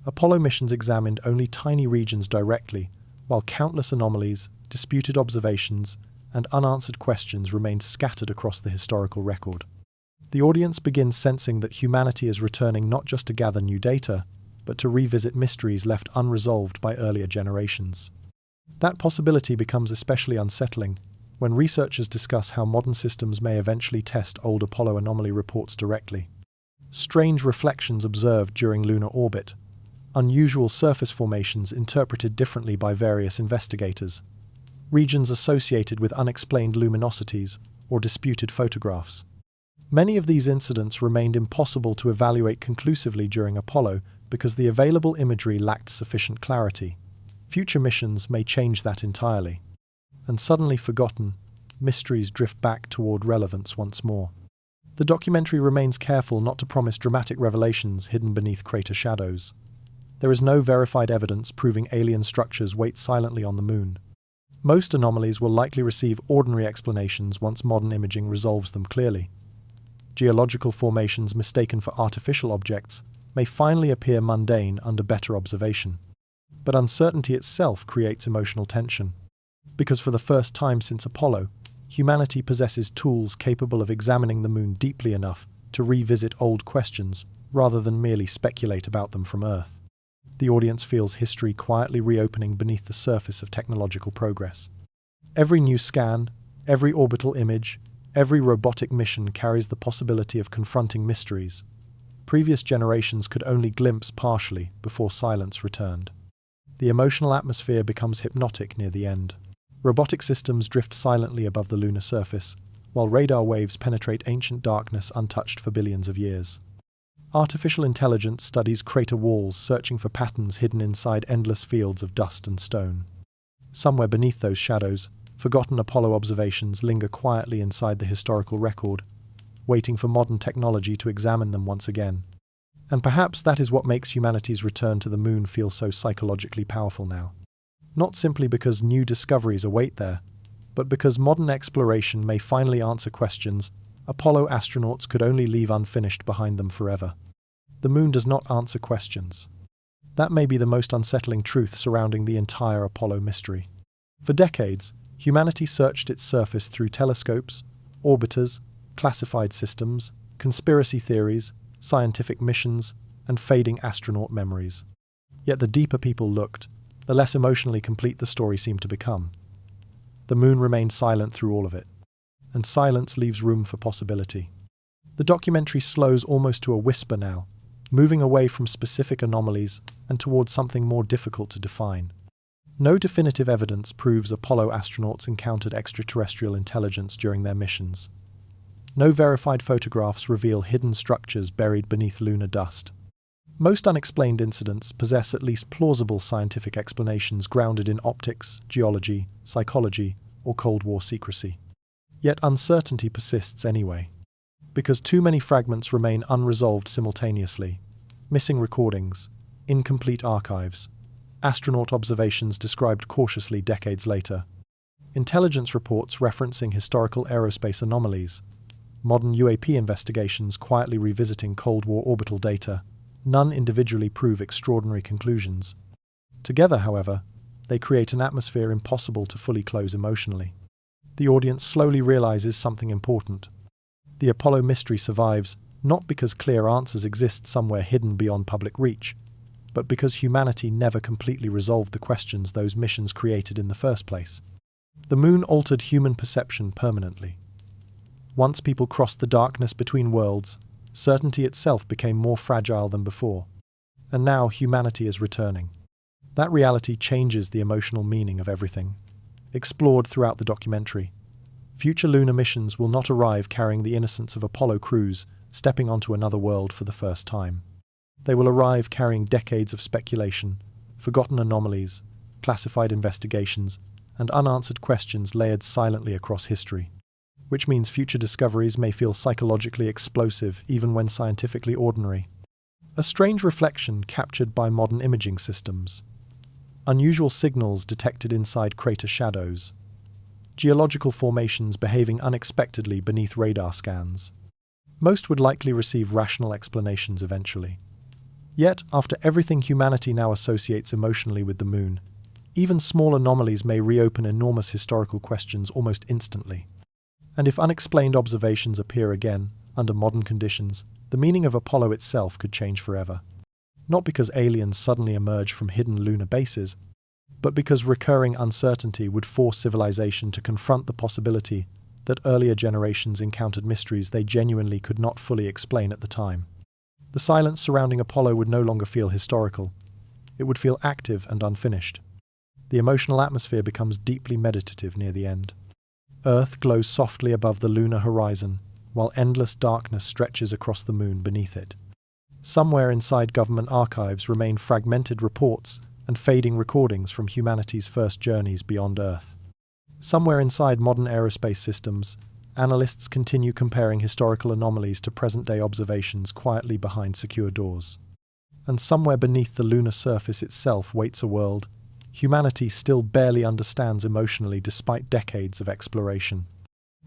S1: Apollo missions examined only tiny regions directly, while countless anomalies, disputed observations, and unanswered questions remained scattered across the historical record. The audience begins sensing that humanity is returning not just to gather new data, but to revisit mysteries left unresolved by earlier generations. That possibility becomes especially unsettling when researchers discuss how modern systems may eventually test old Apollo anomaly reports directly. Strange reflections observed during lunar orbit, unusual surface formations interpreted differently by various investigators, regions associated with unexplained luminosities, or disputed photographs. Many of these incidents remained impossible to evaluate conclusively during Apollo because the available imagery lacked sufficient clarity. Future missions may change that entirely. And suddenly forgotten, mysteries drift back toward relevance once more. The documentary remains careful not to promise dramatic revelations hidden beneath crater shadows. There is no verified evidence proving alien structures wait silently on the moon. Most anomalies will likely receive ordinary explanations once modern imaging resolves them clearly. Geological formations mistaken for artificial objects may finally appear mundane under better observation. But uncertainty itself creates emotional tension. Because for the first time since Apollo, humanity possesses tools capable of examining the moon deeply enough to revisit old questions rather than merely speculate about them from Earth. The audience feels history quietly reopening beneath the surface of technological progress. Every new scan, every orbital image, every robotic mission carries the possibility of confronting mysteries. Previous generations could only glimpse partially before silence returned. The emotional atmosphere becomes hypnotic near the end. Robotic systems drift silently above the lunar surface, while radar waves penetrate ancient darkness untouched for billions of years. Artificial intelligence studies crater walls, searching for patterns hidden inside endless fields of dust and stone. Somewhere beneath those shadows, forgotten Apollo observations linger quietly inside the historical record, waiting for modern technology to examine them once again. And perhaps that is what makes humanity's return to the moon feel so psychologically powerful now. Not simply because new discoveries await there, but because modern exploration may finally answer questions Apollo astronauts could only leave unfinished behind them forever. The moon does not answer questions. That may be the most unsettling truth surrounding the entire Apollo mystery. For decades, humanity searched its surface through telescopes, orbiters, classified systems, conspiracy theories, scientific missions, and fading astronaut memories. Yet the deeper people looked, the less emotionally complete the story seemed to become. The moon remained silent through all of it, and silence leaves room for possibility. The documentary slows almost to a whisper now, moving away from specific anomalies and towards something more difficult to define. No definitive evidence proves Apollo astronauts encountered extraterrestrial intelligence during their missions. No verified photographs reveal hidden structures buried beneath lunar dust. Most unexplained incidents possess at least plausible scientific explanations grounded in optics, geology, psychology, or Cold War secrecy. Yet uncertainty persists anyway. Because too many fragments remain unresolved simultaneously. Missing recordings, incomplete archives, astronaut observations described cautiously decades later, intelligence reports referencing historical aerospace anomalies, modern UAP investigations quietly revisiting Cold War orbital data, none individually prove extraordinary conclusions. Together, however, they create an atmosphere impossible to fully close emotionally. The audience slowly realizes something important. The Apollo mystery survives not because clear answers exist somewhere hidden beyond public reach, but because humanity never completely resolved the questions those missions created in the first place. The moon altered human perception permanently. Once people crossed the darkness between worlds, certainty itself became more fragile than before. And now humanity is returning. That reality changes the emotional meaning of everything. Explored throughout the documentary, future lunar missions will not arrive carrying the innocence of Apollo crews stepping onto another world for the first time. They will arrive carrying decades of speculation, forgotten anomalies, classified investigations, and unanswered questions layered silently across history. Which means future discoveries may feel psychologically explosive even when scientifically ordinary. A strange reflection captured by modern imaging systems. Unusual signals detected inside crater shadows. Geological formations behaving unexpectedly beneath radar scans. Most would likely receive rational explanations eventually. Yet, after everything humanity now associates emotionally with the moon, even small anomalies may reopen enormous historical questions almost instantly. And if unexplained observations appear again, under modern conditions, the meaning of Apollo itself could change forever. Not because aliens suddenly emerge from hidden lunar bases, but because recurring uncertainty would force civilization to confront the possibility that earlier generations encountered mysteries they genuinely could not fully explain at the time. The silence surrounding Apollo would no longer feel historical. It would feel active and unfinished. The emotional atmosphere becomes deeply meditative near the end. Earth glows softly above the lunar horizon, while endless darkness stretches across the moon beneath it. Somewhere inside government archives remain fragmented reports and fading recordings from humanity's first journeys beyond Earth. Somewhere inside modern aerospace systems, analysts continue comparing historical anomalies to present-day observations quietly behind secure doors. And somewhere beneath the lunar surface itself waits a world humanity still barely understands emotionally despite decades of exploration.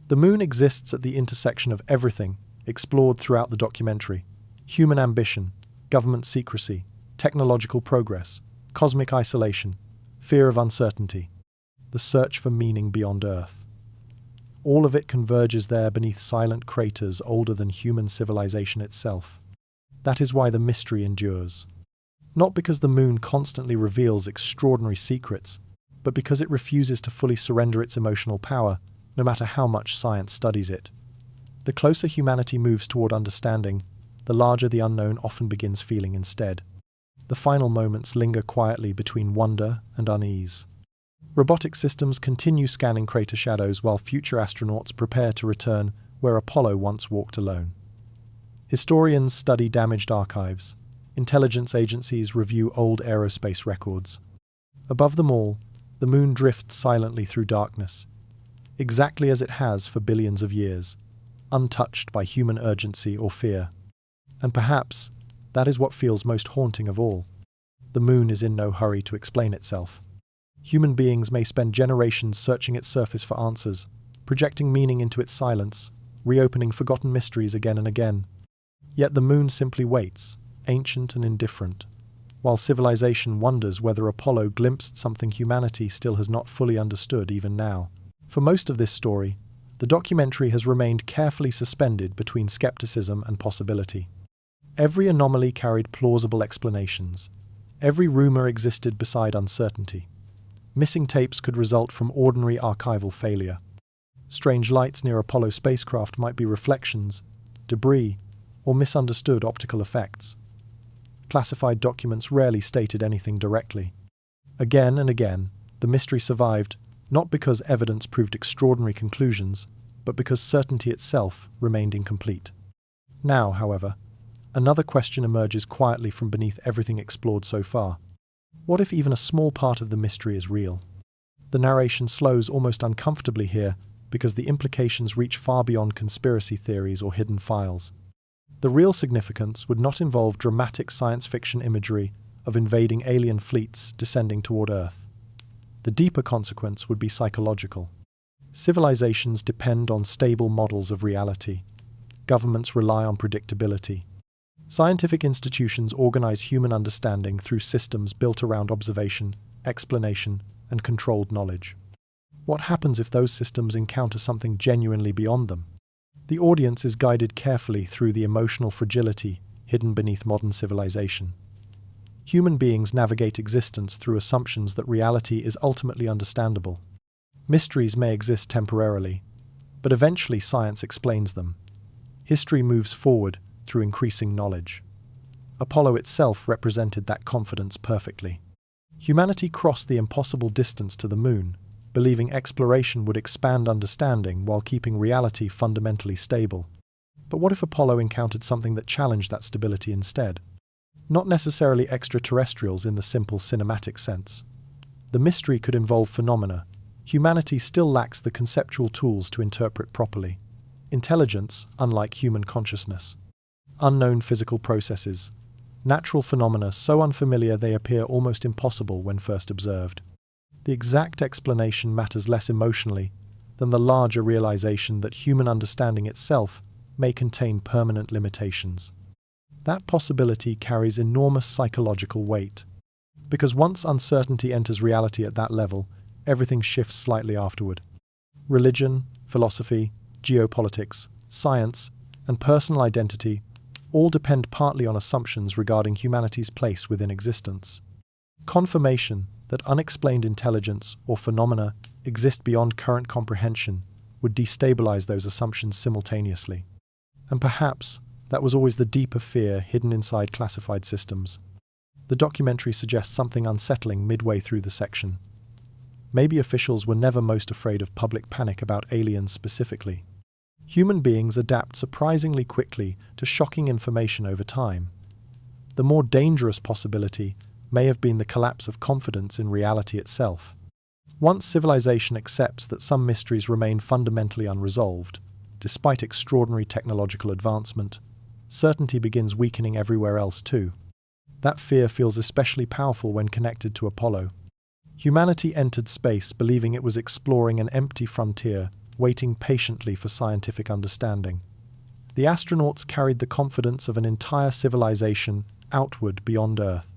S1: The moon exists at the intersection of everything explored throughout the documentary: human ambition, government secrecy, technological progress, cosmic isolation, fear of uncertainty, the search for meaning beyond Earth. All of it converges there beneath silent craters older than human civilization itself. That is why the mystery endures. Not because the moon constantly reveals extraordinary secrets, but because it refuses to fully surrender its emotional power, no matter how much science studies it. The closer humanity moves toward understanding, the larger the unknown often begins feeling instead. The final moments linger quietly between wonder and unease. Robotic systems continue scanning crater shadows while future astronauts prepare to return where Apollo once walked alone. Historians study damaged archives. Intelligence agencies review old aerospace records. Above them all, the moon drifts silently through darkness, exactly as it has for billions of years, untouched by human urgency or fear. And perhaps that is what feels most haunting of all. The moon is in no hurry to explain itself. Human beings may spend generations searching its surface for answers, projecting meaning into its silence, reopening forgotten mysteries again and again. Yet the moon simply waits, ancient and indifferent, while civilization wonders whether Apollo glimpsed something humanity still has not fully understood even now. For most of this story, the documentary has remained carefully suspended between skepticism and possibility. Every anomaly carried plausible explanations. Every rumor existed beside uncertainty. Missing tapes could result from ordinary archival failure. Strange lights near Apollo spacecraft might be reflections, debris, or misunderstood optical effects. Classified documents rarely stated anything directly. Again and again, the mystery survived, not because evidence proved extraordinary conclusions, but because certainty itself remained incomplete. Now, however, another question emerges quietly from beneath everything explored so far. What if even a small part of the mystery is real? The narration slows almost uncomfortably here because the implications reach far beyond conspiracy theories or hidden files. The real significance would not involve dramatic science fiction imagery of invading alien fleets descending toward Earth. The deeper consequence would be psychological. Civilizations depend on stable models of reality. Governments rely on predictability. Scientific institutions organize human understanding through systems built around observation, explanation, and controlled knowledge. What happens if those systems encounter something genuinely beyond them? The audience is guided carefully through the emotional fragility hidden beneath modern civilization. Human beings navigate existence through assumptions that reality is ultimately understandable. Mysteries may exist temporarily, but eventually science explains them. History moves forward through increasing knowledge. Apollo itself represented that confidence perfectly. Humanity crossed the impossible distance to the moon, believing exploration would expand understanding while keeping reality fundamentally stable. But what if Apollo encountered something that challenged that stability instead? Not necessarily extraterrestrials in the simple cinematic sense. The mystery could involve phenomena humanity still lacks the conceptual tools to interpret properly. Intelligence, unlike human consciousness. Unknown physical processes. Natural phenomena so unfamiliar they appear almost impossible when first observed. The exact explanation matters less emotionally than the larger realization that human understanding itself may contain permanent limitations. That possibility carries enormous psychological weight, because once uncertainty enters reality at that level, everything shifts slightly afterward. Religion, philosophy, geopolitics, science, and personal identity all depend partly on assumptions regarding humanity's place within existence. Confirmation that unexplained intelligence or phenomena exist beyond current comprehension would destabilize those assumptions simultaneously. And perhaps that was always the deeper fear hidden inside classified systems. The documentary suggests something unsettling midway through the section. Maybe officials were never most afraid of public panic about aliens specifically. Human beings adapt surprisingly quickly to shocking information over time. The more dangerous possibility may have been the collapse of confidence in reality itself. Once civilization accepts that some mysteries remain fundamentally unresolved, despite extraordinary technological advancement, certainty begins weakening everywhere else too. That fear feels especially powerful when connected to Apollo. Humanity entered space believing it was exploring an empty frontier, waiting patiently for scientific understanding. The astronauts carried the confidence of an entire civilization outward beyond Earth.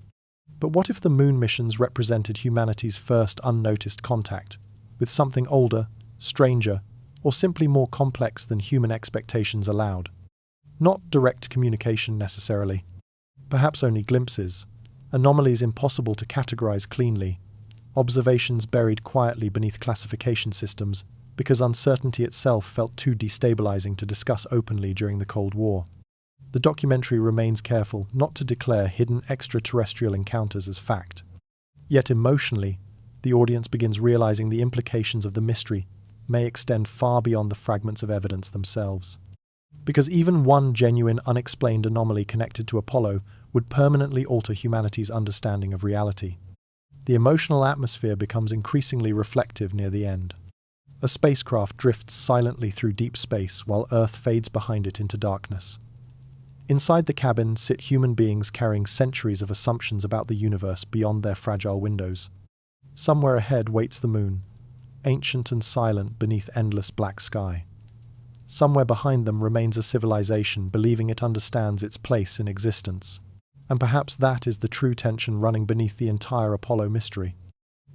S1: But what if the moon missions represented humanity's first unnoticed contact with something older, stranger, or simply more complex than human expectations allowed? Not direct communication necessarily. Perhaps only glimpses, anomalies impossible to categorize cleanly, observations buried quietly beneath classification systems because uncertainty itself felt too destabilizing to discuss openly during the Cold War. The documentary remains careful not to declare hidden extraterrestrial encounters as fact. Yet emotionally, the audience begins realizing the implications of the mystery may extend far beyond the fragments of evidence themselves. Because even one genuine unexplained anomaly connected to Apollo would permanently alter humanity's understanding of reality. The emotional atmosphere becomes increasingly reflective near the end. A spacecraft drifts silently through deep space while Earth fades behind it into darkness. Inside the cabin sit human beings carrying centuries of assumptions about the universe beyond their fragile windows. Somewhere ahead waits the moon, ancient and silent beneath endless black sky. Somewhere behind them remains a civilization believing it understands its place in existence. And perhaps that is the true tension running beneath the entire Apollo mystery.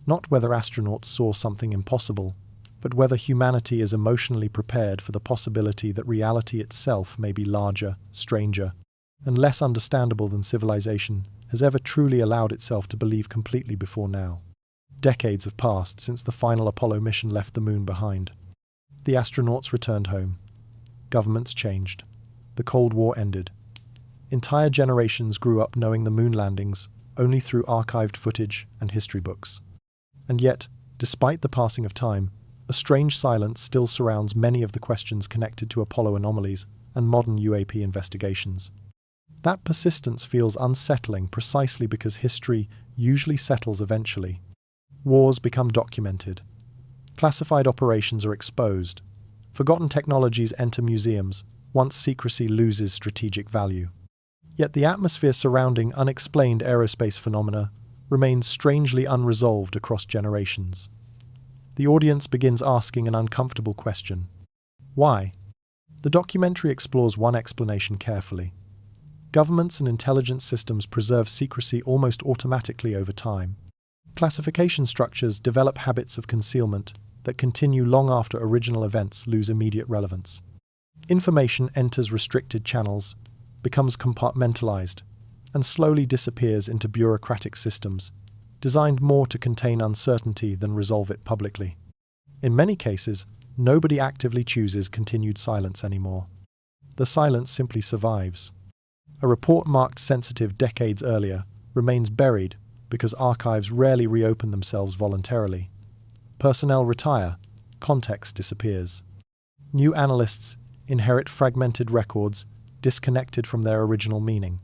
S1: Not whether astronauts saw something impossible, but whether humanity is emotionally prepared for the possibility that reality itself may be larger, stranger, and less understandable than civilization has ever truly allowed itself to believe completely before now. Decades have passed since the final Apollo mission left the moon behind. The astronauts returned home. Governments changed. The Cold War ended. Entire generations grew up knowing the moon landings only through archived footage and history books. And yet, despite the passing of time, a strange silence still surrounds many of the questions connected to Apollo anomalies and modern UAP investigations. That persistence feels unsettling precisely because history usually settles eventually. Wars become documented. Classified operations are exposed. Forgotten technologies enter museums once secrecy loses strategic value. Yet the atmosphere surrounding unexplained aerospace phenomena remains strangely unresolved across generations. The audience begins asking an uncomfortable question. Why? The documentary explores one explanation carefully. Governments and intelligence systems preserve secrecy almost automatically over time. Classification structures develop habits of concealment that continue long after original events lose immediate relevance. Information enters restricted channels, becomes compartmentalized, and slowly disappears into bureaucratic systems, designed more to contain uncertainty than resolve it publicly. In many cases, nobody actively chooses continued silence anymore. The silence simply survives. A report marked sensitive decades earlier remains buried because archives rarely reopen themselves voluntarily. Personnel retire, context disappears. New analysts inherit fragmented records disconnected from their original meaning.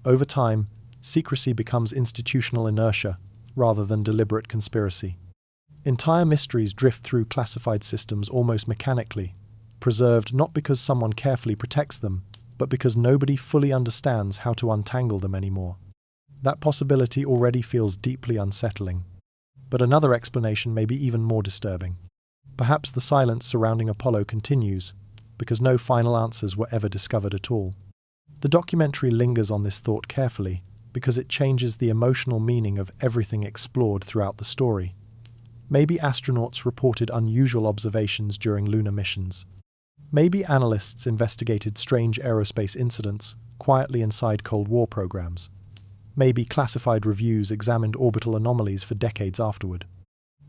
S1: Over time, secrecy becomes institutional inertia rather than deliberate conspiracy. Entire mysteries drift through classified systems almost mechanically, preserved not because someone carefully protects them, but because nobody fully understands how to untangle them anymore. That possibility already feels deeply unsettling. But another explanation may be even more disturbing. Perhaps the silence surrounding Apollo continues, because no final answers were ever discovered at all. The documentary lingers on this thought carefully, because it changes the emotional meaning of everything explored throughout the story. Maybe astronauts reported unusual observations during lunar missions. Maybe analysts investigated strange aerospace incidents quietly inside Cold War programs. Maybe classified reviews examined orbital anomalies for decades afterward.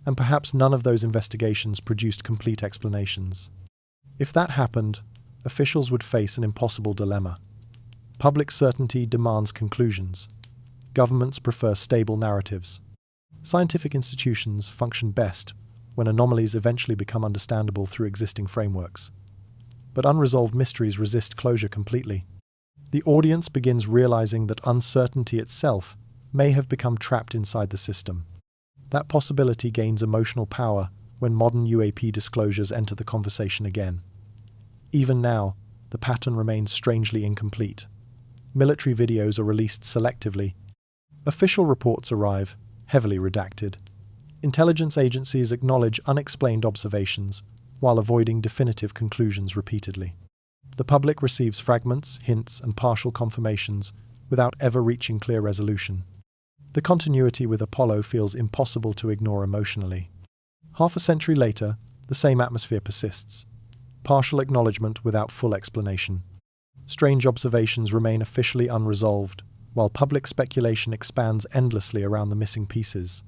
S1: And perhaps none of those investigations produced complete explanations. If that happened, officials would face an impossible dilemma. Public certainty demands conclusions. Governments prefer stable narratives. Scientific institutions function best when anomalies eventually become understandable through existing frameworks. But unresolved mysteries resist closure completely. The audience begins realizing that uncertainty itself may have become trapped inside the system. That possibility gains emotional power when modern UAP disclosures enter the conversation again. Even now, the pattern remains strangely incomplete. Military videos are released selectively. Official reports arrive, heavily redacted. Intelligence agencies acknowledge unexplained observations, while avoiding definitive conclusions repeatedly. The public receives fragments, hints, and partial confirmations without ever reaching clear resolution. The continuity with Apollo feels impossible to ignore emotionally. Half a century later, the same atmosphere persists. Partial acknowledgement without full explanation. Strange observations remain officially unresolved, while public speculation expands endlessly around the missing pieces.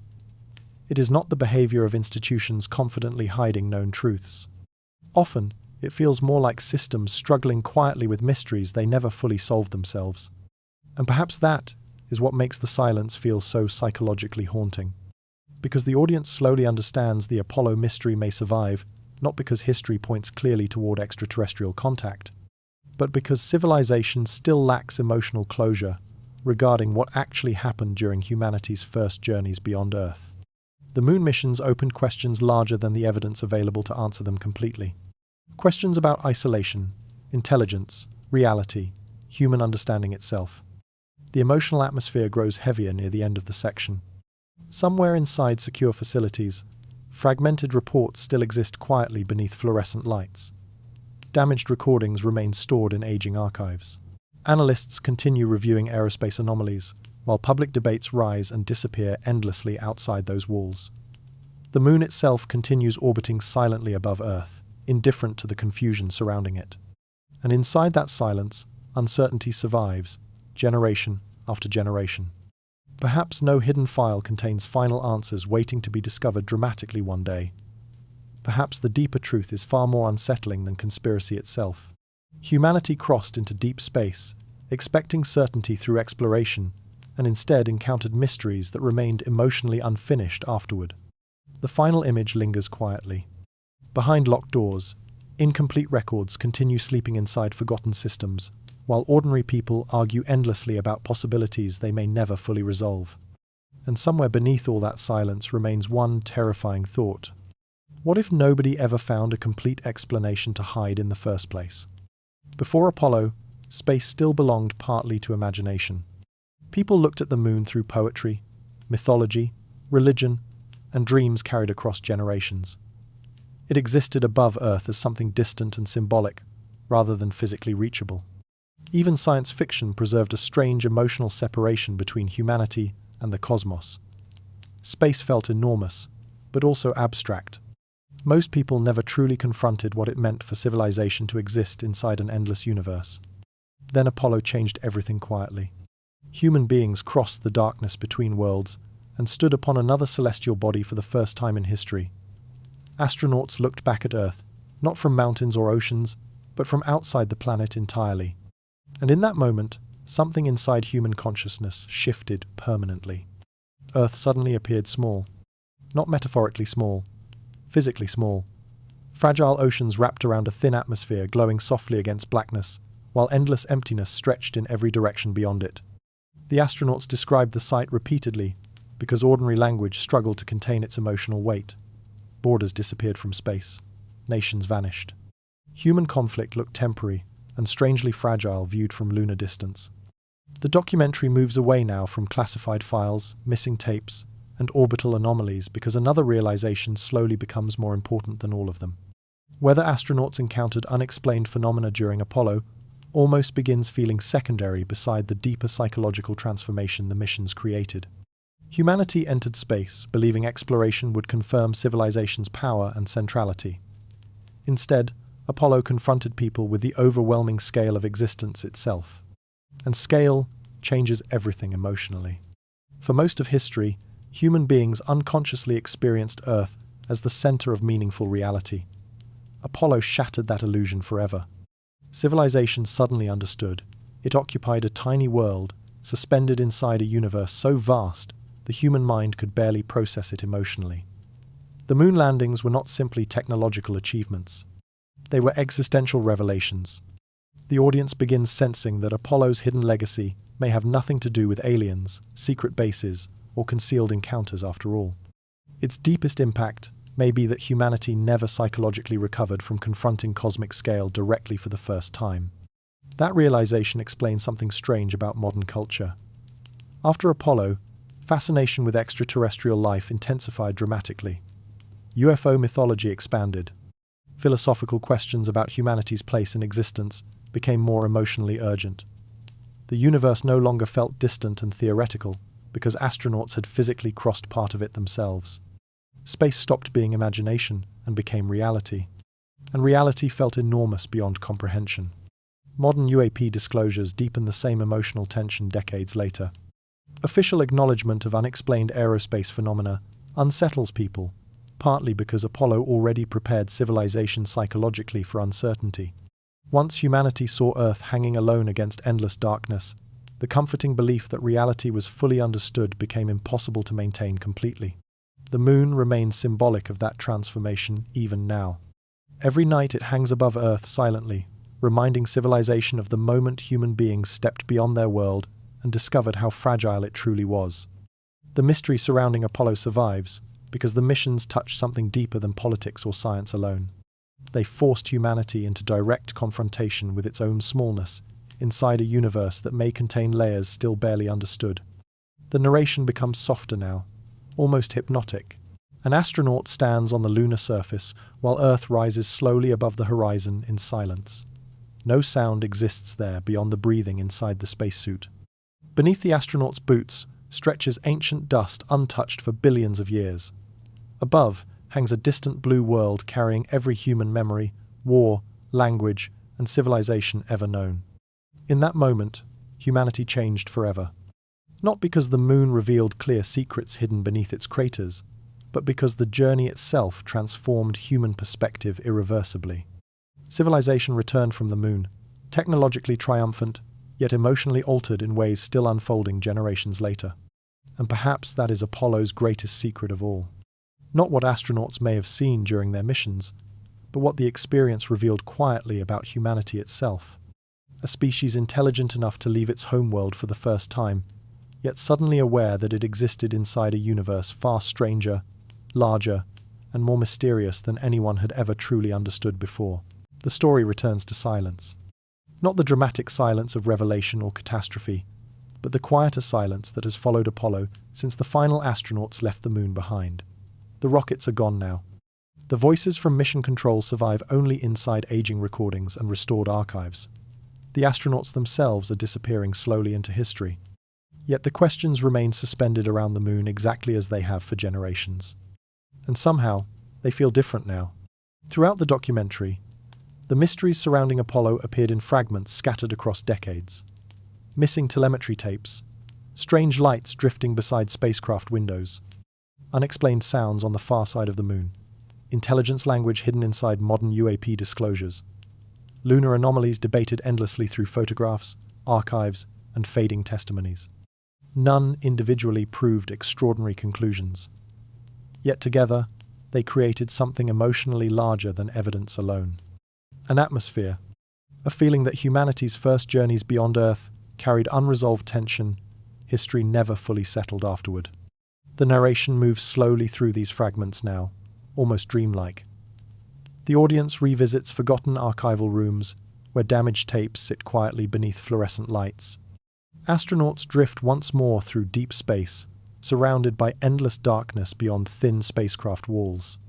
S1: It is not the behavior of institutions confidently hiding known truths. Often, it feels more like systems struggling quietly with mysteries they never fully solved themselves. And perhaps that is what makes the silence feel so psychologically haunting. Because the audience slowly understands the Apollo mystery may survive, not because history points clearly toward extraterrestrial contact, but because civilization still lacks emotional closure regarding what actually happened during humanity's first journeys beyond Earth. The moon missions opened questions larger than the evidence available to answer them completely. Questions about isolation, intelligence, reality, human understanding itself. The emotional atmosphere grows heavier near the end of the section. Somewhere inside secure facilities, fragmented reports still exist quietly beneath fluorescent lights. Damaged recordings remain stored in aging archives. Analysts continue reviewing aerospace anomalies, while public debates rise and disappear endlessly outside those walls. The moon itself continues orbiting silently above Earth, indifferent to the confusion surrounding it. And inside that silence, uncertainty survives, generation after generation. Perhaps no hidden file contains final answers waiting to be discovered dramatically one day. Perhaps the deeper truth is far more unsettling than conspiracy itself. Humanity crossed into deep space, expecting certainty through exploration, and instead encountered mysteries that remained emotionally unfinished afterward. The final image lingers quietly. Behind locked doors, incomplete records continue sleeping inside forgotten systems, while ordinary people argue endlessly about possibilities they may never fully resolve. And somewhere beneath all that silence remains one terrifying thought. What if nobody ever found a complete explanation to hide in the first place? Before Apollo, space still belonged partly to imagination. People looked at the moon through poetry, mythology, religion, and dreams carried across generations. It existed above Earth as something distant and symbolic, rather than physically reachable. Even science fiction preserved a strange emotional separation between humanity and the cosmos. Space felt enormous, but also abstract. Most people never truly confronted what it meant for civilization to exist inside an endless universe. Then Apollo changed everything quietly. Human beings crossed the darkness between worlds and stood upon another celestial body for the first time in history. Astronauts looked back at Earth, not from mountains or oceans, but from outside the planet entirely. And in that moment, something inside human consciousness shifted permanently. Earth suddenly appeared small. Not metaphorically small, physically small. Fragile oceans wrapped around a thin atmosphere glowing softly against blackness, while endless emptiness stretched in every direction beyond it. The astronauts described the sight repeatedly, because ordinary language struggled to contain its emotional weight. Borders disappeared from space. Nations vanished. Human conflict looked temporary and strangely fragile viewed from lunar distance. The documentary moves away now from classified files, missing tapes, and orbital anomalies because another realization slowly becomes more important than all of them. Whether astronauts encountered unexplained phenomena during Apollo almost begins feeling secondary beside the deeper psychological transformation the missions created. Humanity entered space, believing exploration would confirm civilization's power and centrality. Instead, Apollo confronted people with the overwhelming scale of existence itself. And scale changes everything emotionally. For most of history, human beings unconsciously experienced Earth as the center of meaningful reality. Apollo shattered that illusion forever. Civilization suddenly understood. It occupied a tiny world, suspended inside a universe so vast the human mind could barely process it emotionally. The moon landings were not simply technological achievements. They were existential revelations. The audience begins sensing that Apollo's hidden legacy may have nothing to do with aliens, secret bases, or concealed encounters after all. Its deepest impact may be that humanity never psychologically recovered from confronting cosmic scale directly for the first time. That realization explains something strange about modern culture. After Apollo, fascination with extraterrestrial life intensified dramatically. UFO mythology expanded. Philosophical questions about humanity's place in existence became more emotionally urgent. The universe no longer felt distant and theoretical, because astronauts had physically crossed part of it themselves. Space stopped being imagination and became reality. And reality felt enormous beyond comprehension. Modern UAP disclosures deepen the same emotional tension decades later. Official acknowledgement of unexplained aerospace phenomena unsettles people, partly because Apollo already prepared civilization psychologically for uncertainty. Once humanity saw Earth hanging alone against endless darkness, the comforting belief that reality was fully understood became impossible to maintain completely. The moon remains symbolic of that transformation even now. Every night it hangs above Earth silently, reminding civilization of the moment human beings stepped beyond their world and discovered how fragile it truly was. The mystery surrounding Apollo survives because the missions touched something deeper than politics or science alone. They forced humanity into direct confrontation with its own smallness inside a universe that may contain layers still barely understood. The narration becomes softer now, almost hypnotic. An astronaut stands on the lunar surface while Earth rises slowly above the horizon in silence. No sound exists there beyond the breathing inside the spacesuit. Beneath the astronaut's boots stretches ancient dust untouched for billions of years. Above hangs a distant blue world carrying every human memory, war, language, and civilization ever known. In that moment, humanity changed forever. Not because the moon revealed clear secrets hidden beneath its craters, but because the journey itself transformed human perspective irreversibly. Civilization returned from the moon, technologically triumphant, yet emotionally altered in ways still unfolding generations later. And perhaps that is Apollo's greatest secret of all. Not what astronauts may have seen during their missions, but what the experience revealed quietly about humanity itself. A species intelligent enough to leave its homeworld for the first time, yet suddenly aware that it existed inside a universe far stranger, larger, and more mysterious than anyone had ever truly understood before. The story returns to silence. Not the dramatic silence of revelation or catastrophe, but the quieter silence that has followed Apollo since the final astronauts left the moon behind. The rockets are gone now. The voices from mission control survive only inside aging recordings and restored archives. The astronauts themselves are disappearing slowly into history. Yet the questions remain suspended around the moon exactly as they have for generations. And somehow, they feel different now. Throughout the documentary, the mysteries surrounding Apollo appeared in fragments scattered across decades. Missing telemetry tapes, strange lights drifting beside spacecraft windows, unexplained sounds on the far side of the moon, intelligence language hidden inside modern UAP disclosures, lunar anomalies debated endlessly through photographs, archives, and fading testimonies. None individually proved extraordinary conclusions. Yet together, they created something emotionally larger than evidence alone. An atmosphere, a feeling that humanity's first journeys beyond Earth carried unresolved tension, history never fully settled afterward. The narration moves slowly through these fragments now, almost dreamlike. The audience revisits forgotten archival rooms where damaged tapes sit quietly beneath fluorescent lights. Astronauts drift once more through deep space, surrounded by endless darkness beyond thin spacecraft walls.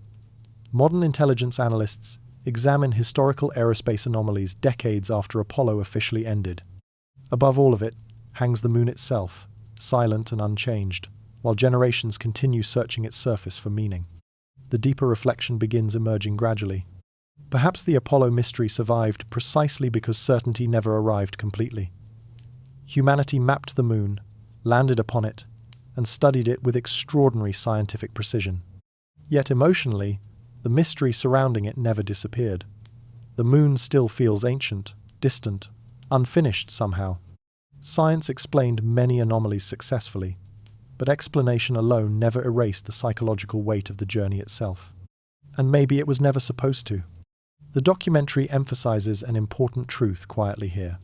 S1: Modern intelligence analysts examine historical aerospace anomalies decades after Apollo officially ended. Above all of it hangs the moon itself, silent and unchanged, while generations continue searching its surface for meaning. The deeper reflection begins emerging gradually. Perhaps the Apollo mystery survived precisely because certainty never arrived completely. Humanity mapped the moon, landed upon it, and studied it with extraordinary scientific precision. Yet emotionally, the mystery surrounding it never disappeared. The moon still feels ancient, distant, unfinished somehow. Science explained many anomalies successfully, but explanation alone never erased the psychological weight of the journey itself. And maybe it was never supposed to. The documentary emphasizes an important truth quietly here.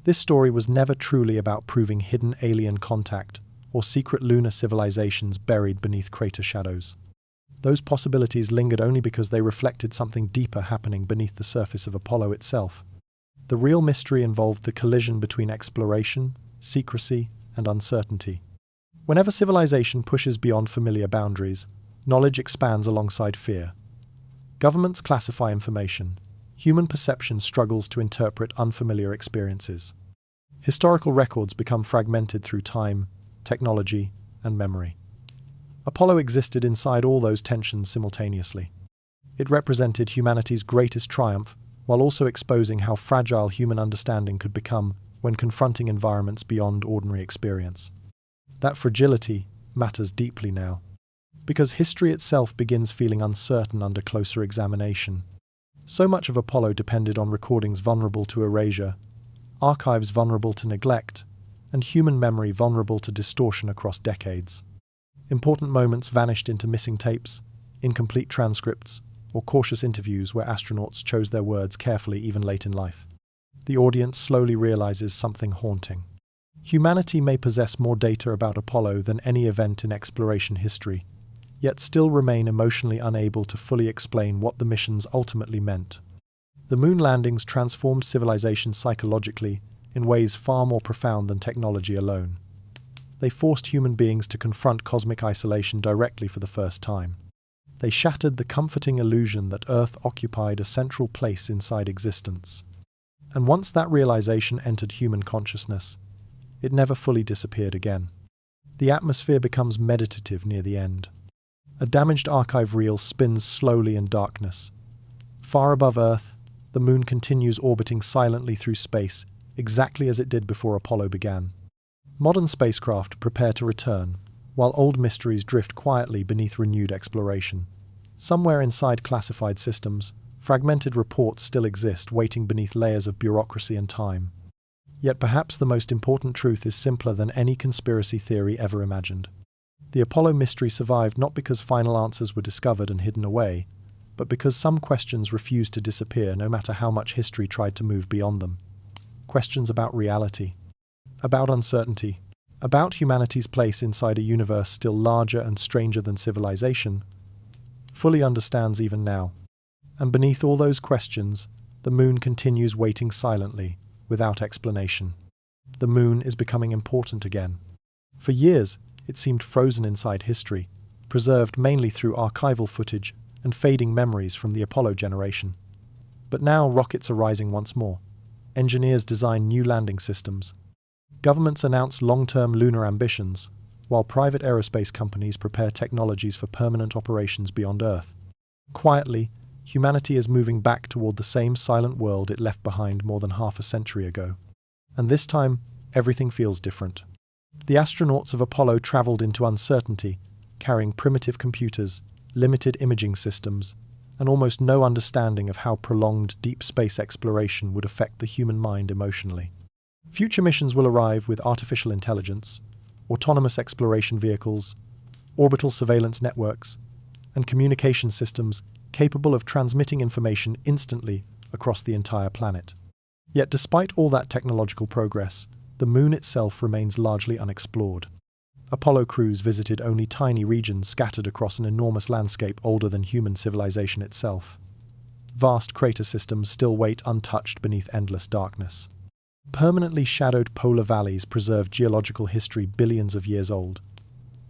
S1: This story was never truly about proving hidden alien contact or secret lunar civilizations buried beneath crater shadows. Those possibilities lingered only because they reflected something deeper happening beneath the surface of Apollo itself. The real mystery involved the collision between exploration, secrecy, and uncertainty. Whenever civilization pushes beyond familiar boundaries, knowledge expands alongside fear. Governments classify information. Human perception struggles to interpret unfamiliar experiences. Historical records become fragmented through time, technology, and memory. Apollo existed inside all those tensions simultaneously. It represented humanity's greatest triumph, while also exposing how fragile human understanding could become when confronting environments beyond ordinary experience. That fragility matters deeply now, because history itself begins feeling uncertain under closer examination. So much of Apollo depended on recordings vulnerable to erasure, archives vulnerable to neglect, and human memory vulnerable to distortion across decades. Important moments vanished into missing tapes, incomplete transcripts, or cautious interviews where astronauts chose their words carefully even late in life. The audience slowly realizes something haunting. Humanity may possess more data about Apollo than any event in exploration history, yet still remain emotionally unable to fully explain what the missions ultimately meant. The moon landings transformed civilization psychologically in ways far more profound than technology alone. They forced human beings to confront cosmic isolation directly for the first time. They shattered the comforting illusion that Earth occupied a central place inside existence. And once that realization entered human consciousness, it never fully disappeared again. The atmosphere becomes meditative near the end. A damaged archive reel spins slowly in darkness. Far above Earth, the moon continues orbiting silently through space, exactly as it did before Apollo began. Modern spacecraft prepare to return, while old mysteries drift quietly beneath renewed exploration. Somewhere inside classified systems, fragmented reports still exist, waiting beneath layers of bureaucracy and time. Yet perhaps the most important truth is simpler than any conspiracy theory ever imagined. The Apollo mystery survived not because final answers were discovered and hidden away, but because some questions refused to disappear no matter how much history tried to move beyond them. Questions about reality, about uncertainty, about humanity's place inside a universe still larger and stranger than civilization, fully understands even now. And beneath all those questions, the moon continues waiting silently, without explanation. The moon is becoming important again. For years, it seemed frozen inside history, preserved mainly through archival footage and fading memories from the Apollo generation. But now rockets are rising once more. Engineers design new landing systems. Governments announce long-term lunar ambitions, while private aerospace companies prepare technologies for permanent operations beyond Earth. Quietly, humanity is moving back toward the same silent world it left behind more than half a century ago. And this time, everything feels different. The astronauts of Apollo traveled into uncertainty, carrying primitive computers, limited imaging systems, and almost no understanding of how prolonged deep space exploration would affect the human mind emotionally. Future missions will arrive with artificial intelligence, autonomous exploration vehicles, orbital surveillance networks, and communication systems capable of transmitting information instantly across the entire planet. Yet despite all that technological progress, the moon itself remains largely unexplored. Apollo crews visited only tiny regions scattered across an enormous landscape older than human civilization itself. Vast crater systems still wait untouched beneath endless darkness. Permanently shadowed polar valleys preserve geological history billions of years old.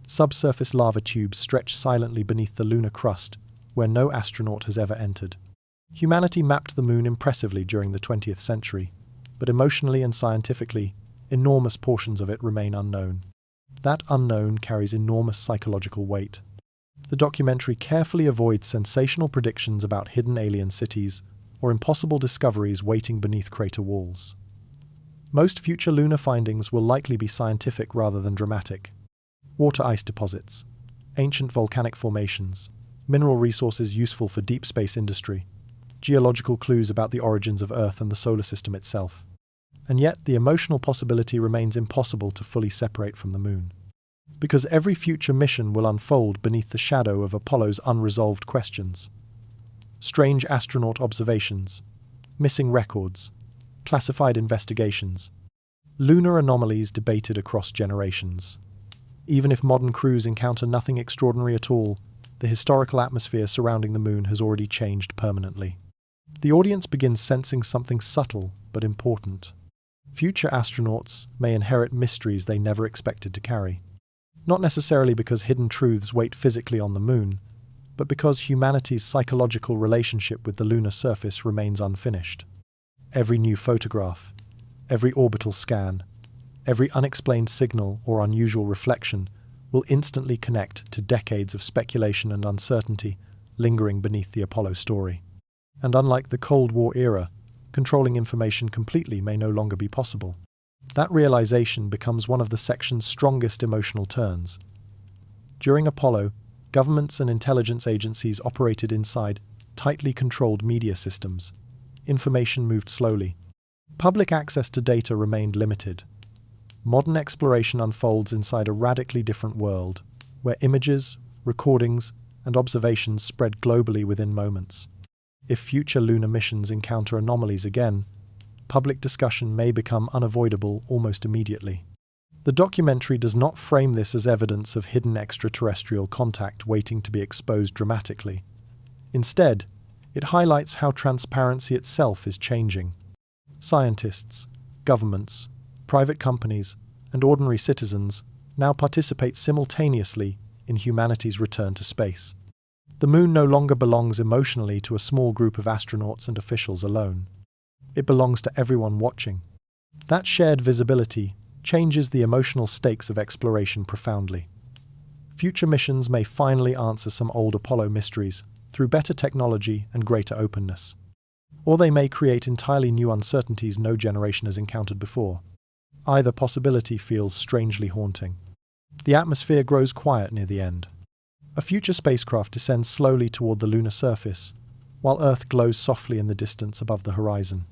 S1: Subsurface lava tubes stretch silently beneath the lunar crust, where no astronaut has ever entered. Humanity mapped the moon impressively during the 20th century, but emotionally and scientifically, enormous portions of it remain unknown. That unknown carries enormous psychological weight. The documentary carefully avoids sensational predictions about hidden alien cities or impossible discoveries waiting beneath crater walls. Most future lunar findings will likely be scientific rather than dramatic. Water ice deposits, ancient volcanic formations, mineral resources useful for deep space industry, geological clues about the origins of Earth and the solar system itself. And yet the emotional possibility remains impossible to fully separate from the moon. Because every future mission will unfold beneath the shadow of Apollo's unresolved questions. Strange astronaut observations, missing records, classified investigations, lunar anomalies debated across generations. Even if modern crews encounter nothing extraordinary at all, the historical atmosphere surrounding the moon has already changed permanently. The audience begins sensing something subtle but important. Future astronauts may inherit mysteries they never expected to carry. Not necessarily because hidden truths wait physically on the moon, but because humanity's psychological relationship with the lunar surface remains unfinished. Every new photograph, every orbital scan, every unexplained signal or unusual reflection will instantly connect to decades of speculation and uncertainty lingering beneath the Apollo story. And unlike the Cold War era, controlling information completely may no longer be possible. That realization becomes one of the section's strongest emotional turns. During Apollo, governments and intelligence agencies operated inside tightly controlled media systems. Information moved slowly. Public access to data remained limited. Modern exploration unfolds inside a radically different world, where images, recordings, and observations spread globally within moments. If future lunar missions encounter anomalies again, public discussion may become unavoidable almost immediately. The documentary does not frame this as evidence of hidden extraterrestrial contact waiting to be exposed dramatically. Instead, it highlights how transparency itself is changing. Scientists, governments, private companies, and ordinary citizens now participate simultaneously in humanity's return to space. The moon no longer belongs emotionally to a small group of astronauts and officials alone. It belongs to everyone watching. That shared visibility changes the emotional stakes of exploration profoundly. Future missions may finally answer some old Apollo mysteries through better technology and greater openness. Or they may create entirely new uncertainties no generation has encountered before. Either possibility feels strangely haunting. The atmosphere grows quiet near the end. A future spacecraft descends slowly toward the lunar surface, while Earth glows softly in the distance above the horizon.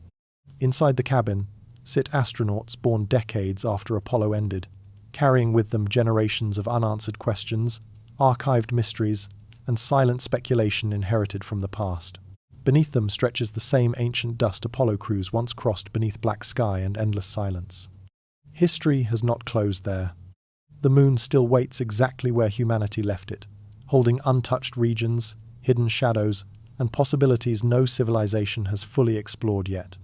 S1: Inside the cabin sit astronauts born decades after Apollo ended, carrying with them generations of unanswered questions, archived mysteries, and silent speculation inherited from the past. Beneath them stretches the same ancient dust Apollo crews once crossed beneath black sky and endless silence. History has not closed there. The moon still waits exactly where humanity left it, holding untouched regions, hidden shadows, and possibilities no civilization has fully explored yet.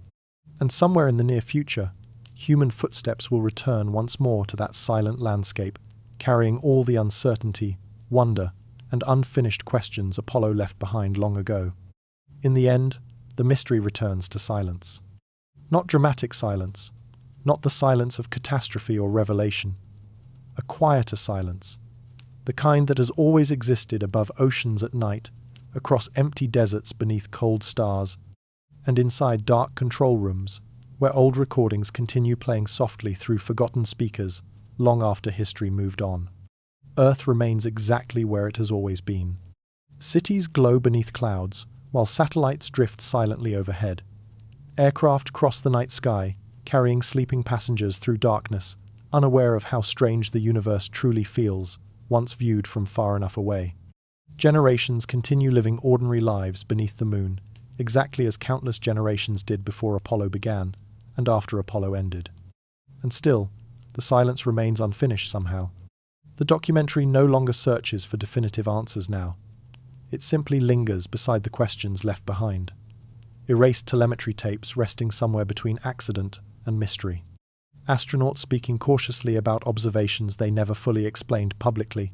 S1: And somewhere in the near future, human footsteps will return once more to that silent landscape, carrying all the uncertainty, wonder, and unfinished questions Apollo left behind long ago. In the end, the mystery returns to silence. Not dramatic silence, not the silence of catastrophe or revelation. A quieter silence, the kind that has always existed above oceans at night, across empty deserts beneath cold stars, and inside dark control rooms, where old recordings continue playing softly through forgotten speakers long after history moved on. Earth remains exactly where it has always been. Cities glow beneath clouds, while satellites drift silently overhead. Aircraft cross the night sky, carrying sleeping passengers through darkness, unaware of how strange the universe truly feels, once viewed from far enough away. Generations continue living ordinary lives beneath the moon, exactly as countless generations did before Apollo began, and after Apollo ended. And still, the silence remains unfinished somehow. The documentary no longer searches for definitive answers now. It simply lingers beside the questions left behind. Erased telemetry tapes resting somewhere between accident and mystery. Astronauts speaking cautiously about observations they never fully explained publicly.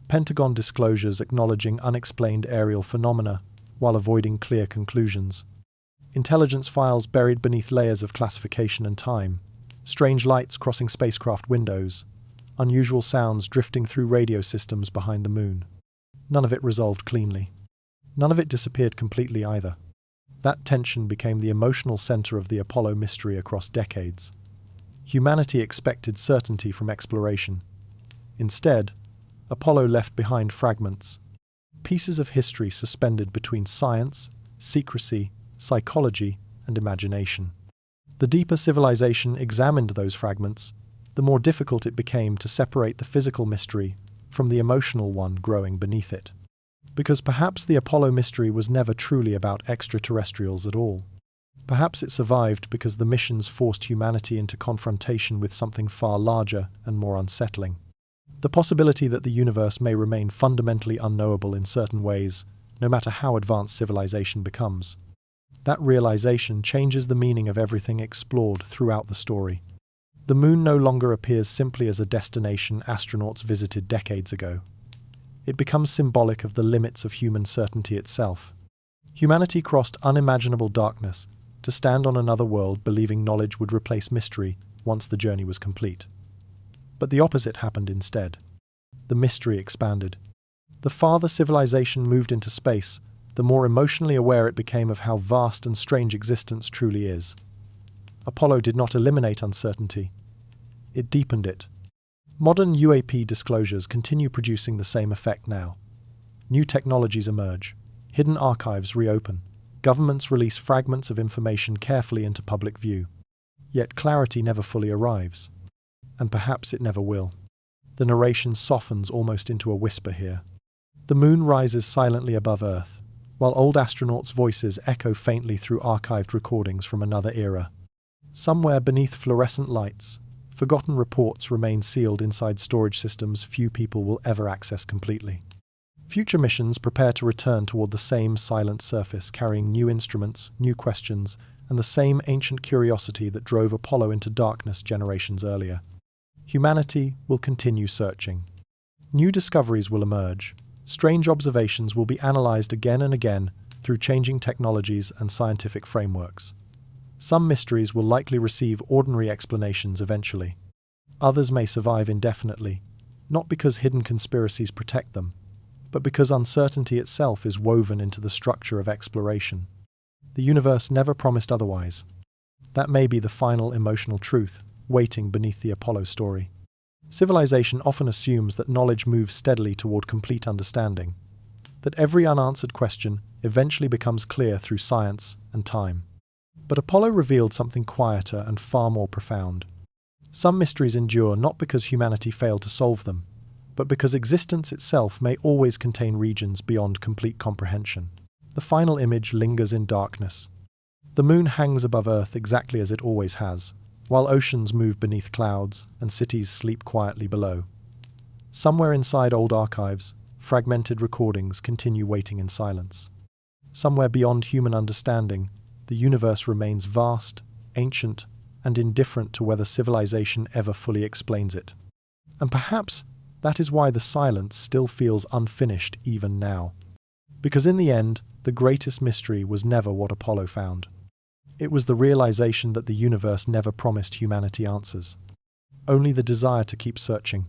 S1: Pentagon disclosures acknowledging unexplained aerial phenomena while avoiding clear conclusions. Intelligence files buried beneath layers of classification and time. Strange lights crossing spacecraft windows. Unusual sounds drifting through radio systems behind the moon. None of it resolved cleanly. None of it disappeared completely either. That tension became the emotional center of the Apollo mystery across decades. Humanity expected certainty from exploration. Instead, Apollo left behind fragments, pieces of history suspended between science, secrecy, psychology, and imagination. The deeper civilization examined those fragments, the more difficult it became to separate the physical mystery from the emotional one growing beneath it. Because perhaps the Apollo mystery was never truly about extraterrestrials at all. Perhaps it survived because the missions forced humanity into confrontation with something far larger and more unsettling. The possibility that the universe may remain fundamentally unknowable in certain ways, no matter how advanced civilization becomes. That realization changes the meaning of everything explored throughout the story. The moon no longer appears simply as a destination astronauts visited decades ago. It becomes symbolic of the limits of human certainty itself. Humanity crossed unimaginable darkness to stand on another world believing knowledge would replace mystery once the journey was complete. But the opposite happened instead. The mystery expanded. The farther civilization moved into space, the more emotionally aware it became of how vast and strange existence truly is. Apollo did not eliminate uncertainty. It deepened it. Modern UAP disclosures continue producing the same effect now. New technologies emerge. Hidden archives reopen. Governments release fragments of information carefully into public view. Yet clarity never fully arrives. And perhaps it never will. The narration softens almost into a whisper here. The moon rises silently above Earth, while old astronauts' voices echo faintly through archived recordings from another era. Somewhere beneath fluorescent lights, forgotten reports remain sealed inside storage systems few people will ever access completely. Future missions prepare to return toward the same silent surface, carrying new instruments, new questions, and the same ancient curiosity that drove Apollo into darkness generations earlier. Humanity will continue searching. New discoveries will emerge. Strange observations will be analyzed again and again through changing technologies and scientific frameworks. Some mysteries will likely receive ordinary explanations eventually. Others may survive indefinitely, not because hidden conspiracies protect them, but because uncertainty itself is woven into the structure of exploration. The universe never promised otherwise. That may be the final emotional truth waiting beneath the Apollo story. Civilization often assumes that knowledge moves steadily toward complete understanding, that every unanswered question eventually becomes clear through science and time. But Apollo revealed something quieter and far more profound. Some mysteries endure not because humanity failed to solve them, but because existence itself may always contain regions beyond complete comprehension. The final image lingers in darkness. The moon hangs above Earth exactly as it always has, while oceans move beneath clouds and cities sleep quietly below. Somewhere inside old archives, fragmented recordings continue waiting in silence. Somewhere beyond human understanding, the universe remains vast, ancient, and indifferent to whether civilization ever fully explains it. And perhaps that is why the silence still feels unfinished even now. Because in the end, the greatest mystery was never what Apollo found. It was the realization that the universe never promised humanity answers, only the desire to keep searching.